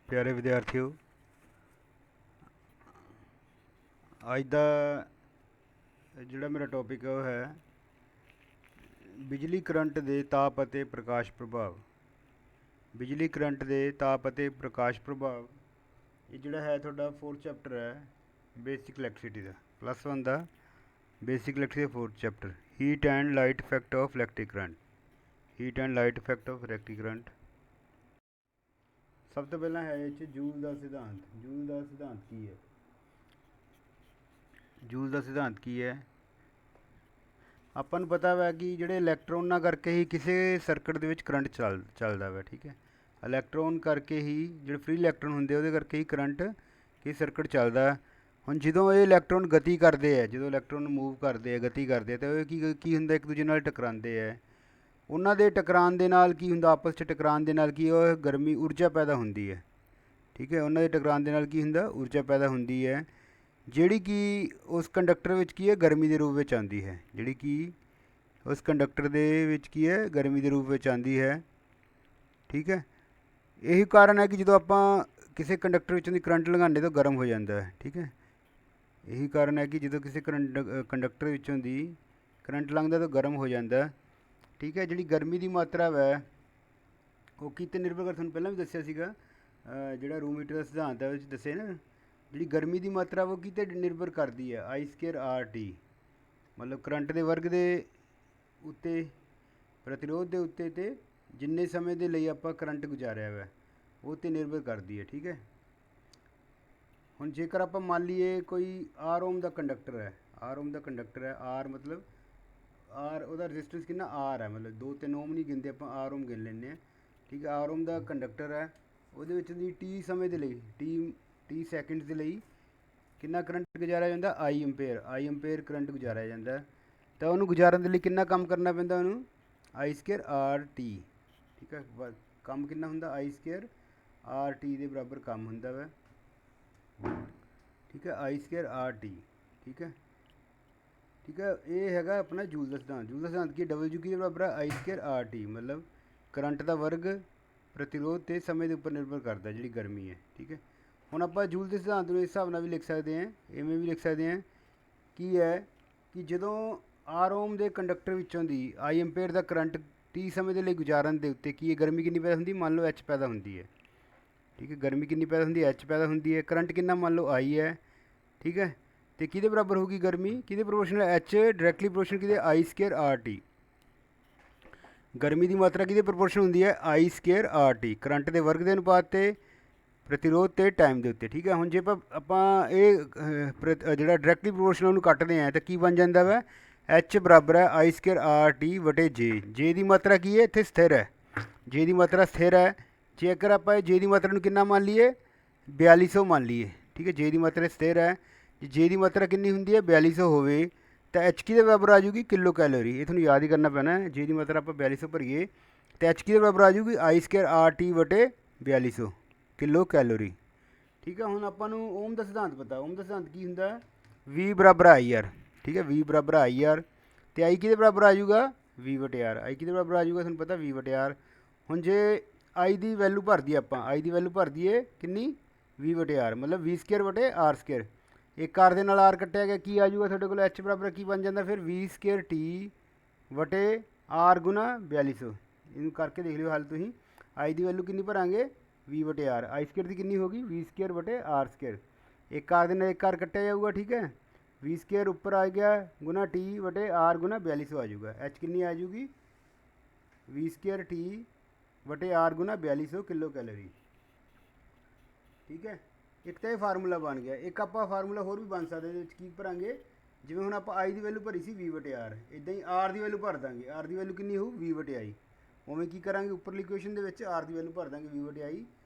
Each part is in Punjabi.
प्यारे विद्यार्थियों, ਅੱਜ ਦਾ ਜਿਹੜਾ ਮੇਰਾ ਟੌਪਿਕ ਉਹ ਹੈ ਬਿਜਲੀ ਕਰੰਟ ਦੇ ਤਾਪ ਅਤੇ ਪ੍ਰਕਾਸ਼ ਪ੍ਰਭਾਵ। ਬਿਜਲੀ ਕਰੰਟ ਦੇ ਤਾਪ ਅਤੇ ਪ੍ਰਕਾਸ਼ ਪ੍ਰਭਾਵ ਇਹ ਜਿਹੜਾ ਹੈ ਤੁਹਾਡਾ 4th ਚੈਪਟਰ ਹੈ basic electricity the, +1 the basic electricity 4th chapter, heat and light effect of electric current. Heat and light effect of electric current. ਸਭ ਤੋਂ ਪਹਿਲਾਂ ਹੈ ਇਹ 'ਚ ਜੂਲ ਦਾ ਸਿਧਾਂਤ। ਜੂਲ ਦਾ ਸਿਧਾਂਤ ਕੀ ਹੈ? ਜੂਲ ਦਾ ਸਿਧਾਂਤ ਕੀ ਹੈ? ਆਪਾਂ ਨੂੰ ਪਤਾ ਵਾ ਕਿ ਜਿਹੜੇ ਇਲੈਕਟ੍ਰੋਨਾਂ ਕਰਕੇ ਹੀ ਕਿਸੇ ਸਰਕਟ ਦੇ ਵਿੱਚ ਕਰੰਟ ਚੱਲਦਾ ਵਾ, ਠੀਕ ਹੈ। ਇਲੈਕਟ੍ਰੋਨ ਕਰਕੇ ਹੀ, ਜਿਹੜੇ ਫ੍ਰੀ ਇਲੈਕਟ੍ਰੋਨ ਹੁੰਦੇ ਉਹਦੇ ਕਰਕੇ ਹੀ ਕਰੰਟ ਕਿਸੇ ਸਰਕਟ ਚੱਲਦਾ। ਹੁਣ ਜਦੋਂ ਇਹ ਇਲੈਕਟ੍ਰੋਨ ਗਤੀ ਕਰਦੇ ਆ, ਜਦੋਂ ਇਲੈਕਟ੍ਰੋਨ ਮੂਵ ਕਰਦੇ ਆ, ਗਤੀ ਕਰਦੇ ਆ, ਤਾਂ ਉਹ ਕੀ ਹੁੰਦਾ, ਇੱਕ ਦੂਜੇ ਨਾਲ ਟਕਰਾਉਂਦੇ ਆ। ਉਹਨਾਂ ਦੇ ਟਕਰਾਉਣ ਦੇ ਨਾਲ ਕੀ ਹੁੰਦਾ, ਆਪਸ 'ਚ ਟਕਰਾਉਣ ਦੇ ਨਾਲ ਕੀ ਉਹ ਗਰਮੀ ਊਰਜਾ ਪੈਦਾ ਹੁੰਦੀ ਹੈ, ਠੀਕ ਹੈ। ਉਹਨਾਂ ਦੇ ਟਕਰਾਉਣ ਦੇ ਨਾਲ ਕੀ ਹੁੰਦਾ, ਊਰਜਾ ਪੈਦਾ ਹੁੰਦੀ ਹੈ, ਜਿਹੜੀ ਕਿ ਉਸ ਕੰਡਕਟਰ ਵਿੱਚ ਕੀ ਹੈ, ਗਰਮੀ ਦੇ ਰੂਪ ਵਿੱਚ ਆਉਂਦੀ ਹੈ। ਜਿਹੜੀ ਕਿ ਉਸ ਕੰਡਕਟਰ ਦੇ ਵਿੱਚ ਕੀ ਹੈ, ਗਰਮੀ ਦੇ ਰੂਪ ਵਿੱਚ ਆਉਂਦੀ ਹੈ, ਠੀਕ ਹੈ। ਇਹੀ ਕਾਰਨ ਹੈ ਕਿ ਜਦੋਂ ਆਪਾਂ ਕਿਸੇ ਕੰਡਕਟਰ ਵਿੱਚੋਂ ਦੀ ਕਰੰਟ ਲੰਘਾਉਂਦੇ ਤਾਂ ਗਰਮ ਹੋ ਜਾਂਦਾ ਹੈ, ਠੀਕ ਹੈ। ਇਹੀ ਕਾਰਨ ਹੈ ਕਿ ਜਦੋਂ ਕਿਸੇ ਕੰਡਕਟਰ ਵਿੱਚੋਂ ਦੀ ਕਰੰਟ ਲੰਘਦਾ ਤਾਂ ਗਰਮ ਹੋ ਜਾਂਦਾ, ਠੀਕ ਹੈ। ਜਿਹੜੀ ਗਰਮੀ ਦੀ ਮਾਤਰਾ ਹੈ ਉਹ ਕਿਤੇ ਨਿਰਭਰ ਕਰ, ਤੁਹਾਨੂੰ ਪਹਿਲਾਂ ਵੀ ਦੱਸਿਆ ਸੀਗਾ, ਜਿਹੜਾ ਰੂਮੀਟਰ ਦਾ ਸਿਧਾਂਤ ਹੈ ਵਿੱਚ ਦੱਸਿਆ ਨਾ, ਜਿਹੜੀ ਗਰਮੀ ਦੀ ਮਾਤਰਾ ਉਹ ਕਿਤੇ ਨਿਰਭਰ ਕਰਦੀ ਹੈ, I²RT, ਮਤਲਬ ਕਰੰਟ ਦੇ ਵਰਗ ਦੇ ਉੱਤੇ, ਪ੍ਰਤੀਰੋਧ ਦੇ ਉੱਤੇ, ਅਤੇ ਜਿੰਨੇ ਸਮੇਂ ਦੇ ਲਈ ਆਪਾਂ ਕਰੰਟ ਗੁਜ਼ਾਰਿਆ ਵਾ ਉਹ 'ਤੇ ਨਿਰਭਰ ਕਰਦੀ ਹੈ, ਠੀਕ ਹੈ। ਹੁਣ ਜੇਕਰ ਆਪਾਂ ਮੰਨ ਲਈਏ ਕੋਈ R ਓਮ ਦਾ ਕੰਡਕਟਰ ਹੈ, R ਓਮ ਦਾ ਕੰਡਕਟਰ ਹੈ, R ਮਤਲਬ R ਉਹਦਾ ਰੈਜ਼ਿਸਟੈਂਸ ਕਿੰਨਾ R ਹੈ, ਮਤਲਬ 2-3 ਓਮ ਨਹੀਂ ਗਿਣਦੇ ਆਪਾਂ, R ਓਮ ਗਿਣ ਲੈਂਦੇ ਹਾਂ, ਠੀਕ ਹੈ। R ਓਮ ਦਾ ਕੰਡਕਟਰ ਹੈ, ਉਹਦੇ ਵਿੱਚ ਦੀ T ਸਮੇਂ ਦੇ ਲਈ, T ਸੈਕਿੰਡਸ ਦੇ ਲਈ ਕਿੰਨਾ ਕਰੰਟ ਗੁਜ਼ਾਰਿਆ ਜਾਂਦਾ, I ਐਂਪੇਅਰ ਕਰੰਟ ਗੁਜ਼ਾਰਿਆ ਜਾਂਦਾ। ਤਾਂ ਉਹਨੂੰ ਗੁਜ਼ਾਰਨ ਦੇ ਲਈ ਕਿੰਨਾ ਕੰਮ ਕਰਨਾ ਪੈਂਦਾ, ਉਹਨੂੰ I²RT, ਠੀਕ ਹੈ। ਕੰਮ ਕਿੰਨਾ ਹੁੰਦਾ, I²RT ਦੇ ਬਰਾਬਰ ਕੰਮ ਹੁੰਦਾ ਵਾ, ਠੀਕ ਹੈ, I²RT, ਠੀਕ ਹੈ, ਠੀਕ ਹੈ। ਇਹ ਹੈਗਾ ਆਪਣਾ ਜੂਲ ਦਾ ਸਿਧਾਂਤ। ਜੂਲ ਦਾ ਸਿਧਾਂਤ ਕੀ, W ਕੀ ਦੇ ਬਰਾਬਰ ਹੈ, I²RT, ਮਤਲਬ ਕਰੰਟ ਦਾ ਵਰਗ ਪ੍ਰਤੀਰੋਧ ਤੇ ਸਮੇਂ ਦੇ ਉੱਪਰ ਨਿਰਭਰ ਕਰਦਾ, ਜਿਹੜੀ ਗਰਮੀ ਹੈ, ਠੀਕ ਹੈ। ਹੁਣ ਆਪਾਂ ਜੂਲ ਦੇ ਸਿਧਾਂਤ ਨੂੰ ਇਸ ਹਿਸਾਬ ਨਾਲ ਵੀ ਲਿਖ ਸਕਦੇ ਹਾਂ, ਇਵੇਂ ਵੀ ਲਿਖ ਸਕਦੇ ਹਾਂ, ਕੀ ਹੈ ਕਿ ਜਦੋਂ R ਓਮ ਦੇ ਕੰਡਕਟਰ ਵਿੱਚੋਂ ਦੀ I ਐਂਪੇਅਰ ਦਾ ਕਰੰਟ T ਸਮੇਂ ਦੇ ਲਈ ਗੁਜ਼ਾਰਨ ਦੇ ਉੱਤੇ ਕੀ ਹੈ, ਗਰਮੀ ਕਿੰਨੀ ਪੈਦਾ ਹੁੰਦੀ, ਮੰਨ ਲਓ H ਪੈਦਾ ਹੁੰਦੀ ਹੈ, ਠੀਕ ਹੈ। ਗਰਮੀ ਕਿੰਨੀ ਪੈਦਾ ਹੁੰਦੀ ਹੈ, H ਪੈਦਾ ਹੁੰਦੀ ਹੈ। ਕਰੰਟ ਕਿੰਨਾ, ਮੰਨ ਲਓ I ਹੈ, ਠੀਕ ਹੈ। ਅਤੇ ਕਿਹਦੇ ਬਰਾਬਰ ਹੋਊਗੀ ਗਰਮੀ, ਕਿਹਦੇ ਪ੍ਰੋਪੋਰਸ਼ਨਲ, H ਡਾਇਰੈਕਟਲੀ ਪ੍ਰੋਪੋਰਸ਼ਨਲ ਕਿਹਦੇ, I²RT। ਗਰਮੀ ਦੀ ਮਾਤਰਾ ਕਿਹਦੇ ਪ੍ਰੋਪੋਰਸ਼ਨ ਹੁੰਦੀ ਹੈ, I²RT, ਕਰੰਟ ਦੇ ਵਰਗ ਦੇ ਅਨੁਪਾਤ 'ਤੇ ਪ੍ਰਤੀਰੋਧ ਤੇ ਟਾਈਮ ਦੇ ਉੱਤੇ, ਠੀਕ ਹੈ। ਹੁਣ ਜੇ ਆਪਾਂ ਇਹ ਜਿਹੜਾ ਡਾਇਰੈਕਟਲੀ ਪ੍ਰੋਪੋਰਸ਼ਨਲ ਨੂੰ ਕੱਟਦੇ ਹਾਂ ਤਾਂ ਕੀ ਬਣ ਜਾਂਦਾ ਵਾ, H ਬਰਾਬਰ ਹੈ I²RT ਵਟੇ J ਦੀ ਮਾਤਰਾ ਕੀ ਹੈ, ਇੱਥੇ ਸਥਿਰ ਹੈ, J ਦੀ ਮਾਤਰਾ ਸਥਿਰ ਹੈ। ਜੇਕਰ ਆਪਾਂ J ਦੀ ਮਾਤਰਾ ਨੂੰ ਕਿੰਨਾ ਮੰਨ ਲਈਏ, 4200 ਮੰਨ ਲਈਏ, ਠੀਕ ਹੈ। J ਦੀ ਮਾਤਰਾ ਸਥਿਰ ਹੈ, ਜੇ J ਦੀ ਮਾਤਰਾ ਕਿੰਨੀ ਹੁੰਦੀ ਹੈ, 4200 ਹੋਵੇ ਤਾਂ H ਕਿਹਦੇ ਬਰਾਬਰ ਆ ਜੂਗੀ, ਕਿਲੋ ਕੈਲੋਰੀ। ਇਹ ਤੁਹਾਨੂੰ ਯਾਦ ਹੀ ਕਰਨਾ ਪੈਣਾ, J ਦੀ ਮਾਤਰਾ ਆਪਾਂ 4200 ਭਰੀਏ ਤਾਂ H ਕਿਹਦੇ ਬਰਾਬਰ ਆ ਜੂਗੀ, I²RT ਵਟੇ 4200 ਕਿਲੋ ਕੈਲੋਰੀ, ਠੀਕ ਹੈ। ਹੁਣ ਆਪਾਂ ਨੂੰ ਓਮ ਦਾ ਸਿਧਾਂਤ ਪਤਾ, ਓਮ ਦਾ ਸਿਧਾਂਤ ਕੀ ਹੁੰਦਾ, V ਬਰਾਬਰ IR, ਠੀਕ ਹੈ। V ਬਰਾਬਰ IR ਅਤੇ I ਕਿਹਦੇ ਬਰਾਬਰ ਆ ਜਾਊਗਾ, V ਵਟੇ R। I ਕਿਹਦੇ ਬਰਾਬਰ ਆ ਜਾਊਗਾ, ਤੁਹਾਨੂੰ ਪਤਾ V ਵਟੇ R। ਹੁਣ ਜੇ I ਦੀ ਵੈਲੂ ਭਰ ਦਈਏ ਆਪਾਂ, I ਦੀ ਵੈਲੂ ਭਰ ਦਈਏ ਕਿੰਨੀ, V ਵਟੇ R, ਮਤਲਬ V² ਵਟੇ R²। ਇੱਕ R ਦੇ ਨਾਲ R ਕੱਟਿਆ ਗਿਆ, ਕੀ ਆ ਜਾਊਗਾ ਤੁਹਾਡੇ ਕੋਲ, H ਬਰਾਬਰ ਕੀ ਬਣ ਜਾਂਦਾ ਫਿਰ, V²T ਵਟੇ R ਗੁਣਾ 4200। ਇਹਨੂੰ ਕਰਕੇ ਦੇਖ ਲਿਓ ਹੱਲ ਤੁਸੀਂ। I ਦੀ ਵੈਲੂ ਕਿੰਨੀ ਭਰਾਂਗੇ, V ਵਟੇ R, I² ਦੀ ਕਿੰਨੀ ਹੋਗੀ, V² ਵਟੇ R²। ਇੱਕ R ਦੇ ਨਾਲ ਇੱਕ R ਕੱਟਿਆ ਜਾਊਗਾ, ਠੀਕ ਹੈ। V² ਉੱਪਰ ਆ ਗਿਆ ਗੁਣਾ T ਵਟੇ R ਗੁਣਾ 4200 ਆ ਜਾਊਗਾ। H ਕਿੰਨੀ ਆ ਜਾਊਗੀ, V²T ਵਟੇ R ਗੁਣਾ 4200 ਕਿਲੋ ਕੈਲੋਰੀ, ਠੀਕ ਹੈ। ਇੱਕ ਤਾਂ ਇਹ ਫਾਰਮੂਲਾ ਬਣ ਗਿਆ। ਇੱਕ ਆਪਾਂ ਫਾਰਮੂਲਾ ਹੋਰ ਵੀ ਬਣ ਸਕਦਾ, ਇਹਦੇ ਵਿੱਚ ਕੀ ਭਰਾਂਗੇ, ਜਿਵੇਂ ਹੁਣ ਆਪਾਂ I ਦੀ ਵੈਲੂ ਭਰੀ ਸੀ V ਵਟੇ R, ਇੱਦਾਂ ਹੀ R ਦੀ ਵੈਲੂ ਭਰ ਦਾਂਗੇ। R ਦੀ ਵੈਲੂ ਕਿੰਨੀ ਹੋਊ, V ਵਟੇ I। ਉਵੇਂ ਕੀ ਕਰਾਂਗੇ, ਉੱਪਰਲੀ ਇਕੁਏਸ਼ਨ ਦੇ ਵਿੱਚ R ਦੀ ਵੈਲੂ ਭਰ ਦਾਂਗੇ V ਵਟੇ I,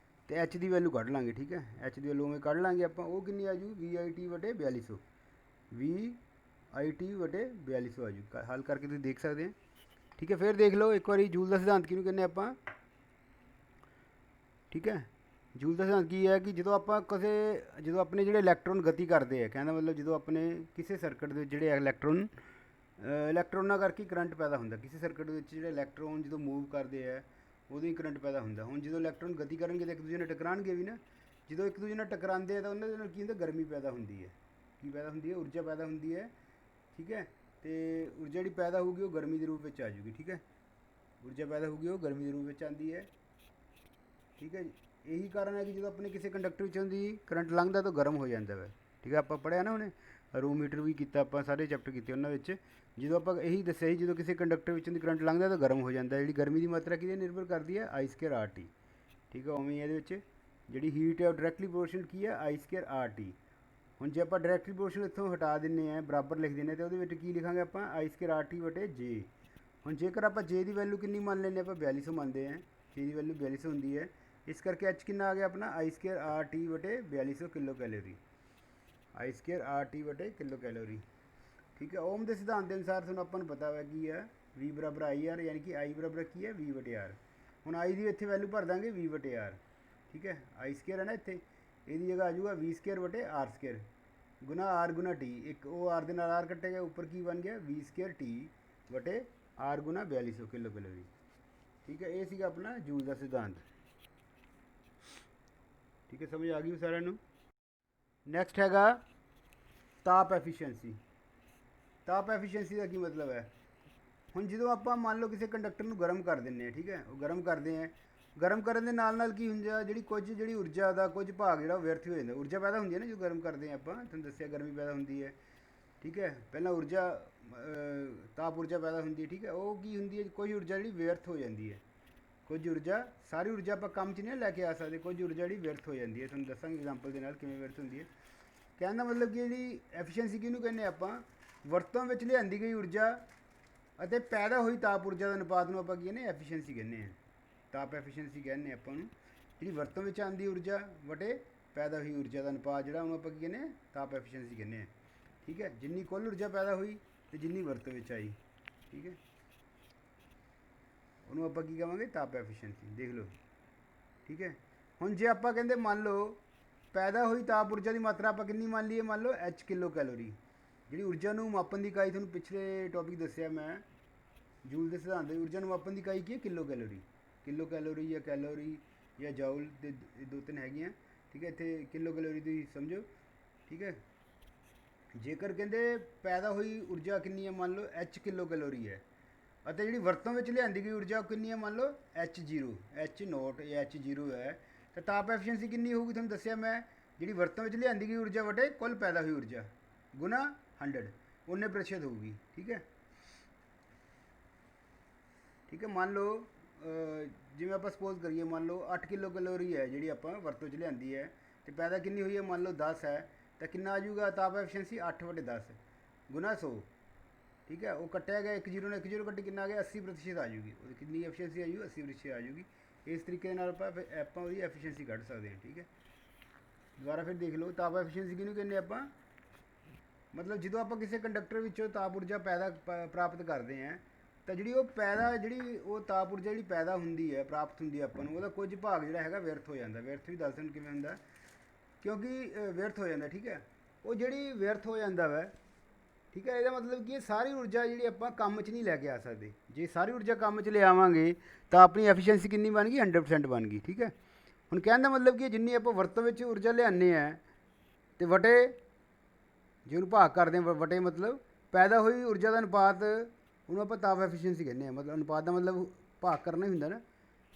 ਅਤੇ H ਦੀ ਵੈਲੂ ਕੱਢ ਲਾਂਗੇ, ਠੀਕ ਹੈ। H ਦੀ ਵੈਲੂ ਉਵੇਂ ਕੱਢ ਲਾਂਗੇ ਆਪਾਂ, ਉਹ ਕਿੰਨੀ ਆ ਜੂ, VIT ਵਟੇ 4200, VIT ਵਟੇ 4200 ਆ ਜੂ। ਹੱਲ ਕਰਕੇ ਤੁਸੀਂ ਦੇਖ ਸਕਦੇ ਹੋ, ਠੀਕ ਹੈ। ਫਿਰ ਦੇਖ ਲਓ ਇੱਕ ਵਾਰੀ ਜੂਲ ਦਾ ਸਿਧਾਂਤ ਕਿਹਨੂੰ ਕਹਿੰਦੇ ਆਪਾਂ, ਠੀਕ ਹੈ। ਜੂਲ ਦਾ ਸਿਧਾਂਤ ਕੀ ਹੈ ਕਿ ਜਦੋਂ ਆਪਾਂ ਜਦੋਂ ਆਪਣੇ ਜਿਹੜੇ ਇਲੈਕਟ੍ਰੋਨ ਗਤੀ ਕਰਦੇ ਆ, ਕਹਿੰਦਾ ਮਤਲਬ ਜਦੋਂ ਆਪਣੇ ਕਿਸੇ ਸਰਕਟ ਦੇ ਵਿੱਚ ਜਿਹੜੇ ਇਲੈਕਟ੍ਰੋਨਾਂ ਕਰਕੇ ਕਰੰਟ ਪੈਦਾ ਹੁੰਦਾ, ਕਿਸੇ ਸਰਕਟ ਦੇ ਵਿੱਚ ਜਿਹੜੇ ਇਲੈਕਟ੍ਰੋਨ ਜਦੋਂ ਮੂਵ ਕਰਦੇ ਆ ਉਦੋਂ ਹੀ ਕਰੰਟ ਪੈਦਾ ਹੁੰਦਾ। ਹੁਣ ਜਦੋਂ ਇਲੈਕਟ੍ਰੋਨ ਗਤੀ ਕਰਨਗੇ ਤਾਂ ਇੱਕ ਦੂਜੇ ਨਾਲ ਟਕਰਾਉਣਗੇ ਵੀ ਨਾ, ਜਦੋਂ ਇੱਕ ਦੂਜੇ ਨਾਲ ਟਕਰਾਉਂਦੇ ਆ ਤਾਂ ਉਹਨਾਂ ਦੇ ਨਾਲ ਕੀ ਹੁੰਦਾ, ਗਰਮੀ ਪੈਦਾ ਹੁੰਦੀ ਹੈ। ਕੀ ਪੈਦਾ ਹੁੰਦੀ ਹੈ, ਊਰਜਾ ਪੈਦਾ ਹੁੰਦੀ ਹੈ, ਠੀਕ ਹੈ। ਅਤੇ ਊਰਜਾ ਜਿਹੜੀ ਪੈਦਾ ਹੋਊਗੀ ਉਹ ਗਰਮੀ ਦੇ ਰੂਪ ਵਿੱਚ ਆ ਜੂਗੀ, ਠੀਕ ਹੈ। ਊਰਜਾ ਪੈਦਾ ਹੋਊਗੀ ਉਹ ਗਰਮੀ ਦੇ ਰੂਪ ਵਿੱਚ ਆਉਂਦੀ ਹੈ, ਠੀਕ ਹੈ ਜੀ। ਇਹੀ ਕਾਰਨ ਹੈ ਕਿ ਜਦੋਂ ਆਪਣੇ ਕਿਸੇ ਕੰਡਕਟਰ ਵਿੱਚੋਂ ਦੀ ਕਰੰਟ ਲੰਘਦਾ ਤਾਂ ਗਰਮ ਹੋ ਜਾਂਦਾ ਵਾ, ਠੀਕ ਹੈ। ਆਪਾਂ ਪੜ੍ਹਿਆ ਨਾ ਹੁਣੇ, ਰੂਮ ਹੀਟਰ ਵੀ ਕੀਤਾ ਆਪਾਂ, ਸਾਰੇ ਚੈਪਟਰ ਕੀਤੇ ਉਹਨਾਂ ਵਿੱਚ। ਜਦੋਂ ਆਪਾਂ ਇਹੀ ਦੱਸਿਆ ਸੀ, ਜਦੋਂ ਕਿਸੇ ਕੰਡਕਟਰ ਵਿੱਚੋਂ ਦੀ ਕਰੰਟ ਲੰਘਦਾ ਤਾਂ ਗਰਮ ਹੋ ਜਾਂਦਾ। ਜਿਹੜੀ ਗਰਮੀ ਦੀ ਮਾਤਰਾ ਕਿਹਦੇ ਨਿਰਭਰ ਕਰਦੀ ਹੈ, I ਸਕੁਅਰ RT, ਠੀਕ ਹੈ। ਉਵੇਂ ਇਹਦੇ ਵਿੱਚ ਜਿਹੜੀ ਹੀਟ ਹੈ ਉਹ ਡਾਇਰੈਕਟਲੀ ਪ੍ਰੋਪੋਰਸ਼ਨਲ ਕੀ ਹੈ, I ਸਕੁਅਰ RT। ਹੁਣ ਜੇ ਆਪਾਂ ਡਾਇਰੈਕਟਲੀ ਪ੍ਰੋਪੋਰਸ਼ਨਲ ਇੱਥੋਂ ਹਟਾ ਦਿੰਦੇ ਹਾਂ, ਬਰਾਬਰ ਲਿਖ ਦਿੰਦੇ ਹਾਂ, ਤਾਂ ਉਹਦੇ ਵਿੱਚ ਕੀ ਲਿਖਾਂਗੇ ਆਪਾਂ, I ਸਕੁਅਰ RT ਬਟੇ J। ਹੁਣ ਜੇਕਰ ਆਪਾਂ J ਦੀ ਵੈਲੂ ਕਿੰਨੀ ਮੰਨ ਲੈਂਦੇ ਆਪਾਂ, 4200 ਮੰਨਦੇ ਹਾਂ, J ਦੀ ਵੈਲੂ 4200 ਹੁੰਦੀ ਹੈ। ਇਸ ਕਰਕੇ H ਕਿੰਨਾ ਆ ਗਿਆ ਆਪਣਾ, I ਸਕੁਅਰ RT ਬਟੇ 4200 kilo calorie, I square RT ਬਟੇ ਕਿਲੋ ਕੈਲੋਰੀ, ਠੀਕ ਹੈ। ਓਮ ਦੇ ਸਿਧਾਂਤ ਦੇ ਅਨੁਸਾਰ ਤੁਹਾਨੂੰ ਆਪਾਂ ਨੂੰ ਪਤਾ ਹੈ ਕੀ ਹੈ, V ਬਰਾਬਰ IR, ਯਾਨੀ ਕਿ I ਬਰਾਬਰ ਕੀ ਹੈ, V ਬਟੇ R। ਹੁਣ I ਦੀ ਇੱਥੇ ਵੈਲੂ ਭਰ ਦਾਂਗੇ V ਬਟੇ R, ਠੀਕ ਹੈ। I ਸਕੁਅਰ ਹੈ ਨਾ ਇੱਥੇ, ਇਹਦੀ ਜਗ੍ਹਾ ਆ ਜਾਊਗਾ V ਸਕੁਅਰ ਬਟੇ R ਸਕੁਅਰ ਗੁਣਾ R ਗੁਣਾ T। ਇੱਕ ਉਹ R ਦੇ ਨਾਲ R ਕੱਟੇਗਾ, ਉੱਪਰ ਕੀ ਬਣ ਗਿਆ, V ਸਕੁਅਰ T ਬਟੇ R ਗੁਣਾ 4200 ਕਿਲੋ ਕੈਲੋਰੀ, ਠੀਕ ਹੈ। ਇਹ ਸੀਗਾ ਆਪਣਾ ਜੂਲ ਦਾ ਸਿਧਾਂਤ, ਠੀਕ ਹੈ। ਸਮਝ ਆ ਗਈ ਸਾਰਿਆਂ ਨੂੰ। ਨੈਕਸਟ ਹੈਗਾ ਤਾਪ ਐਫੀਸ਼ੀਐਂਸੀ। ਤਾਪ ਐਫੀਸ਼ੀਐਂਸੀ ਦਾ ਕੀ ਮਤਲਬ ਹੈ, ਹੁਣ ਜਦੋਂ ਆਪਾਂ ਮੰਨ ਲਓ ਕਿਸੇ ਕੰਡਕਟਰ ਨੂੰ ਗਰਮ ਕਰ ਦਿੰਦੇ ਹਾਂ, ਠੀਕ ਹੈ, ਉਹ ਗਰਮ ਕਰਦੇ ਹਾਂ, ਗਰਮ ਕਰਨ ਦੇ ਨਾਲ ਨਾਲ ਕੀ ਹੁੰਦਾ, ਜਿਹੜੀ ਊਰਜਾ ਦਾ ਕੁਝ ਭਾਗ ਜਿਹੜਾ ਉਹ ਵਿਅਰਥ ਹੋ ਜਾਂਦਾ। ਊਰਜਾ ਪੈਦਾ ਹੁੰਦੀ ਹੈ ਨਾ ਜਦੋਂ ਗਰਮ ਕਰਦੇ ਹਾਂ ਆਪਾਂ, ਤੁਹਾਨੂੰ ਦੱਸਿਆ ਗਰਮੀ ਪੈਦਾ ਹੁੰਦੀ ਹੈ, ਠੀਕ ਹੈ। ਪਹਿਲਾਂ ਊਰਜਾ ਤਾਪ ਊਰਜਾ ਪੈਦਾ ਹੁੰਦੀ ਹੈ, ਠੀਕ ਹੈ। ਉਹ ਕੀ ਹੁੰਦੀ ਹੈ, ਕੁਝ ਊਰਜਾ ਜਿਹੜੀ ਵਿਅਰਥ ਹੋ ਜਾਂਦੀ ਹੈ, ਕੁਝ ਊਰਜਾ, ਸਾਰੀ ਊਰਜਾ ਆਪਾਂ ਕੰਮ 'ਚ ਨਹੀਂ ਲੈ ਕੇ ਆ ਸਕਦੇ, ਕੁਝ ਊਰਜਾ ਜਿਹੜੀ ਵਿਅਰਥ ਹੋ ਜਾਂਦੀ ਹੈ। ਤੁਹਾਨੂੰ ਦੱਸਾਂਗੇ ਐਗਜ਼ਾਮਪਲ ਦੇ ਨਾਲ ਕਿਵੇਂ ਵਿਅਰਥ ਹੁੰਦੀ ਹੈ। ਕਹਿਣ ਦਾ ਮਤਲਬ ਕਿ ਜਿਹੜੀ ਐਫੀਸ਼ੀਐਂਸੀ ਕਿਹਨੂੰ ਕਹਿੰਦੇ ਆਪਾਂ, ਵਰਤੋਂ ਵਿੱਚ ਲਿਆਂਦੀ ਗਈ ਊਰਜਾ ਅਤੇ ਪੈਦਾ ਹੋਈ ਤਾਪ ਊਰਜਾ ਦਾ ਅਨੁਪਾਤ ਨੂੰ ਆਪਾਂ ਕੀ ਕਹਿੰਦੇ, ਐਫੀਸ਼ੀਐਂਸੀ ਕਹਿੰਦੇ ਹਾਂ। ਤਾਪ ਐਫੀਸ਼ੀਐਂਸੀ ਕਹਿੰਦੇ ਆਪਾਂ ਨੂੰ, ਜਿਹੜੀ ਵਰਤੋਂ ਵਿੱਚ ਆਉਂਦੀ ਊਰਜਾ ਵਟੇ ਪੈਦਾ ਹੋਈ ਊਰਜਾ ਦਾ ਅਨੁਪਾਤ ਜਿਹੜਾ ਉਹਨੂੰ ਆਪਾਂ ਕੀ ਕਹਿੰਦੇ ਹਾਂ, ਤਾਪ ਐਫੀਸ਼ੀਐਂਸੀ ਕਹਿੰਦੇ ਹਾਂ, ਠੀਕ ਹੈ। ਜਿੰਨੀ ਕੁੱਲ ਊਰਜਾ ਪੈਦਾ ਹੋਈ ਅਤੇ ਜਿੰਨੀ ਵਰਤੋਂ ਵਿੱਚ ਆਈ, ਠੀਕ ਹੈ, ਉਹਨੂੰ ਆਪਾਂ ਕੀ ਕਹਾਂਗੇ, ਤਾਪ ਐਫੀਸ਼ੀਐਂਸੀ। ਦੇਖ ਲਓ, ਠੀਕ ਹੈ। ਹੁਣ ਜੇ ਆਪਾਂ ਕਹਿੰਦੇ ਮੰਨ ਲਓ ਪੈਦਾ ਹੋਈ ਤਾਪ ਊਰਜਾ ਦੀ ਮਾਤਰਾ ਆਪਾਂ ਕਿੰਨੀ ਮੰਨ ਲਈਏ, ਮੰਨ ਲਓ H ਕਿਲੋ ਕੈਲੋਰੀ। ਜਿਹੜੀ ਊਰਜਾ ਨੂੰ ਮਾਪਣ ਦੀ ਇਕਾਈ ਤੁਹਾਨੂੰ ਪਿਛਲੇ ਟੌਪਿਕ ਦੱਸਿਆ ਮੈਂ, ਜੂਲ ਦੇ ਸਿਧਾਂਤ ਦੀ ਊਰਜਾ ਨੂੰ ਮਾਪਣ ਦੀ ਇਕਾਈ ਕੀ ਹੈ, ਕਿਲੋ ਕੈਲੋਰੀ। ਕਿਲੋ ਕੈਲੋਰੀ ਜਾਂ ਕੈਲੋਰੀ ਜਾਂ ਜਾਊਲ ਦੇ ਦੋ ਤਿੰਨ ਹੈਗੀਆਂ, ਠੀਕ ਹੈ। ਇੱਥੇ ਕਿਲੋ ਕੈਲੋਰੀ ਤੁਸੀਂ ਸਮਝੋ, ਠੀਕ ਹੈ। ਜੇਕਰ ਕਹਿੰਦੇ ਪੈਦਾ ਹੋਈ ਊਰਜਾ ਕਿੰਨੀ ਹੈ, ਮੰਨ ਲਓ H ਕਿਲੋ ਕੈਲੋਰੀ ਹੈ, ਅਤੇ ਜਿਹੜੀ ਵਰਤੋਂ ਵਿੱਚ ਲਿਆਂਦੀ ਗਈ ਊਰਜਾ ਕਿੰਨੀ ਹੈ, ਮੰਨ ਲਓ H0, H0 ਜਾਂ H0 ਹੈ, ਤਾਂ ਤਾਪ ਐਫੀਸ਼ੀਐਂਸੀ ਕਿੰਨੀ ਹੋਊਗੀ, ਤੁਹਾਨੂੰ ਦੱਸਿਆ ਮੈਂ, ਜਿਹੜੀ ਵਰਤੋਂ ਵਿੱਚ ਲਿਆਂਦੀ ਗਈ ਊਰਜਾ ਵਟੇ ਕੁੱਲ ਪੈਦਾ ਹੋਈ ਊਰਜਾ ਗੁਣਾ 100, 19% ਹੋਊਗੀ, ਠੀਕ ਹੈ। ਠੀਕ ਹੈ, ਮੰਨ ਲਓ ਜਿਵੇਂ ਆਪਾਂ ਸਪੋਜ਼ ਕਰੀਏ, ਮੰਨ ਲਓ 8 ਕਿਲੋ ਕੈਲੋਰੀ ਹੈ ਜਿਹੜੀ ਆਪਾਂ ਵਰਤੋਂ 'ਚ ਲਿਆਂਦੀ ਹੈ, ਅਤੇ ਪੈਦਾ ਕਿੰਨੀ ਹੋਈ ਹੈ, ਮੰਨ ਲਓ 10 ਹੈ, ਤਾਂ ਕਿੰਨਾ ਆ ਜਾਊਗਾ ਤਾਪ ਐਫੀਸ਼ੀਐਂਸੀ, 8/10 ਗੁਣਾ 100, ਠੀਕ ਹੈ। ਉਹ ਕੱਟਿਆ ਗਿਆ, 1 0 ਨਾਲ 1 0 ਕੱਟੀ ਕਿੰਨਾ ਆ ਗਿਆ, 80% ਆ ਜੂਗੀ। ਉਹਦੀ ਕਿੰਨੀ ਐਫੀਸ਼ੀਐਂਸੀ ਆ ਜੂ, 80% ਆ ਜੂਗੀ। ਇਸ ਤਰੀਕੇ ਦੇ ਨਾਲ ਆਪਾਂ ਉਹਦੀ ਐਫੀਸ਼ੀਐਂਸੀ ਕੱਢ ਸਕਦੇ ਹਾਂ, ਠੀਕ ਹੈ। ਦੁਬਾਰਾ ਫਿਰ ਦੇਖ ਲਓ, ਤਾਪ ਐਫੀਸ਼ੀਐਂਸੀ ਕਿਹਨੂੰ ਕਹਿੰਦੇ ਆਪਾਂ, ਮਤਲਬ ਜਦੋਂ ਆਪਾਂ ਕਿਸੇ ਕੰਡਕਟਰ ਵਿੱਚੋਂ ਤਾਪ ਊਰਜਾ ਪ੍ਰਾਪਤ ਕਰਦੇ ਹਾਂ, ਤਾਂ ਜਿਹੜੀ ਉਹ ਤਾਪ ਊਰਜਾ ਜਿਹੜੀ ਪੈਦਾ ਹੁੰਦੀ ਹੈ, ਪ੍ਰਾਪਤ ਹੁੰਦੀ ਹੈ ਆਪਾਂ ਨੂੰ, ਉਹਦਾ ਕੁਝ ਭਾਗ ਜਿਹੜਾ ਹੈਗਾ ਵਿਅਰਥ ਹੋ ਜਾਂਦਾ। ਵਿਅਰਥ ਵੀ ਦੱਸ ਦੇਣ ਕਿਵੇਂ ਹੁੰਦਾ, ਕਿਉਂਕਿ ਵਿਅਰਥ ਹੋ ਜਾਂਦਾ, ਠੀਕ ਹੈ। ਉਹ ਜਿਹੜੀ ਵਿਅਰਥ ਹੋ ਜਾਂਦਾ ਵਾ, ਠੀਕ ਹੈ, ਇਹਦਾ ਮਤਲਬ ਕਿ ਇਹ ਸਾਰੀ ਊਰਜਾ ਜਿਹੜੀ ਆਪਾਂ ਕੰਮ 'ਚ ਨਹੀਂ ਲੈ ਕੇ ਆ ਸਕਦੇ। ਜੇ ਸਾਰੀ ਊਰਜਾ ਕੰਮ 'ਚ ਲਿਆਵਾਂਗੇ ਤਾਂ ਆਪਣੀ ਐਫੀਸ਼ੀਐਂਸੀ ਕਿੰਨੀ ਬਣ ਗਈ, 100% ਬਣ ਗਈ, ਠੀਕ ਹੈ। ਹੁਣ ਕਹਿਣ ਦਾ ਮਤਲਬ ਕਿ ਜਿੰਨੀ ਆਪਾਂ ਵਰਤੋਂ ਵਿੱਚ ਊਰਜਾ ਲਿਆਉਂਦੇ ਹਾਂ, ਅਤੇ ਵਟੇ ਜੇ ਉਹਨੂੰ ਭਾਗ ਕਰਦੇ ਹਾਂ, ਵਟੇ ਮਤਲਬ ਪੈਦਾ ਹੋਈ ਊਰਜਾ ਦਾ ਅਨੁਪਾਤ, ਉਹਨੂੰ ਆਪਾਂ ਤਾਪ ਐਫੀਸ਼ੀਐਂਸੀ ਕਹਿੰਦੇ ਹਾਂ। ਮਤਲਬ ਅਨੁਪਾਤ ਦਾ ਮਤਲਬ ਭਾਗ ਕਰਨਾ ਹੀ ਹੁੰਦਾ ਨਾ,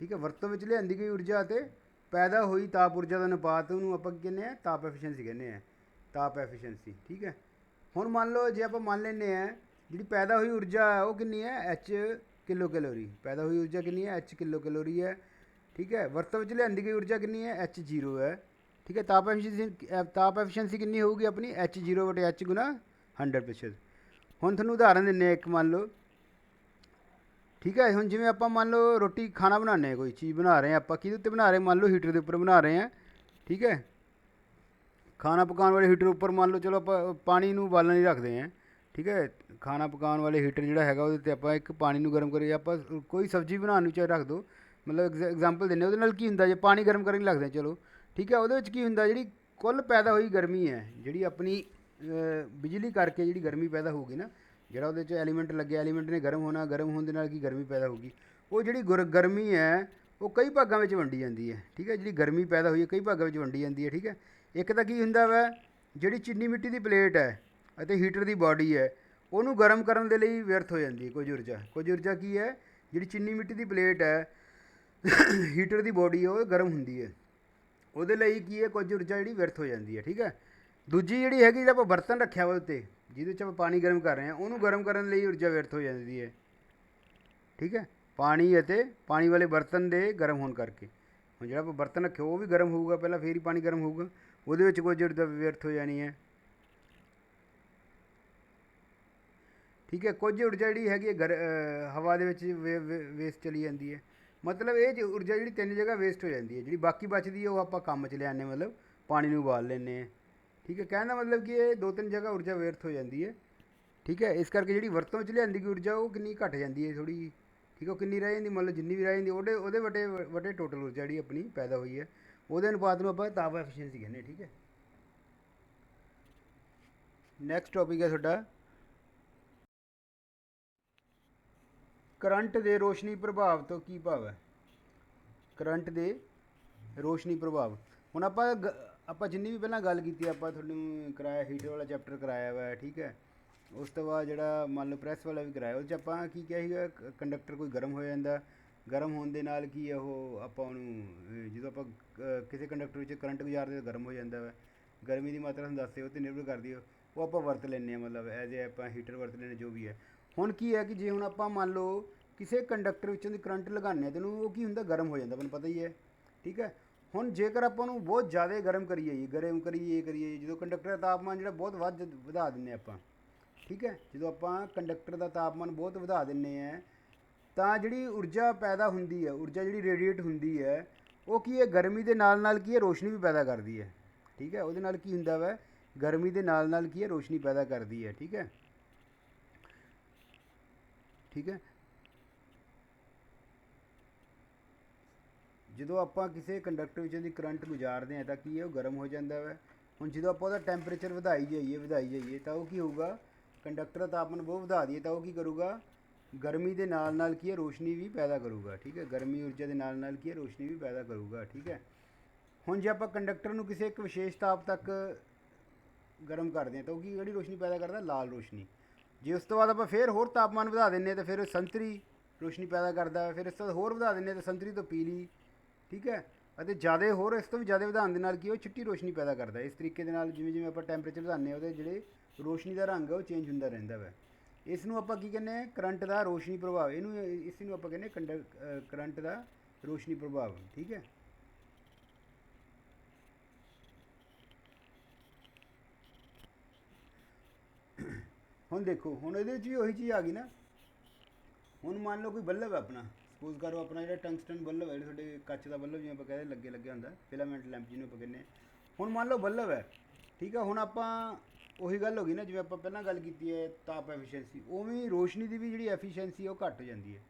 ਠੀਕ ਹੈ। ਵਰਤੋਂ ਵਿੱਚ ਲਿਆਂਦੀ ਗਈ ਊਰਜਾ ਅਤੇ ਪੈਦਾ ਹੋਈ ਤਾਪ ਊਰਜਾ ਦਾ ਅਨੁਪਾਤ, ਉਹਨੂੰ ਆਪਾਂ ਕੀ ਕਹਿੰਦੇ ਹਾਂ, ਤਾਪ ਐਫੀਸ਼ੀਐਂਸੀ ਕਹਿੰਦੇ ਹਾਂ, ਤਾਪ ਐਫੀਸ਼ੀਐਂਸੀ, ਠੀਕ ਹੈ। ਹੁਣ ਮੰਨ ਲਓ ਜੇ ਆਪਾਂ ਮੰਨ ਲੈਂਦੇ ਹਾਂ ਜਿਹੜੀ ਪੈਦਾ ਹੋਈ ਊਰਜਾ ਹੈ ਉਹ ਕਿੰਨੀ ਹੈ, H ਕਿਲੋ ਕੈਲੋਰੀ। ਪੈਦਾ ਹੋਈ ਊਰਜਾ ਕਿੰਨੀ ਹੈ, H ਕਿਲੋ ਕੈਲੋਰੀ ਹੈ, ਠੀਕ ਹੈ। ਵਰਤੋਂ ਵਿੱਚ ਲਿਆਂਦੀ ਗਈ ਊਰਜਾ ਕਿੰਨੀ ਹੈ, H0 ਹੈ, ਠੀਕ ਹੈ। ਤਾਪ ਐਫੀਸ਼ੀਐਂਸੀ ਕਿੰਨੀ ਹੋਊਗੀ ਆਪਣੀ, H0/H ਗੁਣਾ 100%। ਹੁਣ ਤੁਹਾਨੂੰ ਉਦਾਹਰਨ ਦਿੰਦੇ ਹਾਂ ਇੱਕ, ਮੰਨ ਲਓ, ਠੀਕ ਹੈ। ਹੁਣ ਜਿਵੇਂ ਆਪਾਂ ਮੰਨ ਲਓ ਰੋਟੀ ਖਾਣਾ ਬਣਾਉਂਦੇ ਹਾਂ, ਕੋਈ ਚੀਜ਼ ਬਣਾ ਰਹੇ ਹਾਂ ਆਪਾਂ, ਕਿਹਦੇ ਉੱਤੇ ਬਣਾ ਰਹੇ, ਮੰਨ ਲਓ ਹੀਟਰ ਦੇ ਉੱਪਰ ਬਣਾ ਰਹੇ ਹਾਂ, ਠੀਕ ਹੈ। ਖਾਣਾ ਪਕਾਉਣ ਵਾਲੇ ਹੀਟਰ ਉੱਪਰ ਮੰਨ ਲਓ, ਚਲੋ ਆਪਾਂ ਪਾਣੀ ਨੂੰ ਉਬਾਲਣ ਲਈ ਰੱਖਦੇ ਹਾਂ, ਠੀਕ ਹੈ। ਖਾਣਾ ਪਕਾਉਣ ਵਾਲੇ ਹੀਟਰ ਜਿਹੜਾ ਹੈਗਾ ਉਹਦੇ 'ਤੇ ਆਪਾਂ ਇੱਕ ਪਾਣੀ ਨੂੰ ਗਰਮ ਕਰੀਏ, ਆਪਾਂ ਕੋਈ ਸਬਜ਼ੀ ਬਣਾਉਣ ਨੂੰ ਚਾਹੇ ਰੱਖ ਦਿਓ, ਮਤਲਬ ਐਗਜ਼ਾਮਪਲ ਦਿੰਦੇ, ਉਹਦੇ ਨਾਲ ਕੀ ਹੁੰਦਾ, ਜੇ ਪਾਣੀ ਗਰਮ ਕਰਨ ਲਈ ਰੱਖਦੇ ਚਲੋ, ਠੀਕ ਹੈ। ਉਹਦੇ ਵਿੱਚ ਕੀ ਹੁੰਦਾ, ਜਿਹੜੀ ਕੁੱਲ ਪੈਦਾ ਹੋਈ ਗਰਮੀ ਹੈ, ਜਿਹੜੀ ਆਪਣੀ ਬਿਜਲੀ ਕਰਕੇ ਜਿਹੜੀ ਗਰਮੀ ਪੈਦਾ ਹੋਊਗੀ ਨਾ, ਜਿਹੜਾ ਉਹਦੇ 'ਚ ਐਲੀਮੈਂਟ ਲੱਗਿਆ, ਐਲੀਮੈਂਟ ਨੇ ਗਰਮ ਹੋਣਾ, ਗਰਮ ਹੋਣ ਦੇ ਨਾਲ ਕੀ ਗਰਮੀ ਪੈਦਾ ਹੋਊਗੀ, ਉਹ ਜਿਹੜੀ ਗਰਮੀ ਹੈ ਉਹ ਕਈ ਭਾਗਾਂ ਵਿੱਚ ਵੰਡੀ ਜਾਂਦੀ ਹੈ, ਠੀਕ ਹੈ। ਜਿਹੜੀ ਗਰਮੀ ਪੈਦਾ ਹੋਈ ਹੈ ਕਈ ਭਾਗਾਂ ਵਿੱਚ ਵੰਡੀ ਜਾਂਦੀ ਹੈ, ਠੀਕ ਹੈ। ਇੱਕ ਤਾਂ ਕੀ ਹੁੰਦਾ ਵਾ, ਜਿਹੜੀ ਚੀਨੀ ਮਿੱਟੀ ਦੀ ਪਲੇਟ ਹੈ ਅਤੇ ਹੀਟਰ ਦੀ ਬਾਡੀ ਹੈ, ਉਹਨੂੰ ਗਰਮ ਕਰਨ ਦੇ ਲਈ ਵਿਅਰਥ ਹੋ ਜਾਂਦੀ ਹੈ ਕੁਝ ਊਰਜਾ ਕੀ ਹੈ, ਜਿਹੜੀ ਚੀਨੀ ਮਿੱਟੀ ਦੀ ਪਲੇਟ ਹੈ ਹੀਟਰ ਦੀ ਬਾਡੀ ਉਹ ਗਰਮ ਹੁੰਦੀ ਹੈ, ਉਹਦੇ ਲਈ ਕੀ ਹੈ, ਕੁਝ ਊਰਜਾ ਜਿਹੜੀ ਵਿਅਰਥ ਹੋ ਜਾਂਦੀ ਹੈ, ਠੀਕ ਹੈ। ਦੂਜੀ ਜਿਹੜੀ ਹੈਗੀ, ਜਿਹੜਾ ਆਪਾਂ ਬਰਤਨ ਰੱਖਿਆ ਵਾ ਉੱਤੇ, ਜਿਹਦੇ 'ਚ ਆਪਾਂ ਪਾਣੀ ਗਰਮ ਕਰ ਰਹੇ ਹਾਂ, ਉਹਨੂੰ ਗਰਮ ਕਰਨ ਲਈ ਊਰਜਾ ਵਿਅਰਥ ਹੋ ਜਾਂਦੀ ਹੈ, ਠੀਕ ਹੈ। ਪਾਣੀ ਅਤੇ ਪਾਣੀ ਵਾਲੇ ਬਰਤਨ ਦੇ ਗਰਮ ਹੋਣ ਕਰਕੇ, ਹੁਣ ਜਿਹੜਾ ਆਪਾਂ ਬਰਤਨ ਰੱਖਿਆ ਉਹ ਵੀ ਗਰਮ ਹੋਊਗਾ ਪਹਿਲਾਂ, ਫੇਰ ਹੀ ਪਾਣੀ ਗਰਮ ਹੋਊਗਾ, ਉਹਦੇ ਵਿੱਚ ਕੁਝ ਊਰਜਾ ਵਿਅਰਥ ਹੋ ਜਾਣੀ ਹੈ, ਠੀਕ ਹੈ। ਕੁਝ ਊਰਜਾ ਜਿਹੜੀ ਹੈਗੀ ਹੈ ਹਵਾ ਦੇ ਵਿੱਚ ਵੇਸਟ ਚਲੀ ਜਾਂਦੀ ਹੈ। ਮਤਲਬ ਇਹ ਊਰਜਾ ਜਿਹੜੀ ਤਿੰਨ ਜਗ੍ਹਾ ਵੇਸਟ ਹੋ ਜਾਂਦੀ ਹੈ, ਜਿਹੜੀ ਬਾਕੀ ਬਚਦੀ ਹੈ ਉਹ ਆਪਾਂ ਕੰਮ 'ਚ ਲਿਆਉਂਦੇ, ਮਤਲਬ ਪਾਣੀ ਨੂੰ ਉਬਾਲ ਲੈਂਦੇ ਹਾਂ, ਠੀਕ ਹੈ। ਕਹਿਣ ਦਾ ਮਤਲਬ ਕਿ ਇਹ ਦੋ ਤਿੰਨ ਜਗ੍ਹਾ ਊਰਜਾ ਵਿਅਰਥ ਹੋ ਜਾਂਦੀ ਹੈ, ਠੀਕ ਹੈ। ਇਸ ਕਰਕੇ ਜਿਹੜੀ ਵਰਤੋਂ 'ਚ ਲਿਆਂਦੀ ਗਈ ਊਰਜਾ ਉਹ ਕਿੰਨੀ ਘੱਟ ਜਾਂਦੀ ਹੈ ਥੋੜ੍ਹੀ ਜਿਹੀ, ਠੀਕ ਹੈ। ਉਹ ਕਿੰਨੀ ਰਹਿ ਜਾਂਦੀ, ਮਤਲਬ ਜਿੰਨੀ ਵੀ ਰਹਿ ਜਾਂਦੀ ਉਹਦੇ ਵਟੇ ਟੋਟਲ ਊਰਜਾ ਜਿਹੜੀ ਆਪਣੀ ਪੈਦਾ ਹੋਈ ਹੈ, ਉਹਦੇ ਅਨੁਪਾਤ ਨੂੰ ਆਪਾਂ ਤਾਪ ਐਫੀਸ਼ੀਐਂਸੀ ਕਹਿੰਦੇ ਹਾਂ, ਠੀਕ ਹੈ। ਨੈਕਸਟ ਟੋਪਿਕ ਹੈ ਤੁਹਾਡਾ ਕਰੰਟ ਦੇ ਰੋਸ਼ਨੀ ਪ੍ਰਭਾਵ ਤੋਂ ਕੀ ਭਾਵ ਹੈ। ਕਰੰਟ ਦੇ ਰੋਸ਼ਨੀ ਪ੍ਰਭਾਵ, ਹੁਣ ਆਪਾਂ ਜਿੰਨੀ ਵੀ ਪਹਿਲਾਂ ਗੱਲ ਕੀਤੀ, ਆਪਾਂ ਤੁਹਾਨੂੰ ਕਰਾਇਆ ਹੀਟਰ ਵਾਲਾ ਚੈਪਟਰ ਕਰਾਇਆ ਵਾ, ਠੀਕ ਹੈ। ਉਸ ਤੋਂ ਬਾਅਦ ਜਿਹੜਾ ਮੰਨ ਲਓ ਪ੍ਰੈਸ ਵਾਲਾ ਵੀ ਕਰਾਇਆ, ਉਹਦੇ 'ਚ ਆਪਾਂ ਕੀ ਕਿਹਾ ਸੀਗਾ, ਕੰਡਕਟਰ ਕੋਈ ਗਰਮ ਹੋ ਜਾਂਦਾ, ਗਰਮ ਹੋਣ ਦੇ ਨਾਲ ਕੀ ਹੈ ਉਹ ਆਪਾਂ ਉਹਨੂੰ ਜਦੋਂ ਆਪਾਂ ਕਿਸੇ ਕੰਡਕਟਰ ਵਿੱਚ ਕਰੰਟ ਗੁਜ਼ਾਰਦੇ ਤਾਂ ਗਰਮ ਹੋ ਜਾਂਦਾ ਵਾ, ਗਰਮੀ ਦੀ ਮਾਤਰਾ ਤੁਹਾਨੂੰ ਦੱਸਦੇ ਉਹ 'ਤੇ ਨਿਰਭਰ ਕਰਦੀ ਹੈ, ਉਹ ਆਪਾਂ ਵਰਤ ਲੈਂਦੇ ਹਾਂ, ਮਤਲਬ ਐਜ਼ ਏ ਆਪਾਂ ਹੀਟਰ ਵਰਤ ਲੈਂਦੇ ਜੋ ਵੀ ਹੈ। ਹੁਣ ਕੀ ਹੈ ਕਿ ਜੇ ਹੁਣ ਆਪਾਂ ਮੰਨ ਲਓ ਕਿਸੇ ਕੰਡਕਟਰ ਵਿੱਚੋਂ ਦੀ ਕਰੰਟ ਲਗਾਉਂਦੇ ਹਾਂ ਤਾਂ ਉਹਨੂੰ ਉਹ ਕੀ ਹੁੰਦਾ, ਗਰਮ ਹੋ ਜਾਂਦਾ, ਤੁਹਾਨੂੰ ਪਤਾ ਹੀ ਹੈ, ਠੀਕ ਹੈ। ਹੁਣ ਜੇਕਰ ਆਪਾਂ ਉਹਨੂੰ ਬਹੁਤ ਜ਼ਿਆਦਾ ਗਰਮ ਕਰੀਏ ਜਦੋਂ ਕੰਡਕਟਰ ਦਾ ਤਾਪਮਾਨ ਜਿਹੜਾ ਬਹੁਤ ਵਧਾ ਦਿੰਦੇ ਆਪਾਂ, ਠੀਕ ਹੈ। ਜਦੋਂ ਆਪਾਂ ਕੰਡਕਟਰ ਦਾ ਤਾਪਮਾਨ ਬਹੁਤ ਵਧਾ ਦਿੰਦੇ ਹਾਂ ਤਾਂ ਜਿਹੜੀ ਊਰਜਾ ਪੈਦਾ ਹੁੰਦੀ ਹੈ, ਊਰਜਾ ਜਿਹੜੀ ਰੇਡੀਏਟ ਹੁੰਦੀ ਹੈ, ਉਹ ਕੀ ਹੈ, ਗਰਮੀ ਦੇ ਨਾਲ ਨਾਲ ਕੀ ਹੈ, ਰੋਸ਼ਨੀ ਵੀ ਪੈਦਾ ਕਰਦੀ ਹੈ, ਠੀਕ ਹੈ। ਉਹਦੇ ਨਾਲ ਕੀ ਹੁੰਦਾ ਵਾ, ਗਰਮੀ ਦੇ ਨਾਲ ਨਾਲ ਕੀ ਹੈ, ਰੋਸ਼ਨੀ ਪੈਦਾ ਕਰਦੀ ਹੈ, ਠੀਕ ਹੈ, ਠੀਕ ਹੈ। ਜਦੋਂ ਆਪਾਂ ਕਿਸੇ ਕੰਡਕਟਰ ਵਿੱਚੋਂ ਦੀ ਕਰੰਟ ਗੁਜ਼ਾਰਦੇ ਹਾਂ ਤਾਂ ਕੀ ਹੈ, ਉਹ ਗਰਮ ਹੋ ਜਾਂਦਾ ਵਾ। ਹੁਣ ਜਦੋਂ ਆਪਾਂ ਉਹਦਾ ਟੈਂਪਰੇਚਰ ਵਧਾਈ ਜਾਈਏ ਤਾਂ ਉਹ ਕੀ ਹੋਊਗਾ, ਕੰਡਕਟਰ ਦਾ ਤਾਪਮਾਨ ਬਹੁਤ ਵਧਾ ਦਈਏ ਤਾਂ ਉਹ ਕੀ ਕਰੂਗਾ, ਗਰਮੀ ਦੇ ਨਾਲ ਨਾਲ ਕੀ ਹੈ, ਰੋਸ਼ਨੀ ਵੀ ਪੈਦਾ ਕਰੂਗਾ, ਠੀਕ ਹੈ। ਗਰਮੀ ਊਰਜਾ ਦੇ ਨਾਲ ਨਾਲ ਕੀ ਹੈ, ਰੋਸ਼ਨੀ ਵੀ ਪੈਦਾ ਕਰੂਗਾ, ਠੀਕ ਹੈ। ਹੁਣ ਜੇ ਆਪਾਂ ਕੰਡਕਟਰ ਨੂੰ ਕਿਸੇ ਇੱਕ ਵਿਸ਼ੇਸ਼ ਤਾਪ ਤੱਕ ਗਰਮ ਕਰਦੇ ਹਾਂ ਤਾਂ ਉਹ ਕੀ ਜਿਹੜੀ ਰੋਸ਼ਨੀ ਪੈਦਾ ਕਰਦਾ, ਲਾਲ ਰੋਸ਼ਨੀ। ਜੇ ਉਸ ਤੋਂ ਬਾਅਦ ਆਪਾਂ ਫਿਰ ਹੋਰ ਤਾਪਮਾਨ ਵਧਾ ਦਿੰਦੇ ਹਾਂ ਤਾਂ ਫਿਰ ਸੰਤਰੀ ਰੋਸ਼ਨੀ ਪੈਦਾ ਕਰਦਾ, ਫਿਰ ਇਸ ਤੋਂ ਹੋਰ ਵਧਾ ਦਿੰਦੇ ਹਾਂ ਤਾਂ ਸੰਤਰੀ ਤੋਂ ਪੀਲੀ, ਠੀਕ ਹੈ। ਅਤੇ ਜ਼ਿਆਦਾ ਹੋਰ ਇਸ ਤੋਂ ਵੀ ਜ਼ਿਆਦਾ ਵਧਾਉਣ ਦੇ ਨਾਲ ਕੀ ਉਹ ਚਿੱਟੀ ਰੋਸ਼ਨੀ ਪੈਦਾ ਕਰਦਾ। ਇਸ ਤਰੀਕੇ ਦੇ ਨਾਲ ਜਿਵੇਂ ਜਿਵੇਂ ਆਪਾਂ ਟੈਂਪਰੇਚਰ ਵਧਾਉਂਦੇ ਹਾਂ ਉਹਦੇ ਜਿਹੜੇ ਰੋਸ਼ਨੀ ਦਾ ਰੰਗ ਹੈ ਉਹ ਚੇਂਜ ਹੁੰਦਾ ਰਹਿੰਦਾ ਵਾ। ਇਸ ਨੂੰ ਆਪਾਂ ਕੀ ਕਹਿੰਦੇ ਹਾਂ, ਕਰੰਟ ਦਾ ਰੋਸ਼ਨੀ ਪ੍ਰਭਾਵ, ਇਸ ਨੂੰ ਆਪਾਂ ਕਹਿੰਦੇ ਕਰੰਟ ਦਾ ਰੋਸ਼ਨੀ ਪ੍ਰਭਾਵ, ਠੀਕ ਹੈ। ਹੁਣ ਦੇਖੋ, ਹੁਣ ਇਹਦੇ ਵਿੱਚ ਵੀ ਉਹੀ ਚੀਜ਼ ਆ ਗਈ ਨਾ। ਹੁਣ ਮੰਨ ਲਓ ਕੋਈ ਬੱਲਬ ਹੈ ਆਪਣਾ, ਸਪੋਜ਼ ਕਰੋ ਆਪਣਾ ਜਿਹੜਾ ਟੰਗਸਟਨ ਬੱਲਬ ਹੈ, ਜਿਹੜਾ ਤੁਹਾਡੇ ਕੱਚ ਦਾ ਬੱਲਬ ਜਿਵੇਂ ਆਪਾਂ ਕਹਿੰਦੇ ਲੱਗਿਆ ਹੁੰਦਾ, ਫਿਲਾਮੈਂਟ ਲੈਂਪ ਜਿਹਨੂੰ ਆਪਾਂ ਕਹਿੰਦੇ ਹਾਂ। ਹੁਣ ਮੰਨ ਲਓ ਬੱਲਬ ਹੈ, ਠੀਕ ਹੈ। ਹੁਣ ਆਪਾਂ ਉਹੀ ਗੱਲ ਹੋ ਗਈ ਨਾ, ਜਿਵੇਂ ਆਪਾਂ ਪਹਿਲਾਂ ਗੱਲ ਕੀਤੀ ਹੈ ਤਾਪ ਐਫੀਸ਼ੀਐਂਸੀ, ਉਵੇਂ ਰੋਸ਼ਨੀ ਦੀ ਵੀ ਜਿਹੜੀ ਐਫੀਸ਼ੀਐਂਸੀ ਉਹ ਘੱਟ ਹੋ ਜਾਂਦੀ ਹੈ,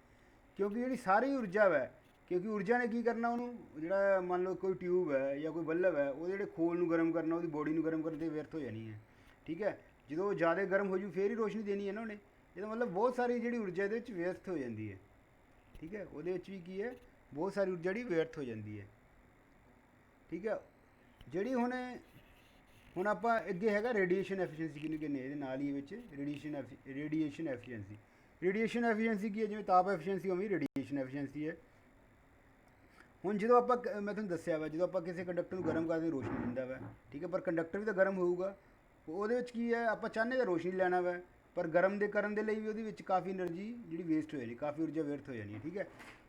ਕਿਉਂਕਿ ਜਿਹੜੀ ਸਾਰੀ ਊਰਜਾ ਹੈ, ਕਿਉਂਕਿ ਊਰਜਾ ਨੇ ਕੀ ਕਰਨਾ, ਉਹਨੂੰ ਜਿਹੜਾ ਮੰਨ ਲਓ ਕੋਈ ਟਿਊਬ ਹੈ ਜਾਂ ਕੋਈ ਬੱਲਬ ਹੈ, ਉਹਦੇ ਜਿਹੜੇ ਖੋਲ ਨੂੰ ਗਰਮ ਕਰਨਾ, ਉਹਦੀ ਬੋਡੀ ਨੂੰ ਗਰਮ ਕਰਨ 'ਤੇ ਵਿਅਰਥ ਹੋ ਜਾਣੀ ਹੈ, ਠੀਕ ਹੈ। ਜਦੋਂ ਉਹ ਜ਼ਿਆਦਾ ਗਰਮ ਹੋ ਜੂ ਫੇਰ ਹੀ ਰੋਸ਼ਨੀ ਦੇਣੀ ਹੈ ਨਾ ਉਹਨੇ, ਇਹਦਾ ਮਤਲਬ ਬਹੁਤ ਸਾਰੀ ਜਿਹੜੀ ਊਰਜਾ ਇਹਦੇ ਵਿੱਚ ਵਿਅਰਥ ਹੋ ਜਾਂਦੀ ਹੈ, ਠੀਕ ਹੈ। ਉਹਦੇ ਵਿੱਚ ਵੀ ਕੀ ਹੈ, ਬਹੁਤ ਸਾਰੀ ਊਰਜਾ ਜਿਹੜੀ ਵਿਅਰਥ ਹੋ ਜਾਂਦੀ ਹੈ, ਠੀਕ ਹੈ। ਜਿਹੜੀ ਹੁਣ ਆਪਾਂ ਅੱਗੇ ਹੈਗਾ ਰੇਡੀਏਸ਼ਨ ਐਫੀਸ਼ੀਐਂਸੀ ਕਿਹਨੂੰ ਕਹਿੰਦੇ, ਇਹਦੇ ਨਾਲ ਹੀ ਵਿੱਚ ਰੇਡੀਏਸ਼ਨ ਐਫੀਸ਼ੀਐਂਸੀ। ਰੇਡੀਏਸ਼ਨ ਐਫੀਸ਼ੀਐਂਸੀ ਕੀ ਹੈ, ਜਿਵੇਂ ਤਾਪ ਐਫੀਸ਼ੀਐਂਸੀ ਉਵੇਂ ਰੇਡੀਏਸ਼ਨ ਐਫੀਸ਼ੀਐਂਸੀ ਹੈ। ਹੁਣ ਜਦੋਂ ਆਪਾਂ ਮੈਂ ਤੁਹਾਨੂੰ ਦੱਸਿਆ ਵਾ, ਜਦੋਂ ਆਪਾਂ ਕਿਸੇ ਕੰਡਕਟਰ ਨੂੰ ਗਰਮ ਕਰਦੇ ਰੋਸ਼ਨੀ ਦਿੰਦਾ ਵਾ, ਠੀਕ ਹੈ, ਪਰ ਕੰਡਕਟਰ ਵੀ ਤਾਂ ਗਰਮ ਹੋਊਗਾ। ਉਹਦੇ ਵਿੱਚ ਕੀ ਹੈ, ਆਪਾਂ ਚਾਹੁੰਦੇ ਤਾਂ ਰੋਸ਼ਨੀ ਲੈਣਾ ਵਾ, ਪਰ ਗਰਮ ਕਰਨ ਦੇ ਲਈ ਵੀ ਉਹਦੇ ਵਿੱਚ ਕਾਫੀ એનર્ਜੀ ਜਿਹੜੀ ਵੇਸਟ ਹੋ ਜਾਣੀ, ਕਾਫੀ ਊਰਜਾ ਵਿਅਰਥ ਹੋ ਜਾਣੀ ਹੈ, ਠੀਕ ਹੈ।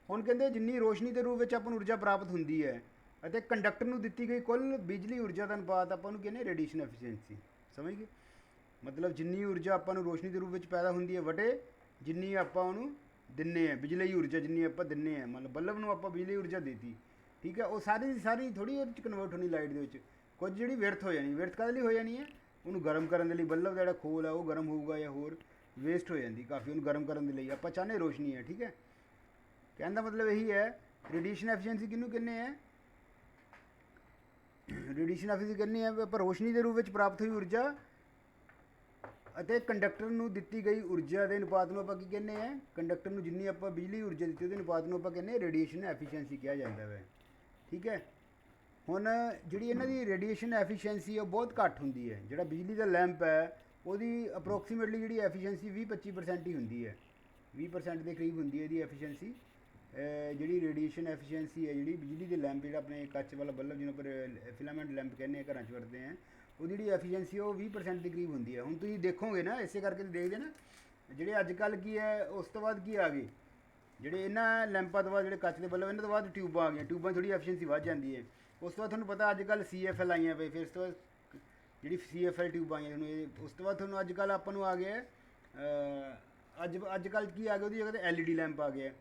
ਹੁਣ ਕਹਿੰਦੇ ਜਿੰਨੀ ਰੋਸ਼ਨੀ ਦੇ ਰੂਪ ਵਿੱਚ ਆਪਾਂ ਨੂੰ ਊਰਜਾ ਪ੍ਰਾਪਤ ਹੁੰਦੀ ਹੈ ਅਤੇ ਕੰਡਕਟਰ ਨੂੰ ਦਿੱਤੀ ਗਈ ਕੁੱਲ ਬਿਜਲੀ ਊਰਜਾ ਦਾ ਅਨੁਪਾਤ ਆਪਾਂ ਨੂੰ ਕਹਿੰਦੇ ਰੇਡੀਏਸ਼ਨ ਐਫੀਸ਼ੀਐਂਸੀ, ਸਮਝ ਗਏ। ਮਤਲਬ ਜਿੰਨੀ ਊਰਜਾ ਆਪਾਂ ਨੂੰ ਰੋਸ਼ਨੀ ਦੇ ਰੂਪ ਵਿੱਚ ਪੈਦਾ ਹੁੰਦੀ ਹੈ ਵਟੇ ਜਿੰਨੀ ਆਪਾਂ ਉਹਨੂੰ ਦਿੰਨੇ ਆ ਬਿਜਲੀ ਊਰਜਾ, ਜਿੰਨੀ ਆਪਾਂ ਦਿੰਨੇ ਆ, ਮਤਲਬ ਬੱਲਬ ਨੂੰ ਆਪਾਂ ਬਿਜਲੀ ਊਰਜਾ ਦੇਤੀ, ਠੀਕ ਹੈ। ਉਹ ਸਾਰੀ ਦੀ ਸਾਰੀ ਥੋੜ੍ਹੀ ਉਹਦੇ 'ਚ ਕਨਵਰਟ ਹੋਣੀ ਲਾਈਟ ਦੇ ਵਿੱਚ, ਕੁਝ ਜਿਹੜੀ ਵਿਅਰਥ ਹੋ ਜਾਣੀ। ਵਿਅਰਥ ਕਾਹਦੇ ਲਈ ਹੋ ਜਾਣੀ ਹੈ, ਉਹਨੂੰ ਗਰਮ ਕਰਨ ਦੇ ਲਈ ਬੱਲਬ ਦਾ ਜਿਹੜਾ ਖੋਲ ਹੈ ਉਹ ਗਰਮ ਹੋਊਗਾ ਜਾਂ ਹੋਰ ਵੇਸਟ ਹੋ ਜਾਂਦੀ ਕਾਫੀ, ਉਹਨੂੰ ਗਰਮ ਕਰਨ ਦੇ ਲਈ ਆਪਾਂ ਚਾਹੁੰਦੇ ਰੋਸ਼ਨੀ ਹੈ, ਠੀਕ ਹੈ। ਕਹਿਣ ਦਾ ਮਤਲਬ ਇਹੀ ਹੈ, ਰੇਡੀਏਸ਼ਨ ਐਫੀਸ਼ੀਐਂਸੀ ਕਿਹਨੂੰ ਕਹਿੰਦੇ ਆ, ਰੇਡੀਏਸ਼ਨ ਐਫੀਸ਼ੀਐਂਸੀ ਕਹਿੰਦੇ ਆ ਆਪਾਂ ਰੋਸ਼ਨੀ ਦੇ ਰੂਪ ਵਿੱਚ ਪ੍ਰਾਪਤ ਹੋਈ ਊਰਜਾ ਅਤੇ ਕੰਡਕਟਰ ਨੂੰ ਦਿੱਤੀ ਗਈ ਊਰਜਾ ਦੇ ਅਨੁਪਾਤ ਨੂੰ ਆਪਾਂ ਕੀ ਕਹਿੰਦੇ ਆ, ਕੰਡਕਟਰ ਨੂੰ ਜਿੰਨੀ ਆਪਾਂ ਬਿਜਲੀ ਊਰਜਾ ਦਿੱਤੀ ਉਹਦੇ ਅਨੁਪਾਤ ਨੂੰ ਆਪਾਂ ਕਹਿੰਦੇ ਰੇਡੀਏਸ਼ਨ ਐਫੀਸ਼ੀਐਂਸੀ ਕਿਹਾ ਜਾਂਦਾ ਹੈ। ਠੀਕ ਹੈ, ਹੁਣ ਜਿਹੜੀ ਇਹਨਾਂ ਦੀ ਰੇਡੀਏਸ਼ਨ ਐਫੀਸ਼ੀਐਂਸੀ ਉਹ ਬਹੁਤ ਘੱਟ ਹੁੰਦੀ ਹੈ। ਜਿਹੜਾ ਬਿਜਲੀ ਦਾ ਲੈਂਪ ਹੈ ਉਹਦੀ ਅਪਰੋਕਸੀਮੇਟਲੀ ਜਿਹੜੀ ਐਫੀਸ਼ੀਐਂਸੀ 20-25% ਹੀ ਹੁੰਦੀ ਹੈ, 20% ਦੇ ਕਰੀਬ ਹੁੰਦੀ ਹੈ ਇਹਦੀ ਐਫੀਸ਼ੀਐਂਸੀ। ਜਿਹੜੀ ਰੇਡੀਏਸ਼ਨ ਐਫੀਸ਼ੀਐਂਸੀ ਹੈ ਜਿਹੜੀ ਬਿਜਲੀ ਦੇ ਲੈਂਪ, ਜਿਹੜਾ ਆਪਣੇ ਕੱਚ ਵਾਲਾ ਬੱਲਬ ਜਿਹਨੂੰ ਪਰ ਫਿਲਾਮੈਂਟ ਲੈਂਪ ਕਹਿੰਦੇ ਆ, ਘਰਾਂ 'ਚ ਵਰਤਦੇ ਆ, ਉਹਦੀ ਜਿਹੜੀ ਐਫੀਸ਼ੀਐਂਸੀ ਉਹ 20% ਦੇ ਕਰੀਬ ਹੁੰਦੀ ਹੈ। ਹੁਣ ਤੁਸੀਂ ਦੇਖੋਗੇ ਨਾ, ਇਸੇ ਕਰਕੇ ਦੇਖਦੇ ਨਾ ਜਿਹੜੇ ਅੱਜ ਕੱਲ੍ਹ ਕੀ ਹੈ, ਉਸ ਤੋਂ ਬਾਅਦ ਕੀ ਆ ਗਏ, ਜਿਹੜੇ ਇਹਨਾਂ ਲੈਂਪਾਂ ਤੋਂ ਬਾਅਦ ਜਿਹੜੇ ਕੱਚ ਦੇ ਬੱਲਬ, ਇਹਨਾਂ ਤੋਂ ਬਾਅਦ ਟਿਊਬਾਂ ਆ ਗਈਆਂ। ਟਿਊਬਾਂ ਥੋੜੀ ਐਫੀਸ਼ੀਐਂਸੀ ਵੱਧ ਜਾਂਦੀ ਹੈ। ਉਸ ਤੋਂ ਬਾਅਦ ਤੁਹਾਨੂੰ ਪਤਾ ਅੱਜ ਕੱਲ੍ਹ CFL ਆਈਆਂ ਪਈ, ਫਿਰ ਉਸ ਤੋਂ ਬਾਅਦ ਜਿਹੜੀ CFL ਟਿਊਬਾਂ ਆਈਆਂ ਤੁਹਾਨੂੰ ਇਹ, ਉਸ ਤੋਂ ਬਾਅਦ ਤੁਹਾਨੂੰ ਅੱਜ ਕੱਲ੍ਹ ਆਪਾਂ ਨੂੰ ਆ ਗਿਆ ਅੱਜ ਕੱਲ੍ਹ ਕੀ ਆ ਗਿਆ, ਉਹਦੀ ਜਗ੍ਹਾ 'ਤੇ LED ਲੈਂਪ ਆ ਗਿਆ।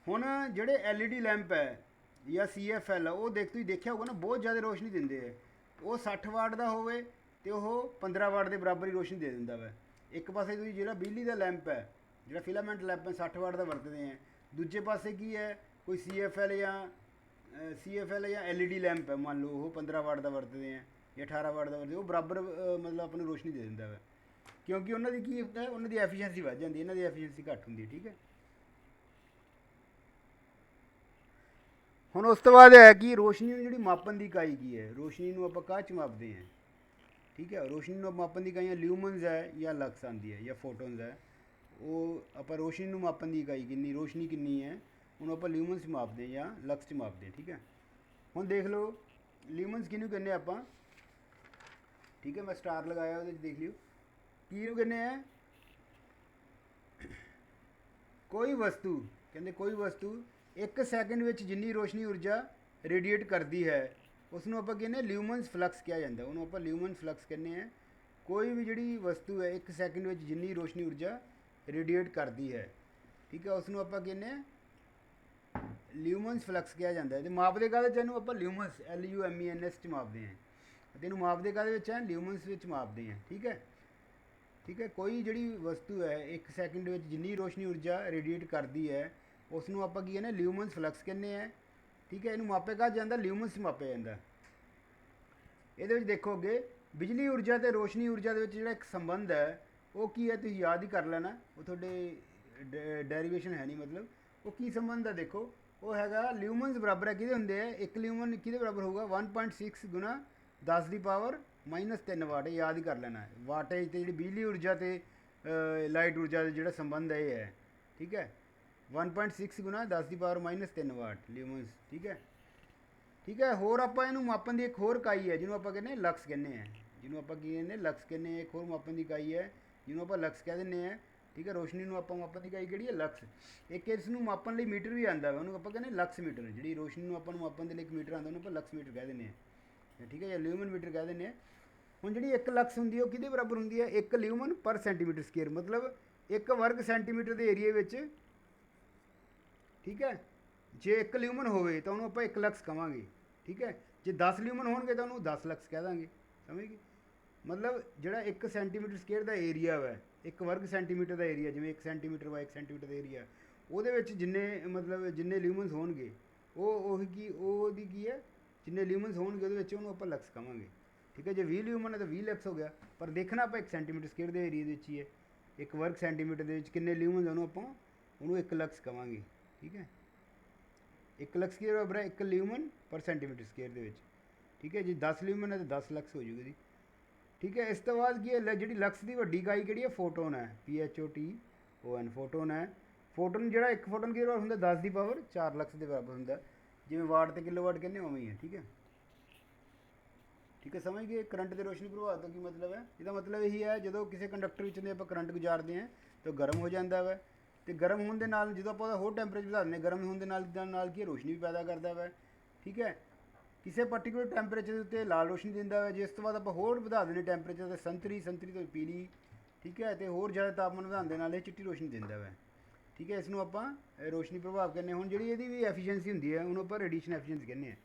ਹੁਣ ਜਿਹੜੇ LED ਲੈਂਪ ਹੈ ਜਾਂ CFL ਉਹ ਤੁਸੀਂ ਦੇਖਿਆ ਹੋਊਗਾ ਨਾ, ਬਹੁਤ ਜ਼ਿਆਦਾ ਰੋਸ਼ਨੀ ਦਿੰਦੇ ਹੈ। ਉਹ 60 ਵਾਟ ਦਾ ਹੋਵੇ ਤੇ ਉਹ 15 ਵਾਟ ਦੇ ਬਰਾਬਰ ਹੀ ਰੋਸ਼ਨੀ ਦੇ ਦਿੰਦਾ ਵਾ। ਇੱਕ ਪਾਸੇ ਤੁਸੀਂ ਜਿਹੜਾ ਬਿਜਲੀ ਦਾ ਲੈਂਪ ਹੈ, ਜਿਹੜਾ ਫਿਲਾਮੈਂਟ ਲੈਂਪ ਹੈ 60 ਵਾਟ ਦਾ ਵਰਤਦੇ ਹੈ, ਦੂਜੇ ਪਾਸੇ ਕੀ ਹੈ, ਕੋਈ CFL ਜਾਂ LED ਲੈਂਪ ਹੈ, ਮੰਨ ਲਓ ਉਹ 15 ਵਾਟ ਦਾ ਵਰਤਦੇ ਹੈ ਜਾਂ 18 ਵਾਟ ਦਾ ਵਰਤਦੇ, ਉਹ ਬਰਾਬਰ ਮਤਲਬ ਆਪਾਂ ਨੂੰ ਰੋਸ਼ਨੀ ਦੇ ਦਿੰਦਾ ਵਾ, ਕਿਉਂਕਿ ਉਹਨਾਂ ਦੀ ਕੀ ਹੁੰਦਾ, ਉਹਨਾਂ ਦੀ ਐਫੀਸ਼ੀਐਂਸੀ ਵੱਧ ਜਾਂਦੀ ਹੈ, ਇਹਨਾਂ ਦੀ ਐਫੀਸ਼ੀਐਂਸੀ ਘੱਟ ਹੁੰਦੀ ਹੈ। ਠੀਕ ਹੈ, ਹੁਣ ਉਸ ਤੋਂ ਬਾਅਦ ਹੈ ਕਿ ਰੋਸ਼ਨੀ ਨੂੰ ਜਿਹੜੀ ਮਾਪਣ ਦੀ ਇਕਾਈ ਕੀ ਹੈ, ਰੋਸ਼ਨੀ ਨੂੰ ਆਪਾਂ ਕਾਹ 'ਚ ਮਾਪਦੇ ਹਾਂ। ਠੀਕ ਹੈ, ਰੋਸ਼ਨੀ ਨੂੰ ਮਾਪਣ ਦੀ ਇਕਾਈਆਂ ਲਿਊਮਨਸ ਹੈ ਜਾਂ ਲਕਸ ਆਉਂਦੀ ਹੈ ਜਾਂ ਫੋਟੋਨਸ ਹੈ। ਉਹ ਆਪਾਂ ਰੋਸ਼ਨੀ ਨੂੰ ਮਾਪਣ ਦੀ ਇਕਾਈ ਕਿੰਨੀ, ਰੋਸ਼ਨੀ ਕਿੰਨੀ ਹੈ, ਉਹਨੂੰ ਆਪਾਂ ਲਿਊਮਨਸ 'ਚ ਮਾਪਦੇ ਜਾਂ ਲਕਸ 'ਚ ਮਾਪਦੇ। ਠੀਕ ਹੈ, ਹੁਣ ਦੇਖ ਲਓ ਲਿਊਮਨਸ ਕਿਹਨੂੰ ਕਹਿੰਦੇ ਆਪਾਂ। ਠੀਕ ਹੈ, ਮੈਂ ਸਟਾਰ ਲਗਾਇਆ, ਉਹਦੇ 'ਚ ਦੇਖ ਲਿਓ ਕਿਹਨੂੰ ਕਹਿੰਦੇ ਆ। ਕੋਈ ਵਸਤੂ, ਕਹਿੰਦੇ ਕੋਈ ਵਸਤੂ 1 ਸੈਕਿੰਡ ਵਿੱਚ ਜਿੰਨੀ ਰੋਸ਼ਨੀ ਊਰਜਾ ਰੇਡੀਏਟ ਕਰਦੀ ਹੈ ਉਸ ਨੂੰ ਆਪਾਂ ਕਹਿੰਦੇ ਲਿਊਮਨਸ ਫਲਕਸ ਕਿਹਾ ਜਾਂਦਾ, ਉਹਨੂੰ ਆਪਾਂ ਲਿਊਮਨ ਫਲਕਸ ਕਹਿੰਦੇ ਆ। ਕੋਈ ਵੀ ਜਿਹੜੀ ਵਸਤੂ ਹੈ 1 ਸੈਕਿੰਡ ਵਿੱਚ ਜਿੰਨੀ ਰੋਸ਼ਨੀ ਊਰਜਾ ਰੇਡੀਏਟ ਕਰਦੀ ਹੈ, ਠੀਕ ਹੈ, ਉਸ ਨੂੰ ਆਪਾਂ ਕਹਿੰਦੇ ਆ ਲਿਊਮਨਸ ਫਲਕਸ ਕਿਹਾ ਜਾਂਦਾ ਹੈ। ਅਤੇ ਮਾਪਦੇ ਕਾਹਦੇ 'ਚ ਇਹਨੂੰ ਆਪਾਂ ਲਿਊਮਨਸ LUMENS 'ਚ ਮਾਪਦੇ ਹਾਂ, ਅਤੇ ਇਹਨੂੰ ਮਾਪਦੇ ਕਾਹਦੇ ਵਿੱਚ ਹੈ, ਲਿਊਮਨਸ ਵਿੱਚ ਮਾਪਦੇ ਹਾਂ। ਠੀਕ ਹੈ, ਠੀਕ ਹੈ, ਕੋਈ ਜਿਹੜੀ ਵਸਤੂ ਹੈ 1 ਸੈਕਿੰਡ ਵਿੱਚ ਜਿੰਨੀ ਰੋਸ਼ਨੀ ਊਰਜਾ ਰੇਡੀਏਟ ਕਰਦੀ ਹੈ ਉਸ ਨੂੰ ਆਪਾਂ ਕੀ ਕਹਿੰਦੇ ਲਿਊਮਨਸ ਫਲਕਸ ਕਹਿੰਦੇ ਆ। ਠੀਕ ਹੈ, ਇਹਨੂੰ ਮਾਪੇ ਕਹਾ ਜਾਂਦਾ, ਲਿਊਮਨਸ ਮਾਪਿਆ ਜਾਂਦਾ। ਇਹਦੇ ਵਿੱਚ ਦੇਖੋ ਅੱਗੇ ਬਿਜਲੀ ਊਰਜਾ ਅਤੇ ਰੋਸ਼ਨੀ ਊਰਜਾ ਦੇ ਵਿੱਚ ਜਿਹੜਾ ਇੱਕ ਸੰਬੰਧ ਹੈ ਉਹ ਕੀ ਹੈ, ਤੁਸੀਂ ਯਾਦ ਹੀ ਕਰ ਲੈਣਾ, ਉਹ ਤੁਹਾਡੇ ਡੈਰੀਵੇਸ਼ਨ ਹੈ ਨਹੀਂ, ਮਤਲਬ ਉਹ ਕੀ ਸੰਬੰਧ ਹੈ ਦੇਖੋ, ਉਹ ਹੈਗਾ ਲਿਊਮਨਸ ਬਰਾਬਰ ਹੈ ਕਿਹਦੇ ਹੁੰਦੇ ਆ, ਇੱਕ ਲਿਊਮਨ ਕਿਹਦੇ ਬਰਾਬਰ ਹੋਊਗਾ 1.6 ਗੁਣਾ 10 ਦੀ ਪਾਵਰ -3 ਵਾਟ। ਇਹ ਯਾਦ ਹੀ ਕਰ ਲੈਣਾ। ਵਾਟੇਜ ਅਤੇ ਜਿਹੜੀ ਬਿਜਲੀ ਊਰਜਾ ਅਤੇ ਲਾਈਟ ਊਰਜਾ ਦਾ ਜਿਹੜਾ ਸੰਬੰਧ ਹੈ ਇਹ ਹੈ। ਠੀਕ ਹੈ, 1.6 ਗੁਣਾ 10 ਦੀ ਪਾਵਰ -3 ਵਾਟ ਲਿਊਮਨਸ। ਠੀਕ ਹੈ, ਠੀਕ ਹੈ, ਹੋਰ ਆਪਾਂ ਇਹਨੂੰ ਮਾਪਣ ਦੀ ਇੱਕ ਹੋਰ ਇਕਾਈ ਹੈ ਜਿਹਨੂੰ ਆਪਾਂ ਕਹਿੰਦੇ ਲਕਸ ਕਹਿੰਦੇ ਹਾਂ, ਜਿਹਨੂੰ ਆਪਾਂ ਕੀ ਕਹਿੰਦੇ ਲਕਸ ਕਹਿੰਦੇ, ਇੱਕ ਹੋਰ ਮਾਪਣ ਦੀ ਇਕਾਈ ਹੈ ਜਿਹਨੂੰ ਆਪਾਂ ਲਕਸ ਕਹਿ ਦਿੰਦੇ ਹਾਂ। ਠੀਕ ਹੈ, ਰੋਸ਼ਨੀ ਨੂੰ ਆਪਾਂ ਮਾਪਣ ਦੀ ਇਕਾਈ ਕਿਹੜੀ ਹੈ, ਲਕਸ। ਇੱਕ ਇਸ ਨੂੰ ਮਾਪਣ ਲਈ ਮੀਟਰ ਵੀ ਆਉਂਦਾ ਵਾ, ਉਹਨੂੰ ਆਪਾਂ ਕਹਿੰਦੇ ਲਕਸ ਮੀਟਰ। ਜਿਹੜੀ ਰੋਸ਼ਨੀ ਨੂੰ ਆਪਾਂ ਨੂੰ ਮਾਪਣ ਦੇ ਲਈ ਇੱਕ ਮੀਟਰ ਆਉਂਦਾ ਉਹਨੂੰ ਆਪਾਂ ਲਕਸ ਮੀਟਰ ਕਹਿ ਦਿੰਦੇ ਹਾਂ। ਠੀਕ ਹੈ, ਜਾਂ ਲਿਊਮਨ ਮੀਟਰ ਕਹਿ ਦਿੰਦੇ ਹਾਂ। ਹੁਣ ਜਿਹੜੀ 1 ਲਕਸ ਹੁੰਦੀ ਹੈ ਉਹ ਕਿਹਦੇ ਬਰਾਬਰ ਹੁੰਦੀ ਹੈ, 1 ਲਿਊਮਨ ਪਰ ਸੈਂਟੀਮੀਟਰ ਸਕੁਏਅਰ, ਮਤਲਬ 1 ਵਰਗ ਸੈਂਟੀਮੀਟਰ ਦੇ ਏਰੀਏ ਵਿੱਚ। ਠੀਕ ਹੈ, ਜੇ 1 ਲਿਊਮਨ ਹੋਵੇ ਤਾਂ ਉਹਨੂੰ ਆਪਾਂ 1 ਲਕਸ ਕਹਾਂਗੇ। ਠੀਕ ਹੈ, ਜੇ 10 ਲਿਊਮਨ ਹੋਣਗੇ ਤਾਂ ਉਹਨੂੰ 10 ਲਕਸ ਕਹਿ ਦਾਂਗੇ। ਸਮਝ ਗਏ, ਮਤਲਬ ਜਿਹੜਾ 1 ਸੈਂਟੀਮੀਟਰ ਸਕੁਏਅਰ ਦਾ ਏਰੀਆ ਵਾ, 1 ਵਰਗ ਸੈਂਟੀਮੀਟਰ ਦਾ ਏਰੀਆ, ਜਿਵੇਂ 1 ਸੈਂਟੀਮੀਟਰ ਬਾਈ 1 ਸੈਂਟੀਮੀਟਰ ਦਾ ਏਰੀਆ, ਉਹਦੇ ਵਿੱਚ ਜਿੰਨੇ ਲਿਊਮਨਸ ਹੋਣਗੇ ਉਹਦੀ ਕੀ ਹੈ, ਜਿੰਨੇ ਲਿਊਮਨਸ ਹੋਣਗੇ ਉਹਦੇ ਵਿੱਚ ਉਹਨੂੰ ਆਪਾਂ ਲਕਸ ਕਹਾਂਗੇ। ਠੀਕ ਹੈ, ਜੇ 20 ਲਿਊਮਨ ਹੈ ਤਾਂ 20 ਲਕਸ ਹੋ ਗਿਆ, ਪਰ ਦੇਖਣਾ ਆਪਾਂ 1 ਸੈਂਟੀਮੀਟਰ ਸਕੁਏਅਰ ਦੇ ਏਰੀਏ ਦੇ ਵਿੱਚ ਹੀ ਹੈ। 1 ਵਰਗ ਸੈਂਟੀਮੀਟਰ ਦੇ ਵਿੱਚ ਕਿੰਨੇ ਲਿਊਮਨਸ ਉਹਨੂੰ 1 ਲਕਸ ਕਹਾਂਗੇ। ਠੀਕ ਹੈ, 1 ਲਕਸ ਕੀ ਬਰਾਬਰ ਹੈ, 1 ਲਿਊਮਨ ਪਰ ਸੈਂਟੀਮੀਟਰ ਸਕੁਏਅਰ ਦੇ ਵਿੱਚ। ਠੀਕ ਹੈ, ਜੇ 10 ਲਿਊਮਨ ਹੈ ਤਾਂ 10 ਲਕਸ ਹੋ ਜੂਗੀ ਜੀ। ਠੀਕ ਹੈ, ਇਸ ਤੋਂ ਬਾਅਦ ਕੀ ਹੈ, ਜਿਹੜੀ ਲਕਸ ਦੀ ਵੱਡੀ ਇਕਾਈ ਕਿਹੜੀ ਹੈ, ਫੋਟੋਨ ਹੈ, PHOTON ਫੋਟੋਨ ਹੈ। ਫੋਟੋਨ ਜਿਹੜਾ 1 ਫੋਟੋਨ ਕਿਹਦੇ ਬਰਾਬਰ ਹੁੰਦਾ, 10 ਦੀ ਪਾਵਰ 4 ਲਕਸ ਦੇ ਬਰਾਬਰ ਹੁੰਦਾ, ਜਿਵੇਂ ਵਾਟ ਅਤੇ ਕਿਲੋਵਾਟ ਕਹਿੰਦੇ ਉਵੇਂ ਹੀ ਹੈ। ਠੀਕ ਹੈ, ਠੀਕ ਹੈ, ਸਮਝ ਗਏ ਕਰੰਟ ਦੇ ਰੋਸ਼ਨੀ ਪ੍ਰਭਾਵ ਦਾ ਕੀ ਮਤਲਬ ਹੈ। ਇਹਦਾ ਮਤਲਬ ਇਹੀ ਹੈ, ਜਦੋਂ ਕਿਸੇ ਕੰਡਕਟਰ ਵਿੱਚ ਦੇ ਆਪਾਂ ਕਰੰਟ ਗੁਜ਼ਾਰਦੇ ਹਾਂ ਤਾਂ ਗਰਮ ਹੋ ਜਾਂਦਾ ਵਾ, ਅਤੇ ਗਰਮ ਹੋਣ ਦੇ ਨਾਲ ਜਦੋਂ ਆਪਾਂ ਉਹਦਾ ਹੋਰ ਟੈਂਪਰੇਚਰ ਵਧਾ ਦਿੰਦੇ, ਗਰਮ ਹੋਣ ਦੇ ਨਾਲ ਕੀ ਰੋਸ਼ਨੀ ਵੀ ਪੈਦਾ ਕਰਦਾ ਵਾ। ਠੀਕ ਹੈ, ਕਿਸੇ ਪਰਟੀਕੂਲਰ ਟੈਂਪਰੇਚਰ ਦੇ ਉੱਤੇ ਲਾਲ ਰੋਸ਼ਨੀ ਦਿੰਦਾ ਹੈ, ਜਿਸ ਤੋਂ ਬਾਅਦ ਆਪਾਂ ਹੋਰ ਵਧਾ ਦਿੰਦੇ ਟੈਂਪਰੇਚਰ ਤੇ ਸੰਤਰੀ ਤੋਂ ਪੀਲੀ। ਠੀਕ ਹੈ, ਅਤੇ ਹੋਰ ਜ਼ਿਆਦਾ ਤਾਪਮਾਨ ਵਧਾਉਣ ਦੇ ਨਾਲ ਇਹ ਚਿੱਟੀ ਰੋਸ਼ਨੀ ਦਿੰਦਾ ਵਾ। ਠੀਕ ਹੈ, ਇਸ ਨੂੰ ਆਪਾਂ ਰੋਸ਼ਨੀ ਪ੍ਰਭਾਵ ਕਹਿੰਦੇ ਹਾਂ। ਹੁਣ ਜਿਹੜੀ ਇਹਦੀ ਵੀ ਐਫੀਸ਼ੀਐਂਸੀ ਹੁੰਦੀ ਹੈ ਉਹਨੂੰ ਆਪਾਂ ਰੇਡੀਏਸ਼ਨ ਐਫੀਸ਼ੀਐਂਸੀ ਕਹਿੰਦੇ ਹਾਂ।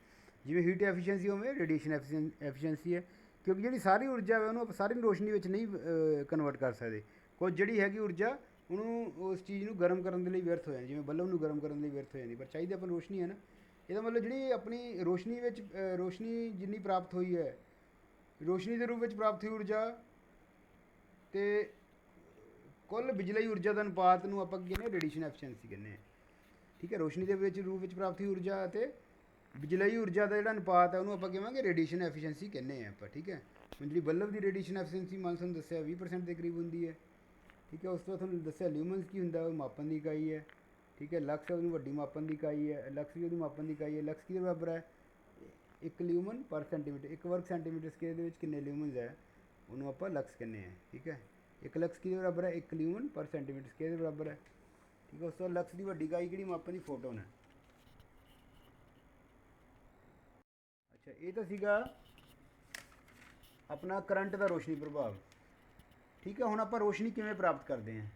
ਜਿਵੇਂ ਹੀਟ ਐਫੀਸ਼ੀਐਂਸੀ ਹੋਵੇ ਰੇਡੀਏਸ਼ਨ ਐਫੀਸ਼ੀਐਂਸੀ ਹੈ, ਕਿਉਂਕਿ ਜਿਹੜੀ ਸਾਰੀ ਊਰਜਾ ਹੈ ਉਹਨੂੰ ਆਪਾਂ ਸਾਰੀ ਰੋਸ਼ਨੀ ਵਿੱਚ ਨਹੀਂ ਕਨਵਰਟ ਕਰ ਸਕਦੇ। ਕੁਝ ਜਿਹੜੀ ਹੈਗੀ ਊਰਜਾ ਉਹਨੂੰ ਉਸ ਚੀਜ਼ ਨੂੰ ਗਰਮ ਕਰਨ ਦੇ ਲਈ ਵਿਅਰਥ ਹੋ ਜਾਂਦੀ, ਜਿਵੇਂ ਬੱਲਬ ਨੂੰ ਗਰਮ ਕਰਨ ਲਈ ਵਿਅਰਥ ਹੋ ਜਾਂਦੀ, ਪਰ ਚਾਹੀਦੀ ਆਪਾਂ ਰੋਸ਼ਨੀ ਹੈ ਨਾ। ਇਹਦਾ ਮਤਲਬ ਜਿਹੜੀ ਆਪਣੀ ਰੋਸ਼ਨੀ ਵਿੱਚ ਰੋਸ਼ਨੀ ਜਿੰਨੀ ਪ੍ਰਾਪਤ ਹੋਈ ਹੈ, ਰੋਸ਼ਨੀ ਦੇ ਰੂਪ ਵਿੱਚ ਪ੍ਰਾਪਤ ਹੋਈ ਊਰਜਾ ਤੇ ਕੁੱਲ ਬਿਜਲਈ ਊਰਜਾ ਦਾ ਅਨੁਪਾਤ ਨੂੰ ਆਪਾਂ ਕੀ ਕਹਿੰਦੇ ਹਾਂ, ਰੇਡੀਏਸ਼ਨ ਐਫੀਸ਼ੀਐਂਸੀ ਕਹਿੰਦੇ ਹਾਂ। ਠੀਕ ਹੈ, ਰੋਸ਼ਨੀ ਦੇ ਵਿੱਚ ਰੂਪ ਵਿੱਚ ਪ੍ਰਾਪਤ ਹੋਈ ਊਰਜਾ ਅਤੇ ਬਿਜਲਈ ਊਰਜਾ ਦਾ ਜਿਹੜਾ ਅਨੁਪਾਤ ਹੈ ਉਹਨੂੰ ਆਪਾਂ ਕਹਾਂਗੇ ਰੇਡੀਏਸ਼ਨ ਐਫੀਸ਼ੀਐਂਸੀ ਕਹਿੰਦੇ ਹਾਂ ਆਪਾਂ। ਠੀਕ ਹੈ, ਹੁਣ ਜਿਹੜੀ ਬੱਲਬ ਦੀ ਰੇਡੀਏਸ਼ਨ ਐਫੀਸ਼ੀਐਂਸੀ ਮੰਨ ਤੁਹਾਨੂੰ ਦੱਸਿਆ 20% ਦੇ ਕਰੀਬ ਹੁੰਦੀ ਹੈ। ਠੀਕ ਹੈ, ਉਸ ਤੋਂ ਤੁਹਾਨੂੰ ਦੱਸਿਆ ਲਿਊਮਨਸ ਕੀ ਹੁੰਦਾ, ਉਹ ਮਾਪਣ ਦੀ ਇਕਾਈ ਹੈ। ਠੀਕ ਹੈ, ਲਕਸ ਉਹਨੂੰ ਵੱਡੀ ਮਾਪਣ ਦੀ ਇਕਾਈ ਹੈ, ਲਕਸ ਵੀ ਉਹਦੀ ਮਾਪਣ ਦੀ ਇਕਾਈ ਹੈ। ਲਕਸ ਕਿਹਦੇ ਬਰਾਬਰ ਹੈ, 1 ਲਿਊਮਨ ਪਰ ਸੈਂਟੀਮੀਟਰ, 1 ਵਰਗ ਸੈਂਟੀਮੀਟਰ ਸਕੁਏਅਰ ਦੇ ਵਿੱਚ ਕਿੰਨੇ ਲਿਊਮਨਸ ਹੈ ਉਹਨੂੰ ਆਪਾਂ ਲਕਸ ਕਹਿੰਦੇ ਹਾਂ। ਠੀਕ ਹੈ, 1 ਲਕਸ ਕਿਹਦੇ ਬਰਾਬਰ ਹੈ, 1 ਲਿਊਮਨ ਪਰ ਸੈਂਟੀਮੀਟਰ ਸਕੁਏਅਰ ਦੇ ਬਰਾਬਰ ਹੈ। ਠੀਕ ਹੈ, ਉਸ ਤੋਂ ਲਕਸ ਦੀ ਵੱਡੀ ਇਕਾਈ ਕਿਹੜੀ ਮਾਪਣ ਦੀ, ਫੋਟੋਨ ਹੈ। ਅੱਛਾ, ਇਹ ਤਾਂ ਸੀਗਾ ਆਪਣਾ ਕਰੰਟ ਦਾ ਰੋਸ਼ਨੀ ਪ੍ਰਭਾਵ। ਠੀਕ ਹੈ, ਹੁਣ ਆਪਾਂ ਰੋਸ਼ਨੀ ਕਿਵੇਂ ਪ੍ਰਾਪਤ ਕਰਦੇ ਹਾਂ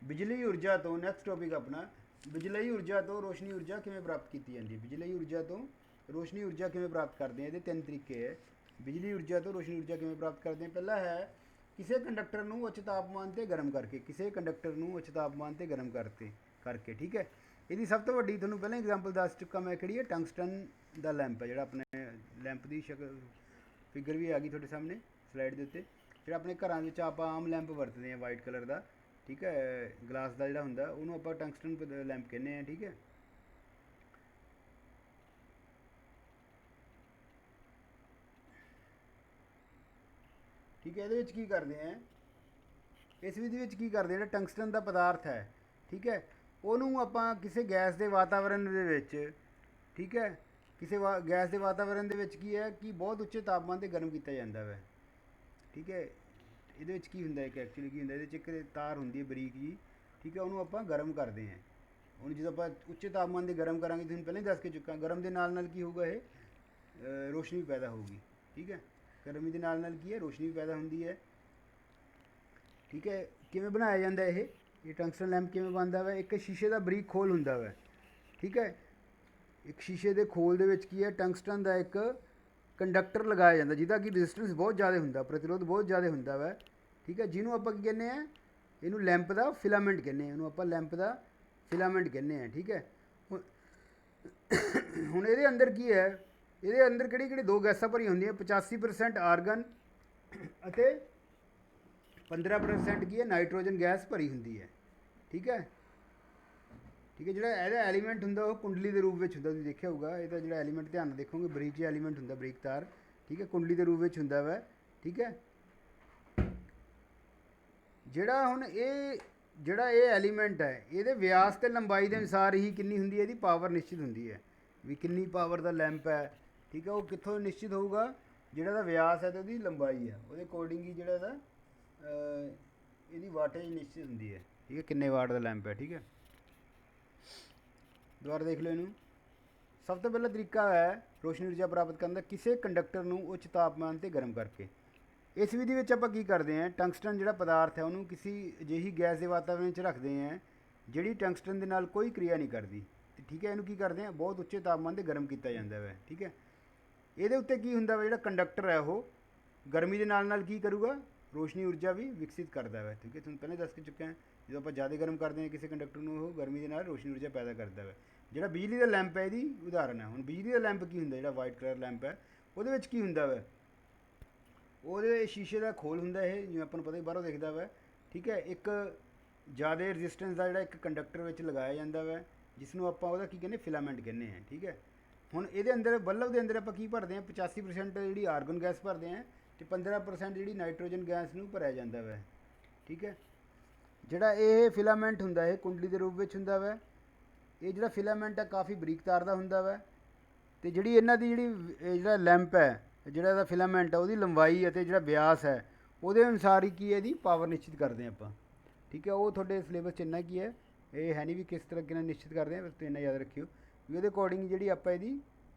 ਬਿਜਲੀ ਊਰਜਾ ਤੋਂ। ਨੈਕਸਟ ਟੌਪਿਕ ਆਪਣਾ ਬਿਜਲਈ ਊਰਜਾ ਤੋਂ ਰੋਸ਼ਨੀ ਊਰਜਾ ਕਿਵੇਂ ਪ੍ਰਾਪਤ ਕੀਤੀ ਜਾਂਦੀ ਹੈ। ਬਿਜਲਈ ਊਰਜਾ ਤੋਂ ਰੋਸ਼ਨੀ ਊਰਜਾ ਕਿਵੇਂ ਪ੍ਰਾਪਤ ਕਰਦੇ ਹਾਂ, ਇਹਦੇ 3 ਤਰੀਕੇ ਹੈ। ਬਿਜਲੀ ਊਰਜਾ ਤੋਂ ਰੋਸ਼ਨੀ ਊਰਜਾ ਕਿਵੇਂ ਪ੍ਰਾਪਤ ਕਰਦੇ ਹਾਂ, ਪਹਿਲਾ ਹੈ ਕਿਸੇ ਕੰਡਕਟਰ ਨੂੰ ਉੱਚ ਤਾਪਮਾਨ ਤੇ ਗਰਮ ਕਰਕੇ। ਕਿਸੇ ਕੰਡਕਟਰ ਨੂੰ ਉੱਚ ਤਾਪਮਾਨ ਤੇ ਗਰਮ ਕਰਕੇ। ਠੀਕ ਹੈ, ਇਹਦੀ ਸਭ ਤੋਂ ਵੱਡੀ ਤੁਹਾਨੂੰ ਪਹਿਲਾਂ ਐਗਜ਼ਾਮਪਲ ਦੱਸ ਚੁੱਕਾ ਮੈਂ, ਕਿਹੜੀ ਹੈ, ਟੰਗਸਟਨ ਦਾ ਲੈਂਪ ਹੈ। ਜਿਹੜਾ ਆਪਣੇ ਲੈਂਪ ਦੀ ਸ਼ਕਲ ਫਿਗਰ ਵੀ ਆ ਗਈ ਤੁਹਾਡੇ ਸਾਹਮਣੇ ਸਲਾਈਡ ਦੇ ਉੱਤੇ। ਜਿਹੜਾ ਆਪਣੇ ਘਰਾਂ ਵਿੱਚ ਆਪਾਂ ਆਮ ਲੈਂਪ ਵਰਤਦੇ ਹਾਂ ਵਾਈਟ ਕਲਰ ਦਾ। ਠੀਕ ਹੈ, ਗਲਾਸ ਦਾ ਜਿਹੜਾ ਹੁੰਦਾ ਉਹਨੂੰ ਆਪਾਂ ਟੰਗਸਟਨ ਲੈਂਪ ਕਹਿੰਦੇ ਹਾਂ। ਠੀਕ ਹੈ, ਠੀਕ ਹੈ, ਇਹਦੇ ਵਿੱਚ ਕੀ ਕਰਦੇ ਆ, ਇਸ ਵਿਧੀ ਵਿੱਚ ਕੀ ਕਰਦੇ, ਜਿਹੜਾ ਟੰਗਸਟਨ ਦਾ ਪਦਾਰਥ ਹੈ, ਠੀਕ ਹੈ, ਉਹਨੂੰ ਆਪਾਂ ਕਿਸੇ ਗੈਸ ਦੇ ਵਾਤਾਵਰਣ ਦੇ ਵਿੱਚ, ਠੀਕ ਹੈ, ਕਿਸੇ ਗੈਸ ਦੇ ਵਾਤਾਵਰਣ ਦੇ ਵਿੱਚ ਕੀ ਹੈ ਕਿ ਬਹੁਤ ਉੱਚੇ ਤਾਪਮਾਨ ਤੇ ਗਰਮ ਕੀਤਾ ਜਾਂਦਾ ਹੈ। ਠੀਕ ਹੈ, ਇਹਦੇ ਵਿੱਚ ਕੀ ਹੁੰਦਾ ਹੈ ਕਿ ਐਕਚੁਅਲੀ ਕੀ ਹੁੰਦਾ, ਇਹਦੇ ਵਿੱਚ ਇੱਕ ਤਾਰ ਹੁੰਦੀ ਹੈ ਬਰੀਕ ਜੀ। ਠੀਕ ਹੈ, ਉਹਨੂੰ ਆਪਾਂ ਗਰਮ ਕਰਦੇ ਹਾਂ। ਹੁਣ ਜਦੋਂ ਆਪਾਂ ਉੱਚੇ ਤਾਪਮਾਨ ਤੇ ਗਰਮ ਕਰਾਂਗੇ, ਤੁਹਾਨੂੰ ਪਹਿਲਾਂ ਹੀ ਦੱਸ ਕੇ ਚੁੱਕਾ, ਗਰਮ ਦੇ ਨਾਲ ਨਾਲ ਕੀ ਹੋਊਗਾ, ਇਹ ਰੋਸ਼ਨੀ ਵੀ ਪੈਦਾ ਹੋਊਗੀ। ਠੀਕ ਹੈ, ਗਰਮੀ ਦੇ ਨਾਲ ਨਾਲ ਕੀ ਹੈ, ਰੋਸ਼ਨੀ ਵੀ ਪੈਦਾ ਹੁੰਦੀ ਹੈ। ਠੀਕ ਹੈ, ਕਿਵੇਂ ਬਣਾਇਆ ਜਾਂਦਾ ਇਹ ਟੰਗਸਟਨ ਲੈਂਪ ਕਿਵੇਂ ਬਣਦਾ ਵਾ, ਇੱਕ ਸ਼ੀਸ਼ੇ ਦਾ ਬਰੀਕ ਖੋਲ ਹੁੰਦਾ ਵਾ। ਠੀਕ ਹੈ, ਇੱਕ ਸ਼ੀਸ਼ੇ ਦੇ ਖੋਲ ਦੇ ਵਿੱਚ ਕੀ ਹੈ, ਟੰਗਸਟਨ ਦਾ ਇੱਕ ਕੰਡਕਟਰ ਲਗਾਇਆ ਜਾਂਦਾ ਜਿਹਦਾ ਕਿ ਰੈਜ਼ਿਸਟੈਂਸ ਬਹੁਤ ਜ਼ਿਆਦਾ ਹੁੰਦਾ, ਪ੍ਰਤੀਰੋਧ ਬਹੁਤ ਜ਼ਿਆਦਾ ਹੁੰਦਾ ਵਾ। ਠੀਕ ਹੈ, ਜਿਹਨੂੰ ਆਪਾਂ ਕੀ ਕਹਿੰਦੇ ਆ, ਇਹਨੂੰ ਲੈਂਪ ਦਾ ਫਿਲਾਮੈਂਟ ਕਹਿੰਦੇ ਆ, ਇਹਨੂੰ ਆਪਾਂ ਲੈਂਪ ਦਾ ਫਿਲਾਮੈਂਟ ਕਹਿੰਦੇ ਆ। ਠੀਕ ਹੈ, ਹੁਣ ਇਹਦੇ ਅੰਦਰ ਕੀ ਹੈ, ਇਹਦੇ ਅੰਦਰ ਕਿਹੜੀ ਕਿਹੜੀ ਦੋ ਗੈਸਾਂ ਭਰੀਆਂ ਹੁੰਦੀਆਂ, 85% ਆਰਗਨ ਅਤੇ 15% ਕੀ ਹੈ, ਨਾਈਟ੍ਰੋਜਨ ਗੈਸ ਭਰੀ ਹੁੰਦੀ ਹੈ। ਠੀਕ ਹੈ, ਠੀਕ ਹੈ, ਜਿਹੜਾ ਇਹਦਾ ਐਲੀਮੈਂਟ ਹੁੰਦਾ ਉਹ ਕੁੰਡਲੀ ਦੇ ਰੂਪ ਵਿੱਚ ਹੁੰਦਾ, ਤੁਸੀਂ ਦੇਖਿਆ ਹੋਊਗਾ। ਇਹਦਾ ਜਿਹੜਾ ਐਲੀਮੈਂਟ ਧਿਆਨ ਨਾਲ ਦੇਖੋਗੇ, ਬਰੀਕ ਜਿਹਾ ਐਲੀਮੈਂਟ ਹੁੰਦਾ, ਬਰੀਕ ਤਾਰ। ਠੀਕ ਹੈ, ਕੁੰਡਲੀ ਦੇ ਰੂਪ ਵਿੱਚ ਹੁੰਦਾ ਵਾ। ਠੀਕ ਹੈ, ਜਿਹੜਾ ਹੁਣ ਇਹ ਐਲੀਮੈਂਟ ਹੈ, ਇਹਦੇ ਵਿਆਸ ਤੇ ਲੰਬਾਈ ਦੇ ਅਨੁਸਾਰ ਹੀ ਕਿੰਨੀ ਹੁੰਦੀ ਹੈ, ਇਹਦੀ ਪਾਵਰ ਨਿਸ਼ਚਿਤ ਹੁੰਦੀ ਹੈ ਵੀ ਕਿੰਨੀ ਪਾਵਰ ਦਾ ਲੈਂਪ ਹੈ। ਠੀਕ ਹੈ, ਉਹ ਕਿੱਥੋਂ ਨਿਸ਼ਚਿਤ ਹੋਊਗਾ, ਜਿਹੜਾ ਦਾ ਵਿਆਸ ਹੈ ਤੇ ਉਹਦੀ ਲੰਬਾਈ ਹੈ, ਉਹਦੇ ਅਕੋਰਡਿੰਗ ਹੀ ਜਿਹੜਾ ਦਾ ਇਹਦੀ ਵਾਟੇਜ ਨਿਸ਼ਚਿਤ ਹੁੰਦੀ ਹੈ। ਠੀਕ ਹੈ, ਕਿੰਨੇ ਵਾਟ ਦਾ ਲੈਂਪ ਹੈ। ਠੀਕ ਹੈ, ਦੁਬਾਰਾ ਦੇਖ ਲਓ ਇਹਨੂੰ। ਸਭ ਤੋਂ ਪਹਿਲਾ ਤਰੀਕਾ ਹੈ ਰੋਸ਼ਨੀ ਊਰਜਾ ਪ੍ਰਾਪਤ ਕਰਨ ਦਾ, ਕਿਸੇ ਕੰਡਕਟਰ ਨੂੰ ਉੱਚ ਤਾਪਮਾਨ ਤੇ ਗਰਮ ਕਰਕੇ। ਇਸ ਵਿਧੀ ਵਿੱਚ ਆਪਾਂ ਕੀ ਕਰਦੇ ਹਾਂ, ਟੰਗਸਟਨ ਜਿਹੜਾ ਪਦਾਰਥ ਹੈ ਉਹਨੂੰ ਕਿਸੇ ਅਜਿਹੀ ਗੈਸ ਦੇ ਵਾਤਾਵਰਣ 'ਚ ਰੱਖਦੇ ਹਾਂ ਜਿਹੜੀ ਟੰਗਸਟਨ ਦੇ ਨਾਲ ਕੋਈ ਕਿਰਿਆ ਨਹੀਂ ਕਰਦੀ। ਠੀਕ ਹੈ, ਇਹਨੂੰ ਕੀ ਕਰਦੇ ਹਾਂ, ਬਹੁਤ ਉੱਚੇ ਤਾਪਮਾਨ ਤੇ ਗਰਮ ਕੀਤਾ ਜਾਂਦਾ ਹੈ। ਠੀਕ ਹੈ, ਇਹਦੇ ਉੱਤੇ ਕੀ ਹੁੰਦਾ ਵਾ, ਜਿਹੜਾ ਕੰਡਕਟਰ ਹੈ ਉਹ ਗਰਮੀ ਦੇ ਨਾਲ ਨਾਲ ਕੀ ਕਰੂਗਾ, ਰੋਸ਼ਨੀ ਊਰਜਾ ਵੀ ਵਿਕਸਿਤ ਕਰਦਾ ਹੈ। ਠੀਕ ਹੈ, ਤੁਹਾਨੂੰ ਪਹਿਲਾਂ ਦੱਸ ਕੇ ਚੁੱਕਿਆ, ਜਦੋਂ ਆਪਾਂ ਜ਼ਿਆਦਾ ਗਰਮ ਕਰਦੇ ਹਾਂ ਕਿਸੇ ਕੰਡਕਟਰ ਨੂੰ, ਉਹ ਗਰਮੀ ਦੇ ਨਾਲ ਰੋਸ਼ਨੀ ਊਰਜਾ ਪੈਦਾ ਕਰਦਾ ਹੈ। ਜਿਹੜਾ ਬਿਜਲੀ ਦਾ ਲੈਂਪ ਹੈ ਇਹਦੀ ਉਦਾਹਰਨ ਹੈ। ਹੁਣ ਬਿਜਲੀ ਦਾ ਲੈਂਪ ਕੀ ਹੁੰਦਾ, ਜਿਹੜਾ ਵਾਈਟ ਕਲਰ ਲੈਂਪ ਹੈ ਉਹਦੇ ਵਿੱਚ ਕੀ ਹੁੰਦਾ ਵਾ, ਉਹਦੇ ਸ਼ੀਸ਼ੇ ਦਾ ਖੋਲ ਹੁੰਦਾ, ਇਹ ਜਿਵੇਂ ਆਪਾਂ ਨੂੰ ਪਤਾ ਹੀ ਬਾਹਰੋਂ ਦਿਖਦਾ ਵਾ। ਠੀਕ ਹੈ, ਇੱਕ ਜ਼ਿਆਦਾ ਰੈਜ਼ਿਸਟੈਂਸ ਦਾ ਜਿਹੜਾ ਇੱਕ ਕੰਡਕਟਰ ਵਿੱਚ ਲਗਾਇਆ ਜਾਂਦਾ ਵਾ, ਜਿਸ ਨੂੰ ਆਪਾਂ ਉਹਦਾ ਕੀ ਕਹਿੰਦੇ, ਫਿਲਾਮੈਂਟ ਕਹਿੰਦੇ ਹਾਂ। ਠੀਕ ਹੈ, ਹੁਣ ਇਹਦੇ ਅੰਦਰ ਬੱਲਬ ਦੇ ਅੰਦਰ ਆਪਾਂ ਕੀ ਭਰਦੇ ਹਾਂ, 85% ਜਿਹੜੀ ਆਰਗਨ ਗੈਸ ਭਰਦੇ ਹਾਂ ਅਤੇ 15% ਜਿਹੜੀ ਨਾਈਟ੍ਰੋਜਨ ਗੈਸ ਨੂੰ ਭਰਿਆ ਜਾਂਦਾ ਵਾ। ਠੀਕ ਹੈ, ਜਿਹੜਾ ਇਹ ਫਿਲਾਮੈਂਟ ਹੁੰਦਾ ਇਹ ਕੁੰਡਲੀ ਦੇ ਰੂਪ ਵਿੱਚ ਹੁੰਦਾ ਵਾ। ਇਹ ਜਿਹੜਾ ਫਿਲਾਮੈਂਟ ਹੈ ਕਾਫੀ ਬਰੀਕ ਤਾਰ ਦਾ ਹੁੰਦਾ ਵਾ, ਅਤੇ ਜਿਹੜੀ ਇਹਨਾਂ ਦੀ ਜਿਹੜਾ ਲੈਂਪ ਹੈ, ਜਿਹੜਾ ਇਹਦਾ ਫਿਲਾਮੈਂਟ ਹੈ ਉਹਦੀ ਲੰਬਾਈ ਅਤੇ ਜਿਹੜਾ ਵਿਆਸ ਹੈ ਉਹਦੇ ਅਨੁਸਾਰ ਹੀ ਕੀ ਹੈ, ਇਹਦੀ ਪਾਵਰ ਨਿਸ਼ਚਿਤ ਕਰਦੇ ਹਾਂ ਆਪਾਂ। ਠੀਕ ਹੈ, ਉਹ ਤੁਹਾਡੇ ਸਿਲੇਬਸ 'ਚ ਇੰਨਾ ਕੀ ਹੈ, ਇਹ ਹੈ ਨਹੀਂ ਵੀ ਕਿਸ ਤਰ੍ਹਾਂ ਨਾਲ ਨਿਸ਼ਚਿਤ ਕਰਦੇ ਹਾਂ, ਬਸ ਇੰਨਾ ਯਾਦ ਰੱਖਿਓ ਵੀ ਉਹਦੇ ਅਕੋਰਡਿੰਗ ਜਿਹੜੀ ਆਪਾਂ ਇਹਦੀ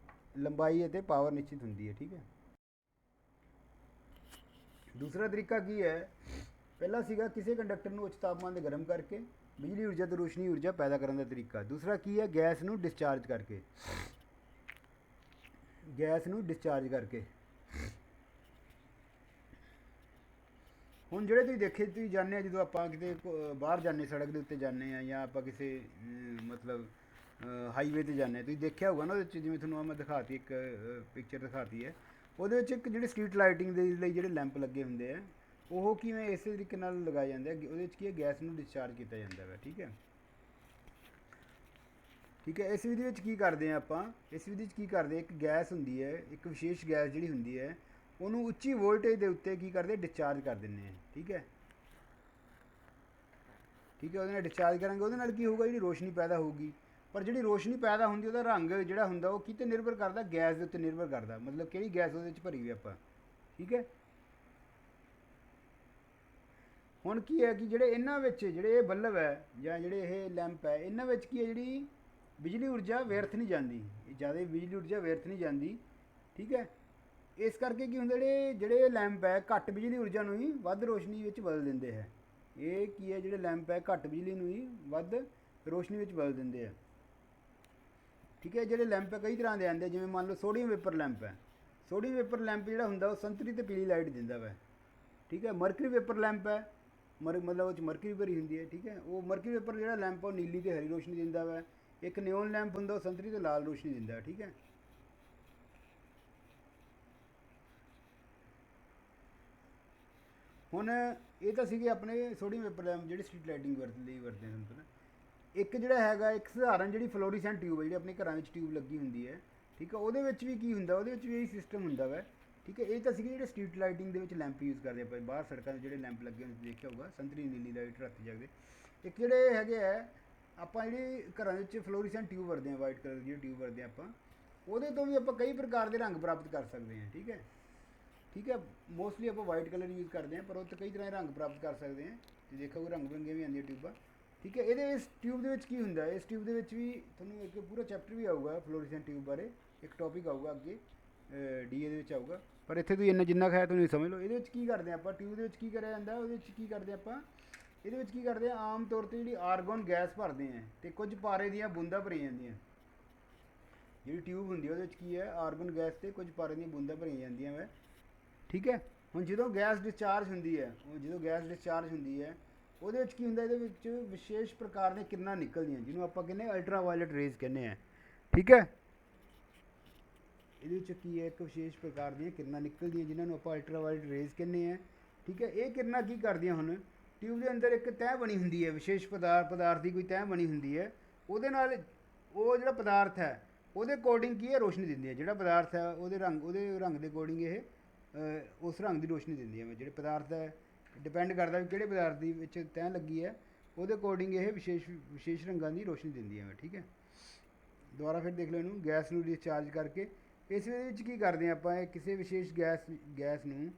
ਲੰਬਾਈ ਅਤੇ ਪਾਵਰ ਨਿਸ਼ਚਿਤ ਹੁੰਦੀ ਹੈ। ਠੀਕ ਹੈ, ਦੂਸਰਾ ਤਰੀਕਾ ਕੀ ਹੈ, ਪਹਿਲਾ ਸੀਗਾ ਕਿਸੇ ਕੰਡਕਟਰ ਨੂੰ ਉੱਚ ਤਾਪਮਾਨ ਤੇ ਗਰਮ ਕਰਕੇ ਬਿਜਲੀ ਊਰਜਾ ਤੇ ਰੋਸ਼ਨੀ ਊਰਜਾ ਪੈਦਾ ਕਰਨ ਦਾ ਤਰੀਕਾ। ਦੂਸਰਾ ਕੀ ਹੈ, ਗੈਸ ਨੂੰ ਡਿਸਚਾਰਜ ਕਰਕੇ। ਗੈਸ ਨੂੰ ਡਿਸਚਾਰਜ ਕਰਕੇ। ਹੁਣ ਜਿਹੜੇ ਤੁਸੀਂ ਦੇਖੇ, ਤੁਸੀਂ ਜਾਂਦੇ ਆ ਜਦੋਂ ਆਪਾਂ ਕਿਤੇ ਬਾਹਰ ਜਾਂਦੇ, ਸੜਕ ਦੇ ਉੱਤੇ ਜਾਂਦੇ ਆ, ਜਾਂ ਆਪਾਂ ਕਿਸੇ ਮਤਲਬ ਹਾਈਵੇ 'ਤੇ ਜਾਂਦੇ, ਤੁਸੀਂ ਦੇਖਿਆ ਹੋਊਗਾ ਨਾ ਉਹਦੇ 'ਚ, ਜਿਵੇਂ ਤੁਹਾਨੂੰ ਮੈਂ ਦਿਖਾਤੀ ਇੱਕ ਪਿਕਚਰ ਦਿਖਾਤੀ ਹੈ, ਉਹਦੇ ਵਿੱਚ ਇੱਕ ਜਿਹੜੇ ਸਟਰੀਟ ਲਾਈਟਿੰਗ ਦੇ ਲਈ ਜਿਹੜੇ ਲੈਂਪ ਲੱਗੇ ਹੁੰਦੇ ਆ, ਉਹ ਕਿਵੇਂ ਇਸੇ ਤਰੀਕੇ ਨਾਲ ਲਗਾਇਆ ਜਾਂਦਾ, ਉਹਦੇ ਵਿੱਚ ਕੀ ਹੈ, ਗੈਸ ਨੂੰ ਡਿਸਚਾਰਜ ਕੀਤਾ ਜਾਂਦਾ ਵਾ। ਠੀਕ ਹੈ, ਠੀਕ ਹੈ। ਇਸ ਵਿਧੀ ਵਿੱਚ ਕੀ ਕਰਦੇ ਹਾਂ ਆਪਾਂ, ਇਸ ਵਿਧੀ ਵਿੱਚ ਕੀ ਕਰਦੇ, ਇੱਕ ਗੈਸ ਹੁੰਦੀ ਹੈ, ਇੱਕ ਵਿਸ਼ੇਸ਼ ਗੈਸ ਜਿਹੜੀ ਹੁੰਦੀ ਹੈ, ਉਹਨੂੰ ਉੱਚੀ ਵੋਲਟੇਜ ਦੇ ਉੱਤੇ ਕੀ ਕਰਦੇ, ਡਿਸਚਾਰਜ ਕਰ ਦਿੰਦੇ ਹਾਂ। ਠੀਕ ਹੈ, ਠੀਕ ਹੈ। ਉਹਦੇ ਨਾਲ ਡਿਸਚਾਰਜ ਕਰਾਂਗੇ, ਉਹਦੇ ਨਾਲ ਕੀ ਹੋਊਗਾ, ਜਿਹੜੀ ਰੋਸ਼ਨੀ ਪੈਦਾ ਹੋਊਗੀ। ਪਰ ਜਿਹੜੀ ਰੋਸ਼ਨੀ ਪੈਦਾ ਹੁੰਦੀ ਉਹਦਾ ਰੰਗ ਜਿਹੜਾ ਹੁੰਦਾ ਉਹ ਕਿਤੇ ਨਿਰਭਰ ਕਰਦਾ, ਗੈਸ ਦੇ ਉੱਤੇ ਨਿਰਭਰ ਕਰਦਾ, ਮਤਲਬ ਕਿਹੜੀ ਗੈਸ ਉਹਦੇ ਵਿੱਚ ਭਰੀ ਹੋਈ ਆਪਾਂ। ਠੀਕ ਹੈ, ਹੁਣ ਕੀ ਹੈ ਕਿ ਜਿਹੜੇ ਇਹਨਾਂ ਵਿੱਚ ਜਿਹੜੇ ਇਹ ਬੱਲਬ ਹੈ ਜਾਂ ਜਿਹੜੇ ਇਹ ਲੈਂਪ ਹੈ, ਇਹਨਾਂ ਵਿੱਚ ਕੀ ਹੈ, ਜਿਹੜੀ ਬਿਜਲੀ ਊਰਜਾ ਵਿਅਰਥ ਨਹੀਂ ਜਾਂਦੀ, ਜ਼ਿਆਦਾ ਬਿਜਲੀ ਊਰਜਾ ਵਿਅਰਥ ਨਹੀਂ ਜਾਂਦੀ। ਠੀਕ ਹੈ, ਇਸ ਕਰਕੇ ਕੀ ਹੁੰਦਾ, ਜਿਹੜੇ ਜਿਹੜੇ ਲੈਂਪ ਹੈ ਘੱਟ ਬਿਜਲੀ ਊਰਜਾ ਨੂੰ ਹੀ ਵੱਧ ਰੋਸ਼ਨੀ ਵਿੱਚ ਬਦਲ ਦਿੰਦੇ ਹੈ। ਇਹ ਕੀ ਹੈ, ਜਿਹੜੇ ਲੈਂਪ ਹੈ ਘੱਟ ਬਿਜਲੀ ਨੂੰ ਹੀ ਵੱਧ ਰੋਸ਼ਨੀ ਵਿੱਚ ਬਦਲ ਦਿੰਦੇ ਆ। ਠੀਕ ਹੈ, ਜਿਹੜੇ ਲੈਂਪ ਹੈ ਕਈ ਤਰ੍ਹਾਂ ਦੇ ਆਉਂਦੇ, ਜਿਵੇਂ ਮੰਨ ਲਓ ਸੋਡੀਅਮ ਵੇਪਰ ਲੈਂਪ ਹੈ। ਸੋਡੀਅਮ ਵੇਪਰ ਲੈਂਪ ਜਿਹੜਾ ਹੁੰਦਾ ਉਹ ਸੰਤਰੀ ਤੇ ਪੀਲੀ ਲਾਈਟ ਦਿੰਦਾ ਵਾ। ਠੀਕ ਹੈ, ਮਰਕਰੀ ਵੇਪਰ ਲੈਂਪ ਹੈ, ਮਤਲਬ ਉਹ 'ਚ ਮਰਕਰੀ ਭਰੀ ਹੁੰਦੀ ਹੈ। ਠੀਕ ਹੈ, ਉਹ ਮਰਕਰੀ ਵੇਪਰ ਜਿਹੜਾ ਲੈਂਪ ਉਹ ਨੀਲੀ ਤੇ ਹਰੀ ਰੋਸ਼ਨੀ ਦਿੰਦਾ ਵਾ। ਇੱਕ ਨਿਓਨ ਲੈਂਪ ਹੁੰਦਾ ਉਹ ਸੰਤਰੀ ਤੇ ਲਾਲ ਰੋਸ਼ਨੀ ਦਿੰਦਾ। ਠੀਕ ਹੈ, ਹੁਣ ਇਹ ਤਾਂ ਸੀਗੇ ਆਪਣੇ ਸੋਡੀਅਮ ਵੇਪਰ ਲੈਂਪ ਜਿਹੜੇ ਸਟਰੀਟ ਲਾਈਟਿੰਗ ਲਈ ਵਰਤਦੇ ਹਨ। ਤੁਹਾਨੂੰ ਇੱਕ ਜਿਹੜਾ ਹੈਗਾ, ਇੱਕ ਸਧਾਰਨ ਜਿਹੜੀ ਫਲੋਰੀਸੈਂਟ ਟਿਊਬ ਹੈ, ਜਿਹੜੀ ਆਪਣੇ ਘਰਾਂ ਵਿੱਚ ਟਿਊਬ ਲੱਗੀ ਹੁੰਦੀ ਹੈ। ਠੀਕ ਹੈ, ਉਹਦੇ ਵਿੱਚ ਵੀ ਕੀ ਹੁੰਦਾ, ਉਹਦੇ ਵਿੱਚ ਵੀ ਇਹੀ ਸਿਸਟਮ ਹੁੰਦਾ ਵਾ। ਠੀਕ ਹੈ, ਇਹ ਤਾਂ ਸੀਗੇ ਜਿਹੜੇ ਸਟਰੀਟ ਲਾਈਟਿੰਗ ਦੇ ਵਿੱਚ ਲੈਂਪ ਯੂਜ਼ ਕਰਦੇ ਆਪਾਂ, ਬਾਹਰ ਸੜਕਾਂ 'ਤੇ ਜਿਹੜੇ ਲੈਂਪ ਲੱਗੇ ਹੁੰਦੇ ਦੇਖਿਆ ਹੋਊਗਾ, ਸੰਤਰੀ ਨੀਲੀ ਲਾਈਟ ਰਾਤੀ ਜਗਦੇ। ਇੱਕ ਜਿਹੜੇ ਹੈਗੇ ਹੈ ਆਪਾਂ ਜਿਹੜੀ ਘਰਾਂ ਵਿੱਚ ਫਲੋਰੀਸੈਂਟ ਟਿਊਬ ਵਰਤਦੇ ਹਾਂ, ਵਾਈਟ ਕਲਰ ਦੀ ਟਿਊਬ ਵਰਤਦੇ ਹਾਂ ਆਪਾਂ, ਉਹਦੇ ਤੋਂ ਵੀ ਆਪਾਂ ਕਈ ਪ੍ਰਕਾਰ ਦੇ ਰੰਗ ਪ੍ਰਾਪਤ ਕਰ ਸਕਦੇ ਹਾਂ। ਠੀਕ ਹੈ, ਠੀਕ ਹੈ, ਮੋਸਟਲੀ ਆਪਾਂ ਵਾਈਟ ਕਲਰ ਯੂਜ਼ ਕਰਦੇ ਹਾਂ, ਪਰ ਉਹ 'ਤੇ ਕਈ ਤਰ੍ਹਾਂ ਦੇ ਰੰਗ ਪ੍ਰਾਪਤ ਕਰ ਸਕਦੇ ਹਾਂ। ਤੇ ਦੇਖੋ ਰੰਗ ਬਿਰੰਗੀਆਂ ਵੀ ਆਉਂਦੀਆਂ ਟਿਊਬਾਂ। ਠੀਕ ਹੈ, ਇਹਦੇ ਇਸ ਟਿਊਬ ਦੇ ਵਿੱਚ ਕੀ ਹੁੰਦਾ, ਇਸ ਟਿਊਬ ਦੇ ਵਿੱਚ ਵੀ ਤੁਹਾਨੂੰ ਇੱਕ ਪੂਰਾ ਚੈਪਟਰ ਵੀ ਆਊਗਾ ਫਲੋਰੀਸੈਂਟ ਟਿਊਬ ਬਾਰੇ, ਇੱਕ ਟੌਪਿਕ ਆਊਗਾ ਅੱਗੇ ਡੀਏ ਦੇ ਵਿੱਚ ਆਊਗਾ, ਪਰ ਇੱਥੇ ਤੁਸੀਂ ਇੰਨਾ ਜਿੰਨਾ ਖਾਇਆ ਤੁਸੀਂ ਸਮਝ ਲਓ। ਇਹਦੇ ਵਿੱਚ ਕੀ ਕਰਦੇ ਆਪਾਂ, ਟਿਊਬ ਦੇ ਵਿੱਚ ਕੀ ਕਰਿਆ ਜਾਂਦਾ, ਉਹਦੇ ਵਿੱਚ ਕੀ ਕਰਦੇ ਆਪਾਂ, ਇਹਦੇ ਵਿੱਚ ਕੀ ਕਰਦੇ ਆ, ਆਮ ਤੌਰ 'ਤੇ ਜਿਹੜੀ ਆਰਗੋਨ ਗੈਸ ਭਰਦੇ ਆ ਅਤੇ ਕੁਝ ਪਾਰੇ ਦੀਆਂ ਬੂੰਦਾਂ ਭਰੀਆਂ ਜਾਂਦੀਆਂ। ਜਿਹੜੀ ਟਿਊਬ ਹੁੰਦੀ ਉਹਦੇ ਵਿੱਚ ਕੀ ਹੈ, ਆਰਗਨ ਗੈਸ ਅਤੇ ਕੁਝ ਪਾਰੇ ਦੀਆਂ ਬੂੰਦਾਂ ਭਰੀਆਂ ਜਾਂਦੀਆਂ ਵਾ। ਠੀਕ ਹੈ, ਹੁਣ ਜਦੋਂ ਗੈਸ ਡਿਸਚਾਰਜ ਹੁੰਦੀ ਹੈ, ਜਦੋਂ ਗੈਸ ਡਿਸਚਾਰਜ ਹੁੰਦੀ ਹੈ, ਉਹਦੇ ਵਿੱਚ ਕੀ ਹੁੰਦਾ, ਇਹਦੇ ਵਿੱਚ ਵਿਸ਼ੇਸ਼ ਪ੍ਰਕਾਰ ਦੀਆਂ ਕਿਰਨਾਂ ਨਿਕਲਦੀਆਂ, ਜਿਹਨੂੰ ਆਪਾਂ ਕਹਿੰਦੇ ਅਲਟਰਾ ਵਾਇਲਟ ਰੇਜ਼ ਕਹਿੰਦੇ ਆ। ਠੀਕ ਹੈ, ਇਹਦੇ ਵਿੱਚ ਕੀ ਹੈ, ਇੱਕ ਵਿਸ਼ੇਸ਼ ਪ੍ਰਕਾਰ ਦੀਆਂ ਕਿਰਨਾਂ ਨਿਕਲਦੀਆਂ ਜਿਨ੍ਹਾਂ ਨੂੰ ਆਪਾਂ ਅਲਟਰਾ ਵਾਇਲਟ ਰੇਜ਼ ਕਹਿੰਦੇ ਆ। ਠੀਕ ਹੈ, ਇਹ ਕਿਰਨਾਂ ਕੀ ਕਰਦੀਆਂ, ਹੁਣ ਟਿਊਬ ਦੇ ਅੰਦਰ ਇੱਕ ਤਹਿ ਬਣੀ ਹੁੰਦੀ ਹੈ, ਵਿਸ਼ੇਸ਼ ਪਦਾਰਥ ਦੀ ਕੋਈ ਤਹਿ ਬਣੀ ਹੁੰਦੀ ਹੈ, ਉਹਦੇ ਨਾਲ ਉਹ ਜਿਹੜਾ ਪਦਾਰਥ ਹੈ ਉਹਦੇ ਅਕੋਰਡਿੰਗ ਕੀ ਹੈ, ਰੋਸ਼ਨੀ ਦਿੰਦੀ ਹੈ। ਜਿਹੜਾ ਪਦਾਰਥ ਹੈ ਉਹਦੇ ਰੰਗ ਦੇ ਅਕੋਰਡਿੰਗ ਇਹ ਉਸ ਰੰਗ ਦੀ ਰੋਸ਼ਨੀ ਦਿੰਦੀ ਹੈ। ਜਿਹੜੇ ਪਦਾਰਥ ਹੈ ਡਿਪੈਂਡ ਕਰਦਾ ਵੀ ਕਿਹੜੇ ਪਦਾਰਥ ਦੀ ਵਿੱਚ ਤਹਿ ਲੱਗੀ ਹੈ, ਉਹਦੇ ਅਕੋਰਡਿੰਗ ਇਹ ਵਿਸ਼ੇਸ਼ ਰੰਗਾਂ ਦੀ ਰੋਸ਼ਨੀ ਦਿੰਦੀ ਹੈ। ਠੀਕ ਹੈ, ਦੁਬਾਰਾ ਫਿਰ ਦੇਖ ਲਓ ਇਹਨੂੰ, ਗੈਸ ਨੂੰ ਡਿਸਚਾਰਜ ਕਰਕੇ ਇਸ ਵਿੱਚ ਕੀ ਕਰਦੇ ਹਾਂ ਆਪਾਂ, ਕਿਸੇ ਵਿਸ਼ੇਸ਼ ਗੈਸ ਨੂੰ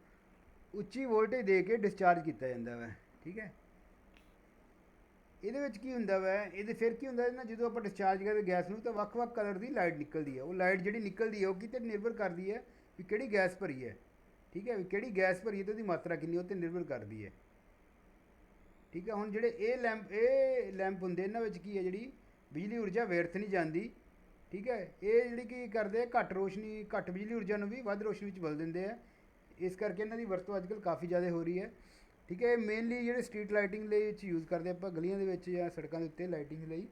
ਉੱਚੀ ਵੋਲਟੇਜ ਦੇ ਕੇ ਡਿਸਚਾਰਜ ਕੀਤਾ ਜਾਂਦਾ ਵਾ। ਠੀਕ ਹੈ, ਇਹਦੇ ਵਿੱਚ ਕੀ ਹੁੰਦਾ ਵਾ, ਇਹਦੇ ਫਿਰ ਕੀ ਹੁੰਦਾ ਨਾ, ਜਦੋਂ ਆਪਾਂ ਡਿਸਚਾਰਜ ਕਰਦੇ ਗੈਸ ਨੂੰ ਤਾਂ ਵੱਖ-ਵੱਖ ਕਲਰ ਦੀ ਲਾਈਟ ਨਿਕਲਦੀ ਹੈ। ਉਹ ਲਾਈਟ ਜਿਹੜੀ ਨਿਕਲਦੀ ਹੈ ਉਹ ਕਿਤੇ ਨਿਰਭਰ ਕਰਦੀ ਹੈ ਵੀ ਕਿਹੜੀ ਗੈਸ ਭਰੀ ਹੈ। ਠੀਕ ਹੈ, ਵੀ ਕਿਹੜੀ ਗੈਸ ਭਰੀ ਹੈ ਅਤੇ ਉਹਦੀ ਮਾਤਰਾ ਕਿੰਨੀ, ਉਹ 'ਤੇ ਨਿਰਭਰ ਕਰਦੀ ਹੈ। ਠੀਕ ਹੈ, ਹੁਣ ਜਿਹੜੇ ਇਹ ਲੈਂਪ ਹੁੰਦੇ ਇਹਨਾਂ ਵਿੱਚ ਕੀ ਹੈ, ਜਿਹੜੀ ਬਿਜਲੀ ਊਰਜਾ ਵਿਅਰਥ ਨਹੀਂ ਜਾਂਦੀ। ਠੀਕ ਹੈ, ਇਹ ਜਿਹੜੀ ਕੀ ਕਰਦੇ, ਘੱਟ ਬਿਜਲੀ ਊਰਜਾ ਨੂੰ ਵੀ ਵੱਧ ਰੋਸ਼ਨੀ ਵਿੱਚ ਬਦਲ ਦਿੰਦੇ ਆ। ਇਸ ਕਰਕੇ ਇਹਨਾਂ ਦੀ ਵਰਤੋਂ ਅੱਜ ਕੱਲ੍ਹ ਕਾਫੀ ਜ਼ਿਆਦਾ ਹੋ ਰਹੀ ਹੈ। ਠੀਕ ਹੈ, ਇਹ ਮੇਨਲੀ ਜਿਹੜੇ ਸਟਰੀਟ ਲਾਈਟਿੰਗ ਲਈ ਵਿੱਚ ਯੂਜ਼ ਕਰਦੇ ਆਪਾਂ, ਗਲੀਆਂ ਦੇ ਵਿੱਚ ਜਾਂ ਸੜਕਾਂ ਦੇ ਉੱਤੇ ਲਾਈਟਿੰਗ ਲਈ।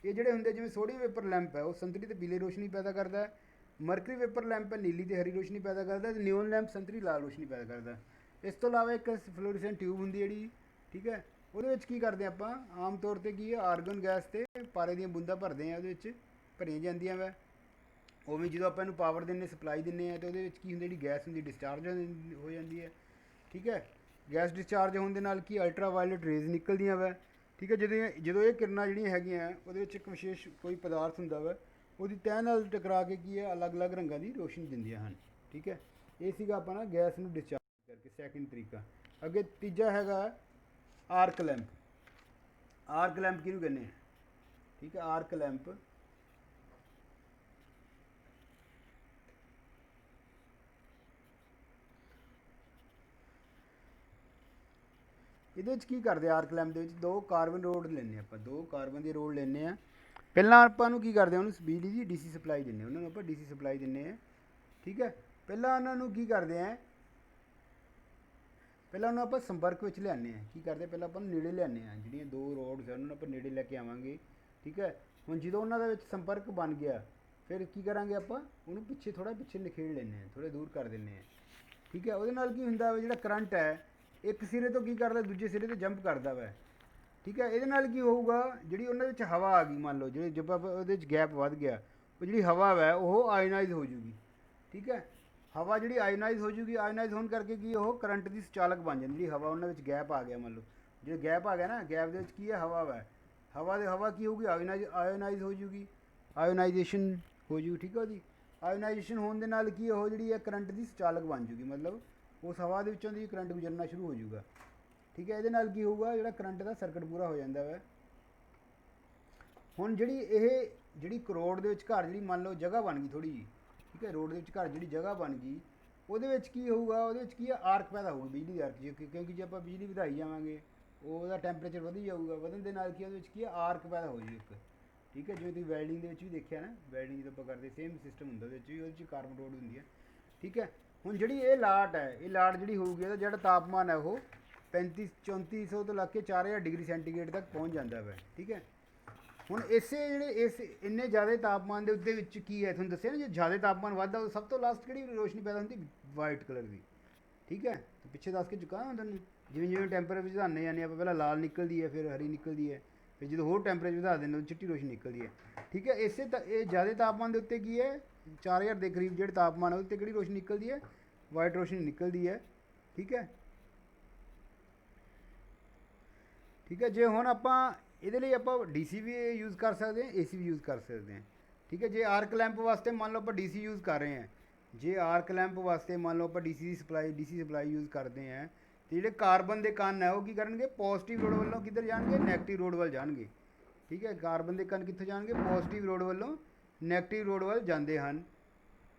ਇਹ ਜਿਹੜੇ ਹੁੰਦੇ, ਜਿਵੇਂ ਸੋਡੀਅਮ ਵੇਪਰ ਲੈਂਪ ਹੈ ਉਹ ਸੰਤਰੀ ਤੇ ਪੀਲੀ ਰੋਸ਼ਨੀ ਪੈਦਾ ਕਰਦਾ ਹੈ, ਮਰਕਰੀ ਵੇਪਰ ਲੈਂਪ ਹੈ ਨੀਲੀ ਤੇ ਹਰੀ ਰੋਸ਼ਨੀ ਪੈਦਾ ਕਰਦਾ, ਅਤੇ ਨਿਓਨ ਲੈਂਪ ਸੰਤਰੀ ਲਾਲ ਰੋਸ਼ਨੀ ਪੈਦਾ ਕਰਦਾ। ਇਸ ਤੋਂ ਇਲਾਵਾ ਇੱਕ ਫਲੋਰੀਸੈਂਟ ਟਿਊਬ ਹੁੰਦੀ ਜਿਹੜੀ, ਠੀਕ ਹੈ, ਉਹਦੇ ਵਿੱਚ ਕੀ ਕਰਦੇ ਆਪਾਂ, ਆਮ ਤੌਰ 'ਤੇ ਕੀ ਹੈ, ਆਰਗਨ ਗੈਸ ਅਤੇ ਪਾਰੇ ਦੀਆਂ ਬੂੰਦਾਂ ਭਰਦੇ ਆ, ਉਹਦੇ ਵਿੱਚ ਭਰੀਆਂ ਜਾਂਦੀਆਂ ਵਾ। ਉਵੇਂ ਜਦੋਂ ਆਪਾਂ ਇਹਨੂੰ ਪਾਵਰ ਦਿੰਦੇ, ਸਪਲਾਈ ਦਿੰਦੇ ਆ, ਤਾਂ ਉਹਦੇ ਵਿੱਚ ਕੀ ਹੁੰਦਾ, ਜਿਹੜੀ ਗੈਸ ਹੁੰਦੀ ਡਿਸਚਾਰਜ ਹੋ ਜਾਂਦੀ ਹੈ। ਠੀਕ ਹੈ, ਗੈਸ ਡਿਸਚਾਰਜ ਹੋਣ ਦੇ ਨਾਲ ਕੀ ਅਲਟਰਾ ਵਾਇਲਟ ਰੇਜ਼ ਨਿਕਲਦੀਆਂ ਵਾ। ਠੀਕ ਹੈ, ਜਦੋਂ ਇਹ ਕਿਰਨਾਂ ਜਿਹੜੀਆਂ ਹੈਗੀਆਂ ਉਹਦੇ ਵਿੱਚ ਇੱਕ ਵਿਸ਼ੇਸ਼ ਕੋਈ ਪਦਾਰਥ ਹੁੰਦਾ ਵਾ, ਉਹਦੀ ਤਹਿ ਨਾਲ ਟਕਰਾ ਕੇ ਕੀ ਹੈ, ਅਲੱਗ-ਅਲੱਗ ਰੰਗਾਂ ਦੀ ਰੋਸ਼ਨੀ ਦਿੰਦੀਆਂ ਹਨ। ਠੀਕ ਹੈ, ਇਹ ਸੀਗਾ ਆਪਾਂ ਨਾ ਗੈਸ ਨੂੰ ਡਿਸਚਾਰਜ ਕਰਕੇ ਸੈਕਿੰਡ ਤਰੀਕਾ। ਅੱਗੇ ਤੀਜਾ ਹੈਗਾ ਆਰਕ ਲੈਂਪ। ਆਰਕ ਲੈਂਪ ਕਿਹਨੂੰ ਕਹਿੰਦੇ ਆ? ਠੀਕ ਹੈ, ਆਰਕ ਲੈਂਪ ਇਹਦੇ ਵਿੱਚ ਕੀ ਕਰਦੇ, ਆਰਕ ਲੈਂਪ ਦੇ ਵਿੱਚ ਦੋ ਕਾਰਬਨ ਰੋਡ ਲੈਂਦੇ ਆਪਾਂ, ਦੋ ਕਾਰਬਨ ਦੀ ਰੋਡ ਲੈਂਦੇ ਆ। ਪਹਿਲਾਂ ਆਪਾਂ ਨੂੰ ਕੀ ਕਰਦੇ ਆ, ਉਹਨੂੰ ਬਿਜਲੀ ਦੀ ਡੀਸੀ ਸਪਲਾਈ ਦਿੰਦੇ, ਉਹਨਾਂ ਨੂੰ ਆਪਾਂ ਡੀਸੀ ਸਪਲਾਈ ਦਿੰਦੇ ਆ। ਠੀਕ ਹੈ, ਪਹਿਲਾਂ ਉਹਨਾਂ ਨੂੰ ਕੀ ਕਰਦੇ ਆ, ਪਹਿਲਾਂ ਉਹਨੂੰ ਆਪਾਂ ਸੰਪਰਕ ਵਿੱਚ ਲਿਆਉਂਦੇ ਆ। ਕੀ ਕਰਦੇ, ਪਹਿਲਾਂ ਆਪਾਂ ਨੇੜੇ ਲਿਆਉਂਦੇ ਆ, ਜਿਹੜੀਆਂ ਦੋ ਰੋਡਸ ਉਹਨਾਂ ਨੂੰ ਆਪਾਂ ਨੇੜੇ ਲੈ ਕੇ ਆਵਾਂਗੇ। ਠੀਕ ਹੈ, ਹੁਣ ਜਦੋਂ ਉਹਨਾਂ ਦੇ ਵਿੱਚ ਸੰਪਰਕ ਬਣ ਗਿਆ, ਫਿਰ ਕੀ ਕਰਾਂਗੇ, ਆਪਾਂ ਉਹਨੂੰ ਥੋੜ੍ਹਾ ਪਿੱਛੇ ਨਿਖੇੜ ਲੈਂਦੇ ਆ, ਥੋੜ੍ਹੇ ਦੂਰ ਕਰ ਦਿੰਦੇ ਆ। ਠੀਕ ਹੈ, ਉਹਦੇ ਨਾਲ ਕੀ ਹੁੰਦਾ, ਜਿਹੜਾ ਕਰੰਟ ਹੈ ਇੱਕ ਸਿਰੇ ਤੋਂ ਕੀ ਕਰਦਾ ਦੂਜੇ ਸਿਰੇ ਤੇ ਜੰਪ ਕਰਦਾ ਵਾ। ਠੀਕ ਹੈ, ਇਹਦੇ ਨਾਲ ਕੀ ਹੋਊਗਾ, ਜਿਹੜੀ ਉਹਨਾਂ ਵਿੱਚ ਹਵਾ ਆ ਗਈ, ਮੰਨ ਲਓ ਜਿਹੜੇ ਜਬ ਉਹਦੇ ਵਿੱਚ ਗੈਪ ਵੱਧ ਗਿਆ, ਉਹ ਜਿਹੜੀ ਹਵਾ ਹੈ ਉਹ ਆਇਨਾਈਜ਼ ਹੋ ਜੂਗੀ। ਠੀਕ ਹੈ, ਹਵਾ ਜਿਹੜੀ ਆਇਨਾਈਜ਼ ਹੋ ਜੂਗੀ, ਆਇਨਾਈਜ਼ ਹੋਣ ਕਰਕੇ ਕੀ ਉਹ ਕਰੰਟ ਦੀ ਸਚਾਲਕ ਬਣ ਜਾਂਦੀ। ਜਿਹੜੀ ਹਵਾ ਉਹਨਾਂ ਵਿੱਚ ਗੈਪ ਆ ਗਿਆ, ਮੰਨ ਲਓ ਜੇ ਗੈਪ ਆ ਗਿਆ ਨਾ, ਗੈਪ ਦੇ ਵਿੱਚ ਕੀ ਹੈ ਹਵਾ ਵਾ, ਹਵਾ ਕੀ ਹੋਊਗੀ, ਆਇਨਾਈਜ਼ ਹੋ ਜੂਗੀ, ਆਇਨਾਈਜੇਸ਼ਨ ਹੋ ਜੂ। ਠੀਕ ਹੈ ਜੀ, ਆਇਨਾਈਜੇਸ਼ਨ ਹੋਣ ਦੇ ਨਾਲ ਕੀ ਉਹ ਜਿਹੜੀ ਹੈ ਕਰੰਟ ਦੀ ਸਚਾਲਕ ਬਣ ਜੂਗੀ, ਮਤਲਬ ਉਸ ਹਵਾ ਦੇ ਵਿੱਚੋਂ ਦੀ ਕਰੰਟ ਗੁਜ਼ਰਨਾ ਸ਼ੁਰੂ ਹੋ ਜੂਗਾ। ਠੀਕ ਹੈ, ਇਹਦੇ ਨਾਲ ਕੀ ਹੋਊਗਾ, ਜਿਹੜਾ ਕਰੰਟ ਦਾ ਸਰਕਟ ਪੂਰਾ ਹੋ ਜਾਂਦਾ ਵਾ। ਹੁਣ ਜਿਹੜੀ ਕਰੋੜ ਦੇ ਵਿੱਚ ਘਰ ਜਿਹੜੀ ਮੰਨ ਲਓ ਜਗ੍ਹਾ ਬਣ ਗਈ ਥੋੜੀ ਜੀ। ਠੀਕ ਹੈ, ਰੋਡ ਦੇ ਵਿੱਚ ਘਰ ਜਿਹੜੀ ਜਗ੍ਹਾ ਬਣ ਗਈ, ਉਹਦੇ ਵਿੱਚ ਕੀ ਹੋਊਗਾ, ਉਹਦੇ ਵਿੱਚ ਕੀ ਹੈ ਆਰਕ ਪੈਦਾ ਹੋਊਗੀ, ਬਿਜਲੀ ਦੀ ਆਰਕ, ਕਿਉਂਕਿ ਜੇ ਆਪਾਂ ਬਿਜਲੀ ਵਧਾਈ ਜਾਵਾਂਗੇ ਉਹਦਾ ਟੈਂਪਰੇਚਰ ਵਧੀ ਜਾਊਗਾ, ਵਧਣ ਦੇ ਨਾਲ ਕੀ ਉਹਦੇ ਵਿੱਚ ਕੀ ਹੈ ਆਰਕ ਪੈਦਾ ਹੋ ਜੂ ਇੱਕ। ਠੀਕ ਹੈ, ਜਿਵੇਂ ਤੁਸੀਂ ਵੈਲਡਿੰਗ ਦੇ ਵਿੱਚ ਵੀ ਦੇਖਿਆ ਨਾ, ਵੈਲਡਿੰਗ ਜਦੋਂ ਆਪਾਂ ਕਰਦੇ ਸੇਮ ਸਿਸਟਮ ਹੁੰਦਾ, ਉਹਦੇ ਵਿੱਚ ਵੀ ਉਹਦੇ 'ਚ ਕਾਰਬਨ ਰੋਡ ਹੁੰਦੀ ਹੈ। ਠੀਕ ਹੈ, ਹੁਣ ਜਿਹੜੀ ਇਹ ਲਾਟ ਹੈ, ਇਹ ਲਾਟ ਜਿਹੜੀ ਹੋਊਗੀ ਇਹਦਾ ਜਿਹੜਾ ਤਾਪਮਾਨ ਹੈ ਉਹ 3400 ਤੋਂ ਲੱਗ ਕੇ 4000 ਡਿਗਰੀ ਸੈਂਟੀਗ੍ਰੇਡ ਤੱਕ ਪਹੁੰਚ ਜਾਂਦਾ ਵਾ। ਠੀਕ ਹੈ, ਹੁਣ ਇਸ ਇੰਨੇ ਜ਼ਿਆਦਾ ਤਾਪਮਾਨ ਦੇ ਉੱਤੇ ਵਿੱਚ ਕੀ ਹੈ, ਤੁਹਾਨੂੰ ਦੱਸਿਆ ਨਾ ਜੇ ਜ਼ਿਆਦਾ ਤਾਪਮਾਨ ਵੱਧਦਾ ਉਹ ਸਭ ਤੋਂ ਲਾਸਟ ਕਿਹੜੀ ਰੋਸ਼ਨੀ ਪੈਦਾ ਹੁੰਦੀ, ਵਾਈਟ ਕਲਰ ਦੀ। ਠੀਕ ਹੈ, ਪਿੱਛੇ ਦੱਸ ਕੇ ਚੁੱਕਾ ਹਾਂ ਤੁਹਾਨੂੰ, ਜਿਵੇਂ ਜਿਵੇਂ ਟੈਂਪਰੇਚਰ ਵਧਾਉਂਦੇ ਜਾਂਦੇ ਆਪਾਂ, ਪਹਿਲਾਂ ਲਾਲ ਨਿਕਲਦੀ ਹੈ, ਫਿਰ ਹਰੀ ਨਿਕਲਦੀ ਹੈ, ਫਿਰ ਜਦੋਂ ਹੋਰ ਟੈਂਪਰੇਚਰ ਵਧਾ ਦਿੰਦੇ ਚਿੱਟੀ ਰੋਸ਼ਨੀ ਨਿਕਲਦੀ ਹੈ। ਠੀਕ ਹੈ, ਇਹ ਜ਼ਿਆਦਾ ਤਾਪਮਾਨ ਦੇ ਉੱਤੇ ਕੀ ਹੈ 4000 ਦੇ ਕਰੀਬ ਜਿਹੜੇ ਤਾਪਮਾਨ ਹੈ ਉਹਦੇ 'ਤੇ ਕਿਹੜੀ ਰੋਸ਼ਨੀ ਨਿਕਲਦੀ ਹੈ, ਵਾਈਟ ਰੋਸ਼ਨੀ ਨਿਕਲਦੀ ਹੈ। ਠੀਕ ਹੈ, ਠੀਕ ਹੈ, ਜੇ ਹੁਣ ਆਪਾਂ ਇਹਦੇ ਲਈ ਆਪਾਂ DC ਵੀ ਯੂਜ਼ ਕਰ ਸਕਦੇ ਹਾਂ, AC ਵੀ ਯੂਜ਼ ਕਰ ਸਕਦੇ ਹਾਂ। ਠੀਕ ਹੈ, ਜੇ ਆਰਕ ਲੈਂਪ ਵਾਸਤੇ ਮੰਨ ਲਓ ਆਪਾਂ DC ਯੂਜ਼ ਕਰ ਰਹੇ ਹਾਂ, ਜੇ ਆਰਕ ਲੈਂਪ ਵਾਸਤੇ ਮੰਨ ਲਓ ਆਪਾਂ DC ਸਪਲਾਈ ਯੂਜ਼ ਕਰਦੇ ਹਾਂ, ਤੇ ਜਿਹੜੇ ਕਾਰਬਨ ਦੇ ਕਣ ਹੈ ਉਹ ਕੀ ਕਰਨਗੇ, ਪੋਜ਼ਿਟਿਵ ਰੋਡ ਵੱਲੋਂ ਕਿੱਧਰ ਜਾਣਗੇ, ਨੈਗੇਟਿਵ ਰੋਡ ਵੱਲ ਜਾਣਗੇ। ਠੀਕ ਹੈ, ਕਾਰਬਨ ਦੇ ਕਣ ਕਿੱਥੋਂ ਜਾਣਗੇ, ਪੋਜ਼ਿਟਿਵ ਰੋਡ ਵੱਲੋਂ ਨੈਗੇਟਿਵ ਰੋਡ ਵੱਲ ਜਾਂਦੇ ਹਨ।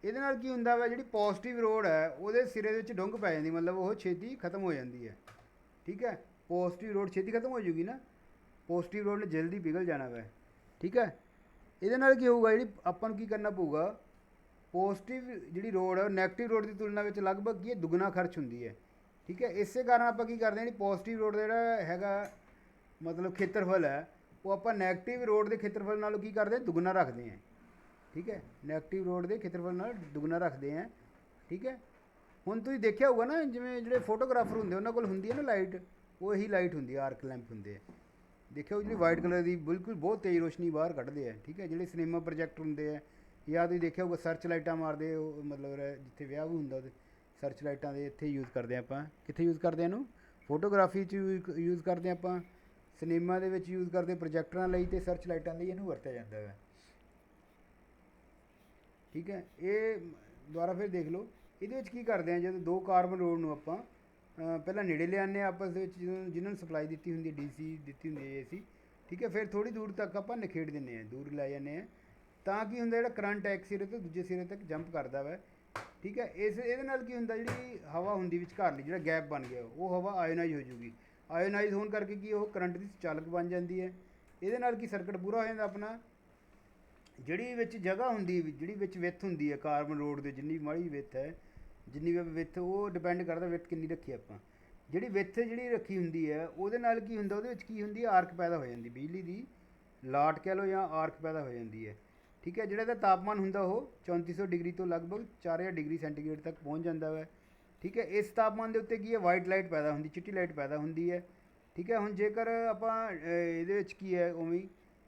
ਇਹਦੇ ਨਾਲ ਕੀ ਹੁੰਦਾ ਵਾ, ਜਿਹੜੀ ਪੋਜ਼ਿਟਿਵ ਰੋਡ ਹੈ ਉਹਦੇ ਸਿਰੇ ਦੇ ਵਿੱਚ ਡੁੰਗ ਪੈ ਜਾਂਦੀ, ਮਤਲਬ ਉਹ ਛੇਤੀ ਖਤਮ ਹੋ ਜਾਂਦੀ ਹੈ। ਠੀਕ ਹੈ, ਪੋਜ਼ਿਟਿਵ ਰੋਡ ਛੇਤੀ ਖਤਮ ਹੋ ਜੂਗੀ ਨਾ, ਪੋਜ਼ਿਟਿਵ ਰੋਡ ਨੇ ਜਲਦੀ ਪਿਘਲ ਜਾਣਾ ਵਾ। ਠੀਕ ਹੈ, ਇਹਦੇ ਨਾਲ ਕੀ ਹੋਊਗਾ, ਜਿਹੜੀ ਆਪਾਂ ਨੂੰ ਕੀ ਕਰਨਾ ਪਊਗਾ, ਪੋਜ਼ਿਟਿਵ ਜਿਹੜੀ ਰੋਡ ਹੈ ਨੈਗੇਟਿਵ ਰੋਡ ਦੀ ਤੁਲਨਾ ਵਿੱਚ ਲਗਭਗ ਕੀ ਦੁੱਗਣਾ ਖਰਚ ਹੁੰਦੀ ਹੈ। ਠੀਕ ਹੈ, ਇਸੇ ਕਾਰਨ ਆਪਾਂ ਕੀ ਕਰਦੇ ਹਾਂ, ਜਿਹੜੀ ਪੋਜ਼ਿਟਿਵ ਰੋਡ ਦਾ ਜਿਹੜਾ ਹੈਗਾ ਮਤਲਬ ਖੇਤਰਫਲ ਹੈ ਉਹ ਆਪਾਂ ਨੈਗੇਟਿਵ ਰੋਡ ਦੇ ਖੇਤਰਫਲ ਨਾਲੋਂ ਕੀ ਕਰਦੇ ਹਾਂ, ਦੁੱਗਣਾ ਰੱਖਦੇ ਹਾਂ। ਠੀਕ ਹੈ, ਨੈਗੇਟਿਵ ਰੋਡ ਦੇ ਖੇਤਰਫਲ ਨਾਲ ਦੁੱਗਣਾ ਰੱਖਦੇ ਹਾਂ। ਠੀਕ ਹੈ, ਹੁਣ ਤੁਸੀਂ ਦੇਖਿਆ ਹੋਊਗਾ ਨਾ, ਜਿਵੇਂ ਜਿਹੜੇ ਫੋਟੋਗ੍ਰਾਫਰ ਹੁੰਦੇ ਉਹਨਾਂ ਕੋਲ ਹੁੰਦੀ ਹੈ ਨਾ ਲਾਈਟ, ਉਹ ਇਹੀ ਲਾਈਟ ਹੁੰਦੀ ਹੈ, ਆਰਕ ਲੈਂਪ ਹੁੰਦੇ ਆ। ਦੇਖਿਓ ਜਿਹੜੀ ਵਾਈਟ ਕਲਰ ਦੀ ਬਿਲਕੁਲ ਬਹੁਤ ਤੇਜ਼ ਰੋਸ਼ਨੀ ਬਾਹਰ ਕੱਢਦੇ ਆ। ਠੀਕ ਹੈ, ਜਿਹੜੇ ਸਿਨੇਮਾ ਪ੍ਰੋਜੈਕਟਰ ਹੁੰਦੇ ਆ, ਜਾਂ ਤੁਸੀਂ ਦੇਖਿਆ ਹੋਊਗਾ ਸਰਚ ਲਾਈਟਾਂ ਮਾਰਦੇ, ਉਹ ਮਤਲਬ ਜਿੱਥੇ ਵਿਆਹ ਵੀ ਹੁੰਦਾ ਉਹਦੇ ਸਰਚ ਲਾਈਟਾਂ ਦੇ ਇੱਥੇ ਯੂਜ਼ ਕਰਦੇ ਹਾਂ ਆਪਾਂ। ਕਿੱਥੇ ਯੂਜ਼ ਕਰਦੇ ਹਾਂ ਇਹਨੂੰ, ਫੋਟੋਗ੍ਰਾਫੀ 'ਚ ਯੂਜ਼ ਕਰਦੇ ਹਾਂ ਆਪਾਂ, ਸਿਨੇਮਾ ਦੇ ਵਿੱਚ ਯੂਜ਼ ਕਰਦੇ ਪ੍ਰੋਜੈਕਟਰਾਂ ਲਈ, ਅਤੇ ਸਰਚ ਲਾਈਟਾਂ ਲਈ ਇਹਨੂੰ ਵਰਤਿਆ ਜਾਂਦਾ ਹੈ। ਠੀਕ ਹੈ, ਇਹ ਦੁਬਾਰਾ ਫਿਰ ਦੇਖ ਲਓ, ਇਹਦੇ ਵਿੱਚ ਕੀ ਕਰਦੇ ਹਾਂ, ਜਦੋਂ ਦੋ ਕਾਰਬਨ ਰੋਡ ਨੂੰ ਆਪਾਂ ਪਹਿਲਾਂ ਨੇੜੇ ਲਿਆਉਂਦੇ ਹਾਂ ਆਪਸ ਦੇ ਵਿੱਚ, ਜਿਹਨਾਂ ਨੂੰ ਸਪਲਾਈ ਦਿੱਤੀ ਹੁੰਦੀ DC ਦਿੱਤੀ ਹੁੰਦੀ ਹੈ AC। ਠੀਕ ਹੈ, ਫਿਰ ਥੋੜ੍ਹੀ ਦੂਰ ਤੱਕ ਆਪਾਂ ਨਿਖੇੜ ਦਿੰਦੇ ਹਾਂ, ਦੂਰ ਲੈ ਜਾਂਦੇ ਹਾਂ, ਤਾਂ ਕੀ ਹੁੰਦਾ ਜਿਹੜਾ ਕਰੰਟ ਹੈ ਇੱਕ ਸਿਰੇ ਤੋਂ ਦੂਜੇ ਸਿਰੇ ਤੱਕ ਜੰਪ ਕਰਦਾ ਵਾ। ਠੀਕ ਹੈ, ਇਹਦੇ ਨਾਲ ਕੀ ਹੁੰਦਾ, ਜਿਹੜੀ ਹਵਾ ਹੁੰਦੀ ਵਿਚਕਾਰਲੀ ਜਿਹੜਾ ਗੈਪ ਬਣ ਗਿਆ ਉਹ ਹਵਾ ਆਇਨਾਈਜ਼ ਹੋ ਜੂਗੀ, ਆਇਨਾਈਜ਼ ਹੋਣ ਕਰਕੇ ਕੀ ਉਹ ਕਰੰਟ ਦੀ ਚਾਲਕ ਬਣ ਜਾਂਦੀ ਹੈ। ਇਹਦੇ ਨਾਲ ਕੀ ਸਰਕਟ ਪੂਰਾ ਹੋ ਜਾਂਦਾ ਆਪਣਾ। ਜਿਹੜੀ ਵਿੱਚ ਜਗ੍ਹਾ ਹੁੰਦੀ, ਜਿਹੜੀ ਵਿੱਚ ਵਿੱਥ ਹੁੰਦੀ ਹੈ ਕਾਰਬਨ ਰੋਡ ਦੇ, ਜਿੰਨੀ ਮਾੜੀ ਵਿੱਥ ਹੈ, ਜਿੰਨੀ ਵਿੱਥ ਉਹ ਡਿਪੈਂਡ ਕਰਦਾ ਵਿੱਥ ਕਿੰਨੀ ਰੱਖੀ ਆਪਾਂ। ਜਿਹੜੀ ਵਿੱਥ ਜਿਹੜੀ ਰੱਖੀ ਹੁੰਦੀ ਹੈ ਉਹਦੇ ਨਾਲ ਕੀ ਹੁੰਦਾ, ਉਹਦੇ ਵਿੱਚ ਕੀ ਹੁੰਦੀ ਹੈ ਆਰਕ ਪੈਦਾ ਹੋ ਜਾਂਦੀ, ਬਿਜਲੀ ਦੀ ਲਾਟ ਕਹਿ ਲਓ ਜਾਂ ਆਰਕ ਪੈਦਾ ਹੋ ਜਾਂਦੀ ਹੈ। ਠੀਕ ਹੈ, ਜਿਹੜਾ ਇਹਦਾ ਤਾਪਮਾਨ ਹੁੰਦਾ ਉਹ 3400 ਡਿਗਰੀ ਤੋਂ ਲਗਭਗ 4000 ਡਿਗਰੀ ਸੈਂਟੀਗ੍ਰੇਡ ਤੱਕ ਪਹੁੰਚ ਜਾਂਦਾ ਹੈ। ਠੀਕ ਹੈ, ਇਸ ਤਾਪਮਾਨ ਦੇ ਉੱਤੇ ਕੀ ਹੈ ਵਾਈਟ ਲਾਈਟ ਪੈਦਾ ਹੁੰਦੀ, ਚਿੱਟੀ ਲਾਈਟ ਪੈਦਾ ਹੁੰਦੀ ਹੈ। ਠੀਕ ਹੈ, ਹੁਣ ਜੇਕਰ ਆਪਾਂ ਇਹਦੇ ਵਿੱਚ ਕੀ ਹੈ ਉਵੇਂ,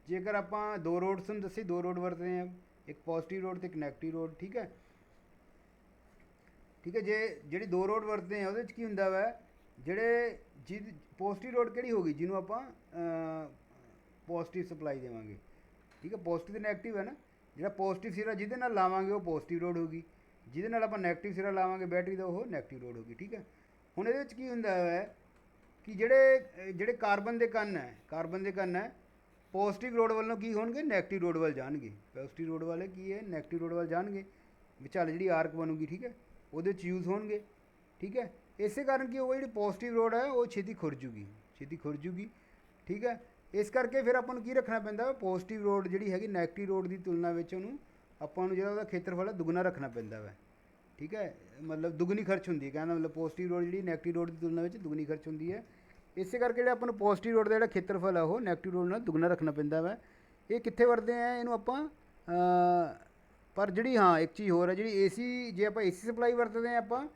ਜੇਕਰ ਆਪਾਂ ਦੋ ਰੋਡਸ ਨੂੰ ਦੱਸੇ, ਦੋ ਰੋਡ ਵਰਤਦੇ ਹਾਂ, ਇੱਕ ਪੋਜ਼ਿਟਿਵ ਰੋਡ ਅਤੇ ਇੱਕ ਨੈਗੇਟਿਵ ਰੋਡ। ਠੀਕ ਹੈ, ਠੀਕ ਹੈ, ਜਿਹੜੀ ਦੋ ਰੋਡ ਵਰਤਦੇ ਹਾਂ ਉਹਦੇ ਵਿੱਚ ਕੀ ਹੁੰਦਾ ਵਾ, ਪੋਜ਼ਿਟਿਵ ਰੋਡ ਕਿਹੜੀ ਹੋਗੀ, ਜਿਹਨੂੰ ਆਪਾਂ ਪੋਜ਼ਿਟਿਵ ਸਪਲਾਈ ਦੇਵਾਂਗੇ। ਠੀਕ ਹੈ, ਪੋਜ਼ਿਟਿਵ ਅਤੇ ਨੈਗੇਟਿਵ ਹੈ ਨਾ, ਜਿਹੜਾ ਪੋਜ਼ਿਟਿਵ ਸਿਰਾ ਜਿਹਦੇ ਨਾਲ ਲਾਵਾਂਗੇ ਉਹ ਪੋਜ਼ਿਟਿਵ ਰੋਡ ਹੋਗੀ, ਜਿਹਦੇ ਨਾਲ ਆਪਾਂ ਨੈਗੇਟਿਵ ਸਿਰਾ ਲਾਵਾਂਗੇ ਬੈਟਰੀ ਦਾ ਉਹ ਨੈਗੇਟਿਵ ਰੋਡ ਹੋਗੀ। ਠੀਕ ਹੈ, ਹੁਣ ਇਹਦੇ ਵਿੱਚ ਕੀ ਹੁੰਦਾ ਹੈ ਕਿ ਜਿਹੜੇ ਕਾਰਬਨ ਦੇ ਕਣ ਹੈ ਪੋਜ਼ਿਟਿਵ ਰੋਡ ਵੱਲੋਂ ਕੀ ਹੋਣਗੇ, ਨੈਗੇਟਿਵ ਰੋਡ ਵੱਲ ਜਾਣਗੇ। ਪੋਜ਼ਿਟਿਵ ਰੋਡ ਵਾਲੇ ਕੀ ਹੈ, ਨੈਗੇਟਿਵ ਰੋਡ ਵੱਲ ਜਾਣਗੇ, ਵਿਚਾਲੇ ਜਿਹੜੀ ਆਰਕ ਬਣੂਗੀ। ਠੀਕ ਹੈ, ਉਹਦੇ 'ਚ ਯੂਜ਼ ਹੋਣਗੇ। ਠੀਕ ਹੈ, ਇਸੇ ਕਾਰਨ ਕੀ ਹੋਊਗਾ, ਜਿਹੜੀ ਪੋਜ਼ਿਟਿਵ ਰੋਡ ਹੈ ਉਹ ਛੇਤੀ ਖੁਰ ਜੂਗੀ। ਠੀਕ ਹੈ, ਇਸ ਕਰਕੇ ਫਿਰ ਆਪਾਂ ਨੂੰ ਕੀ ਰੱਖਣਾ ਪੈਂਦਾ, ਪੋਜ਼ਿਟਿਵ ਰੋਡ ਜਿਹੜੀ ਹੈਗੀ ਨੈਗੇਟਿਵ ਰੋਡ ਦੀ ਤੁਲਨਾ ਵਿੱਚ ਉਹਨੂੰ ਆਪਾਂ ਨੂੰ ਜਿਹੜਾ ਉਹਦਾ ਖੇਤਰਫਲ ਹੈ ਦੁੱਗਣਾ ਰੱਖਣਾ ਪੈਂਦਾ ਵਾ। ਠੀਕ ਹੈ, ਮਤਲਬ ਦੁੱਗਣੀ ਖਰਚ ਹੁੰਦੀ ਹੈ, ਕਹਿੰਦਾ ਮਤਲਬ ਪੋਜ਼ਿਟਿਵ ਰੋਡ ਜਿਹੜੀ ਨੈਗੇਟਿਵ ਰੋਡ ਦੀ ਤੁਲਨਾ ਵਿੱਚ ਦੁੱਗਣੀ ਖਰਚ ਹੁੰਦੀ ਹੈ। ਇਸੇ ਕਰਕੇ ਜਿਹੜਾ ਆਪਾਂ ਨੂੰ ਪੋਜ਼ਿਟਿਵ ਰੋਡ ਦਾ ਜਿਹੜਾ ਖੇਤਰਫਲ ਹੈ ਉਹ ਨੈਗੇਟਿਵ ਰੋਡ ਨਾਲ ਦੁੱਗਣਾ ਰੱਖਣਾ ਪੈਂਦਾ ਵਾ। ਇਹ ਕਿੱਥੇ ਵਰਤਦੇ ਆ ਇਹਨੂੰ ਆਪਾਂ, ਪਰ ਜਿਹੜੀ ਇੱਕ ਚੀਜ਼ ਹੋਰ ਹੈ, ਜਿਹੜੀ AC ਜੇ ਆਪਾਂ AC ਸਪਲਾਈ ਵਰਤਦੇ ਹਾਂ ਆਪਾਂ,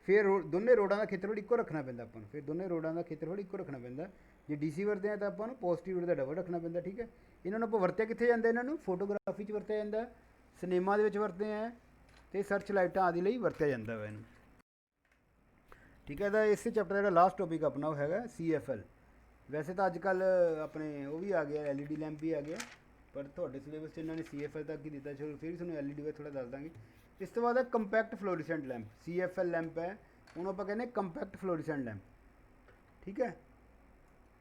ਫਿਰ ਦੋਨੇ ਰੋਡਾਂ ਦਾ ਖੇਤਰਫਲ ਇੱਕੋ ਰੱਖਣਾ ਪੈਂਦਾ ਆਪਾਂ ਨੂੰ, ਫਿਰ ਦੋਨੇ ਰੋਡਾਂ ਦਾ ਖੇਤਰਫਲ ਇੱਕੋ ਰੱਖਣਾ ਪੈਂਦਾ। ਜੇ ਡੀਸੀ ਵਰਤਦੇ ਆ ਤਾਂ ਆਪਾਂ ਨੂੰ ਪੋਜ਼ਿਟਿਵ ਦਾ ਡਬਲ ਰੱਖਣਾ ਪੈਂਦਾ, ਠੀਕ ਹੈ। ਇਹਨਾਂ ਨੂੰ ਆਪਾਂ ਵਰਤਿਆ ਕਿੱਥੇ ਜਾਂਦਾ, ਇਹਨਾਂ ਨੂੰ ਫੋਟੋਗ੍ਰਾਫੀ 'ਚ ਵਰਤਿਆ ਜਾਂਦਾ, ਸਿਨੇਮਾ ਦੇ ਵਿੱਚ ਵਰਤਦੇ ਆ, ਅਤੇ ਸਰਚ ਲਾਈਟਾਂ ਆਦਿ ਲਈ ਵਰਤਿਆ ਜਾਂਦਾ ਵਾ ਇਹਨੂੰ, ਠੀਕ ਹੈ। ਇਹਦਾ ਇਸੇ ਚੈਪਟਰ ਦਾ ਜਿਹੜਾ ਲਾਸਟ ਟੋਪਿਕ ਆਪਣਾ ਉਹ ਹੈਗਾ CFL। ਵੈਸੇ ਤਾਂ ਅੱਜ ਕੱਲ੍ਹ ਆਪਣੇ ਉਹ ਵੀ ਆ ਗਿਆ, LED ਲੈਂਪ ਵੀ ਆ ਗਿਆ, ਪਰ ਤੁਹਾਡੇ ਸਿਲੇਬਸ 'ਚ ਇਹਨਾਂ ਨੇ CFL ਤੱਕ ਹੀ ਦਿੱਤਾ। ਚਲੋ ਫਿਰ ਵੀ ਤੁਹਾਨੂੰ LED ਬਾਰੇ ਥੋੜ੍ਹਾ ਦੱਸ ਦਾਂਗੇ। ਇਸ ਤੋਂ ਬਾਅਦ ਹੈ ਕੰਪੈਕਟ ਫਲੋਰੀਸੈਂਟ ਲੈਂਪ, CFL ਲੈਂਪ ਹੈ, ਉਹਨੂੰ ਆਪਾਂ ਕਹਿੰਦੇ ਕੰਪੈਕਟ ਫਲੋਰੀਸੈਂਟ ਲੈਂਪ, ਠੀਕ ਹੈ।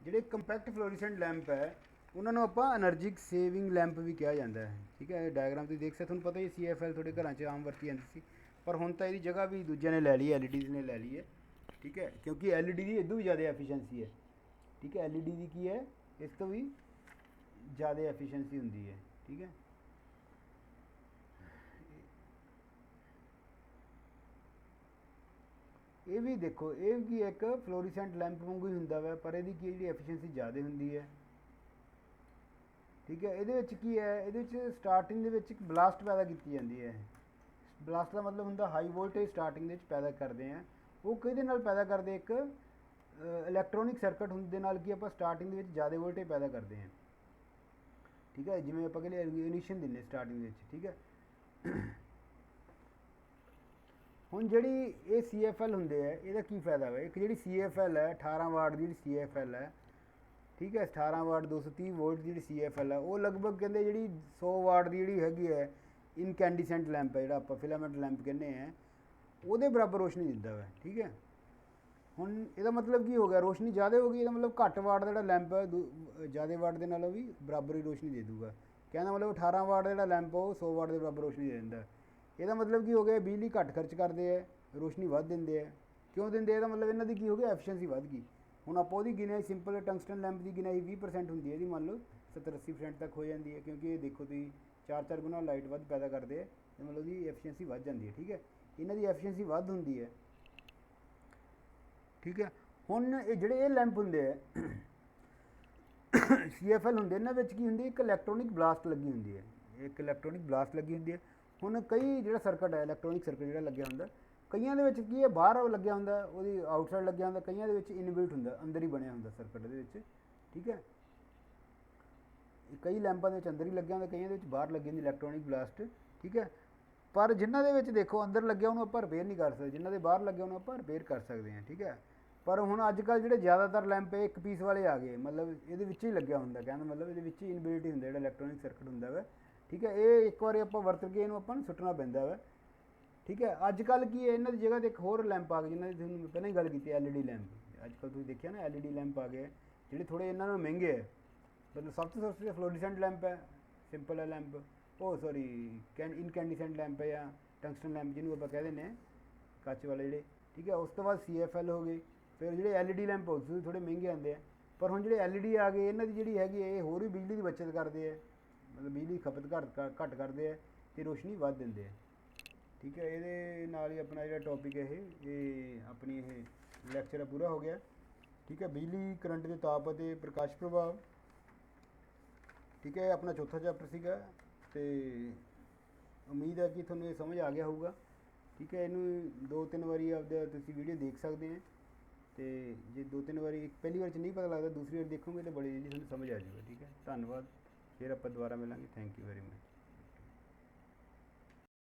ਜਿਹੜੇ ਕੰਪੈਕਟ ਫਲੋਰੀਸੈਂਟ ਲੈਂਪ ਹੈ ਉਹਨਾਂ ਨੂੰ ਆਪਾਂ એનર્ਜੀ ਸੇਵਿੰਗ ਲੈਂਪ ਵੀ ਕਿਹਾ ਜਾਂਦਾ ਹੈ, ਠੀਕ ਹੈ। ਇਹ ਡਾਇਗਰਾਮ ਤੁਸੀਂ ਦੇਖ ਸਕਦੇ, ਤੁਹਾਨੂੰ ਪਤਾ ਹੀ CFL ਤੁਹਾਡੇ ਘਰਾਂ 'ਚ ਆਮ ਵਰਤੀ ਜਾਂਦੀ ਸੀ, ਪਰ ਹੁਣ ਤਾਂ ਇਹਦੀ ਜਗ੍ਹਾ ਵੀ ਦੂਜਿਆਂ ਨੇ ਲੈ ਲਈ, LEDs ਨੇ ਲੈ ਲਈ ਹੈ, ਠੀਕ ਹੈ, ਕਿਉਂਕਿ LED ਦੀ ਇਦੋਂ ਵੀ ਜ਼ਿਆਦਾ ਐਫੀਸ਼ੀਐਂਸੀ ਹੈ, ਠੀਕ ਹੈ। LED ਦੀ ਕੀ ਹੈ, ਇਸ ਤੋਂ ਵੀ ਜ਼ਿਆਦਾ ਐਫੀਸ਼ੀਐਂਸੀ ਹੁੰਦੀ ਹੈ, ਠੀਕ ਹੈ। ਇਹ ਵੀ ਦੇਖੋ, ਇਹ ਵੀ ਇੱਕ ਫਲੋਰੀਸੈਂਟ ਲੈਂਪ ਵਾਂਗੂ ਹੀ ਹੁੰਦਾ ਵਾ, ਪਰ ਇਹਦੀ ਕੀ ਜਿਹੜੀ ਐਫੀਸ਼ੀਐਂਸੀ ਜ਼ਿਆਦਾ ਹੁੰਦੀ ਹੈ, ਠੀਕ ਹੈ। ਇਹਦੇ ਵਿੱਚ ਕੀ ਹੈ, ਇਹਦੇ ਵਿੱਚ ਸਟਾਰਟਿੰਗ ਦੇ ਵਿੱਚ ਇੱਕ ਬਲਾਸਟ ਪੈਦਾ ਕੀਤੀ ਜਾਂਦੀ ਹੈ। ਬਲਾਸਟ ਦਾ ਮਤਲਬ ਹੁੰਦਾ ਹਾਈ ਵੋਲਟੇਜ ਸਟਾਰਟਿੰਗ ਦੇ ਵਿੱਚ ਪੈਦਾ ਕਰਦੇ ਆ। ਉਹ ਕਿਹਦੇ ਨਾਲ ਪੈਦਾ ਕਰਦੇ, ਇੱਕ ਇਲੈਕਟ੍ਰੋਨਿਕ ਸਰਕਟ ਹੁੰਦੇ ਨਾਲ ਕੀ ਆਪਾਂ ਸਟਾਰਟਿੰਗ ਦੇ ਵਿੱਚ ਜ਼ਿਆਦਾ ਵੋਲਟੇਜ ਪੈਦਾ ਕਰਦੇ ਹਾਂ, ਠੀਕ ਹੈ। ਜਿਵੇਂ ਆਪਾਂ ਕਹਿੰਦੇ ਇਗਨੀਸ਼ਨ ਦਿੰਦੇ ਸਟਾਰਟਿੰਗ ਵਿੱਚ, ਠੀਕ ਹੈ। ਹੁਣ ਜਿਹੜੀ ਇਹ CFL ਹੁੰਦੇ ਆ, ਇਹਦਾ ਕੀ ਫਾਇਦਾ ਵਾ, ਇੱਕ ਜਿਹੜੀ CFL ਹੈ 18 ਵਾਟ ਦੀ ਜਿਹੜੀ CFL ਹੈ, ਠੀਕ ਹੈ, 18 ਵਾਟ 230 ਵੋਲਟ ਜਿਹੜੀ CFL ਹੈ, ਉਹ ਲਗਭਗ ਕਹਿੰਦੇ ਜਿਹੜੀ 100 ਵਾਟ ਦੀ ਜਿਹੜੀ ਹੈਗੀ ਹੈ ਇਨਕੈਂਡੀਸੈਂਟ ਲੈਂਪ ਹੈ, ਜਿਹੜਾ ਆਪਾਂ ਫਿਲਾਮੈਂਟ ਲੈਂਪ ਕਹਿੰਦੇ ਆ, ਉਹਦੇ ਬਰਾਬਰ ਰੋਸ਼ਨੀ ਦਿੰਦਾ ਵਾ, ਠੀਕ ਹੈ। ਹੁਣ ਇਹਦਾ ਮਤਲਬ ਕੀ ਹੋ ਗਿਆ, ਰੋਸ਼ਨੀ ਜ਼ਿਆਦਾ ਹੋ ਗਈ, ਇਹਦਾ ਮਤਲਬ ਘੱਟ ਵਾਟ ਦਾ ਜਿਹੜਾ ਲੈਂਪ ਹੈ ਜ਼ਿਆਦਾ ਵਾਟ ਦੇ ਨਾਲੋਂ ਵੀ ਬਰਾਬਰ ਹੀ ਰੋਸ਼ਨੀ ਦੇ ਦੂਗਾ। ਕਹਿੰਦਾ ਮਤਲਬ 18 ਵਾਟ ਦਾ ਜਿਹੜਾ ਲੈਂਪ ਉਹ 100 ਵਾਟ ਦੇ ਬਰਾਬਰ ਰੋਸ਼ਨੀ ਦੇ ਦਿੰਦਾ। ਇਹਦਾ ਮਤਲਬ ਕੀ ਹੋ ਗਿਆ, ਬਿਜਲੀ ਘੱਟ ਖਰਚ ਕਰਦੇ ਹੈ, ਰੋਸ਼ਨੀ ਵੱਧ ਦਿੰਦੇ ਹੈ। ਕਿਉਂ ਦਿੰਦੇ, ਇਹਦਾ ਮਤਲਬ ਇਹਨਾਂ ਦੀ ਕੀ ਹੋ ਗਿਆ, ਐਫੀਸ਼ੀਐਂਸੀ ਵੱਧ ਗਈ। ਹੁਣ ਆਪਾਂ ਉਹਦੀ ਗਿਣਾਈ ਸਿੰਪਲ ਟੰਗਸਟਨ ਲੈਂਪ ਦੀ ਗਿਣਾਈ 20% ਹੁੰਦੀ ਹੈ, ਇਹਦੀ ਮੰਨ ਲਓ 70-80% ਤੱਕ ਹੋ ਜਾਂਦੀ ਹੈ, ਕਿਉਂਕਿ ਇਹ ਦੇਖੋ ਤੁਸੀਂ 4-4 ਗੁਣਾ ਲਾਈਟ ਵੱਧ ਪੈਦਾ ਕਰਦੇ ਹੈ, ਮਤਲਬ ਉਹਦੀ ਐਫੀਸ਼ੀਐਂਸੀ ਵੱਧ ਜਾਂਦੀ ਹੈ, ਠੀਕ ਹੈ। ਇਹਨਾਂ ਦੀ ਐਫੀਸ਼ੀਐਂਸੀ ਵੱਧ ਹੁੰਦੀ ਹੈ, ਠੀਕ ਹੈ। ਹੁਣ ਇਹ ਜਿਹੜੇ ਇਹ ਲੈਂਪ ਹੁੰਦੇ ਹੈ CFL ਹੁੰਦੇ, ਇਹਨਾਂ ਵਿੱਚ ਕੀ ਹੁੰਦੀ, ਇੱਕ ਇਲੈਕਟ੍ਰੋਨਿਕ ਬਲਾਸਟ ਲੱਗੀ ਹੁੰਦੀ ਹੈ, ਇੱਕ ਇਲੈਕਟ੍ਰੋਨਿਕ ਬਲਾਸਟ ਲੱਗੀ ਹੁੰਦੀ ਹੈ। ਹੁਣ ਕਈ ਜਿਹੜਾ ਸਰਕਟ ਹੈ, ਇਲੈਕਟ੍ਰੋਨਿਕ ਸਰਕਟ ਜਿਹੜਾ ਲੱਗਿਆ ਹੁੰਦਾ, ਕਈਆਂ ਦੇ ਵਿੱਚ ਕੀ ਹੈ ਬਾਹਰ ਲੱਗਿਆ ਹੁੰਦਾ, ਉਹਦੀ ਆਊਟਸਾਈਡ ਲੱਗਿਆ ਹੁੰਦਾ, ਕਈਆਂ ਦੇ ਵਿੱਚ ਇਨਬਿਲਟ ਹੁੰਦਾ, ਅੰਦਰ ਹੀ ਬਣਿਆ ਹੁੰਦਾ ਸਰਕਟ ਦੇ ਵਿੱਚ, ਠੀਕ ਹੈ। ਕਈ ਲੈਂਪਾਂ ਦੇ ਵਿੱਚ ਅੰਦਰ ਹੀ ਲੱਗਿਆ ਹੁੰਦਾ, ਕਈਆਂ ਦੇ ਵਿੱਚ ਬਾਹਰ ਲੱਗੀ ਹੁੰਦੀ ਇਲੈਕਟ੍ਰੋਨਿਕ ਬਲਾਸਟ, ਠੀਕ ਹੈ। ਪਰ ਜਿਨ੍ਹਾਂ ਦੇ ਵਿੱਚ ਦੇਖੋ ਅੰਦਰ ਲੱਗਿਆ ਉਹਨੂੰ ਆਪਾਂ ਰਿਪੇਅਰ ਨਹੀਂ ਕਰ ਸਕਦੇ, ਜਿਨ੍ਹਾਂ ਦੇ ਬਾਹਰ ਲੱਗਿਆ ਉਹਨੂੰ ਆਪਾਂ ਰਿਪੇਅਰ ਕਰ ਸਕਦੇ ਹਾਂ, ਠੀਕ ਹੈ। ਪਰ ਹੁਣ ਅੱਜ ਕੱਲ੍ਹ ਜਿਹੜੇ ਜ਼ਿਆਦਾਤਰ ਲੈਂਪ ਇੱਕ ਪੀਸ ਵਾਲੇ ਆ ਗਏ, ਮਤਲਬ ਇਹਦੇ ਵਿੱਚ ਹੀ ਲੱਗਿਆ ਹੁੰਦਾ, ਕਹਿੰਦਾ ਮਤਲਬ ਇਹਦੇ ਵਿੱਚ ਹੀ ਇਨਬਿਲਟ ਹੀ ਹੁੰਦਾ ਜਿਹੜਾ ਇਲੈਕਟ੍ਰੋਨਿਕ ਸਰਕਟ ਹੁੰਦਾ ਵਾ, ਠੀਕ ਹੈ। ਇਹ ਇੱਕ ਵਾਰੀ ਆਪਾਂ ਵਰਤ ਕੇ ਇਹਨੂੰ ਆਪਾਂ ਨੂੰ ਸੁੱਟਣਾ ਪੈਂਦਾ ਵਾ, ਠੀਕ ਹੈ। ਅੱਜ ਕੱਲ੍ਹ ਕੀ ਹੈ, ਇਹਨਾਂ ਦੀ ਜਗ੍ਹਾ 'ਤੇ ਇੱਕ ਹੋਰ ਲੈਂਪ ਆ ਗਏ, ਜਿਨ੍ਹਾਂ ਦੀ ਤੁਹਾਨੂੰ ਪਹਿਲਾਂ ਹੀ ਗੱਲ ਕੀਤੀ, LED ਲੈਂਪ। ਅੱਜ ਕੱਲ੍ਹ ਤੁਸੀਂ ਦੇਖਿਆ ਨਾ LED ਲੈਂਪ ਆ ਗਏ, ਜਿਹੜੇ ਥੋੜ੍ਹੇ ਇਹਨਾਂ ਨਾਲੋਂ ਮਹਿੰਗੇ ਹੈ, ਮਤਲਬ ਸਭ ਤੋਂ ਸਸਤੇ ਫਲੋਰੀਸੈਂਟ ਲੈਂਪ ਹੈ, ਸਿੰਪਲ ਹੈ ਲੈਂਪ, ਉਹ ਸੌਰੀ ਇਨਕੈਂਡੀਸੈਂਟ ਲੈਂਪ ਹੈ ਜਾਂ ਟੰਗਸਟਨ ਲੈਂਪ ਜਿਹਨੂੰ ਆਪਾਂ ਕਹਿ ਦਿੰਦੇ ਹਾਂ, ਕੱਚ ਵਾਲੇ ਜਿਹੜੇ, ਠੀਕ ਹੈ। ਉਸ ਤੋਂ ਬਾਅਦ CFL ਹੋ ਗਈ, ਫਿਰ ਜਿਹੜੇ LED ਲੈਂਪ ਉਸ ਤੋਂ ਥੋੜ੍ਹੇ ਮਹਿੰਗੇ ਆਉਂਦੇ ਆ। ਪਰ ਹੁਣ ਜਿਹੜੇ LED ਆ ਗਏ, ਇਹਨਾਂ ਦੀ ਜਿਹੜੀ ਹੈਗੀ ਇਹ ਹੋਰ ਵੀ ਬਿਜਲੀ ਦੀ ਬੱਚਤ ਕਰਦੇ ਹੈ, ਮਤਲਬ ਬਿਜਲੀ ਖਪਤ ਘੱਟ ਕਰਦੇ ਹੈ ਅਤੇ ਰੋਸ਼ਨੀ ਵੱਧ ਦਿੰਦੇ ਹੈ, ਠੀਕ ਹੈ। ਇਹਦੇ ਨਾਲ ਹੀ ਆਪਣਾ ਜਿਹੜਾ ਟੌਪਿਕ ਹੈ ਇਹ ਆਪਣੀ ਇਹ ਲੈਕਚਰ ਪੂਰਾ ਹੋ ਗਿਆ, ਠੀਕ ਹੈ। ਬਿਜਲੀ ਕਰੰਟ ਦੇ ਤਾਪ ਅਤੇ ਪ੍ਰਕਾਸ਼ ਪ੍ਰਭਾਵ, ਠੀਕ ਹੈ, ਆਪਣਾ ਚੌਥਾ ਚੈਪਟਰ ਸੀਗਾ, ਅਤੇ ਉਮੀਦ ਹੈ ਕਿ ਤੁਹਾਨੂੰ ਇਹ ਸਮਝ ਆ ਗਿਆ ਹੋਊਗਾ, ਠੀਕ ਹੈ। ਇਹਨੂੰ 2-3 ਵਾਰੀ ਆਪਦਾ ਤੁਸੀਂ ਵੀਡੀਓ ਦੇਖ ਸਕਦੇ ਹੈ, ਅਤੇ ਜੇ 2-3 ਵਾਰੀ ਪਹਿਲੀ ਵਾਰ 'ਚ ਨਹੀਂ ਪਤਾ ਲੱਗਦਾ, ਦੂਸਰੀ ਵਾਰ ਦੇਖੋਗੇ ਤਾਂ ਬੜੀ ਜਲਦੀ ਤੁਹਾਨੂੰ ਸਮਝ ਆ ਜਾਊਗਾ, ਠੀਕ ਹੈ। ਧੰਨਵਾਦ, ਫਿਰ ਆਪਾਂ ਦੁਬਾਰਾ ਮਿਲਾਂਗੇ, ਥੈਂਕ ਯੂ ਵੈਰੀ ਮਚ।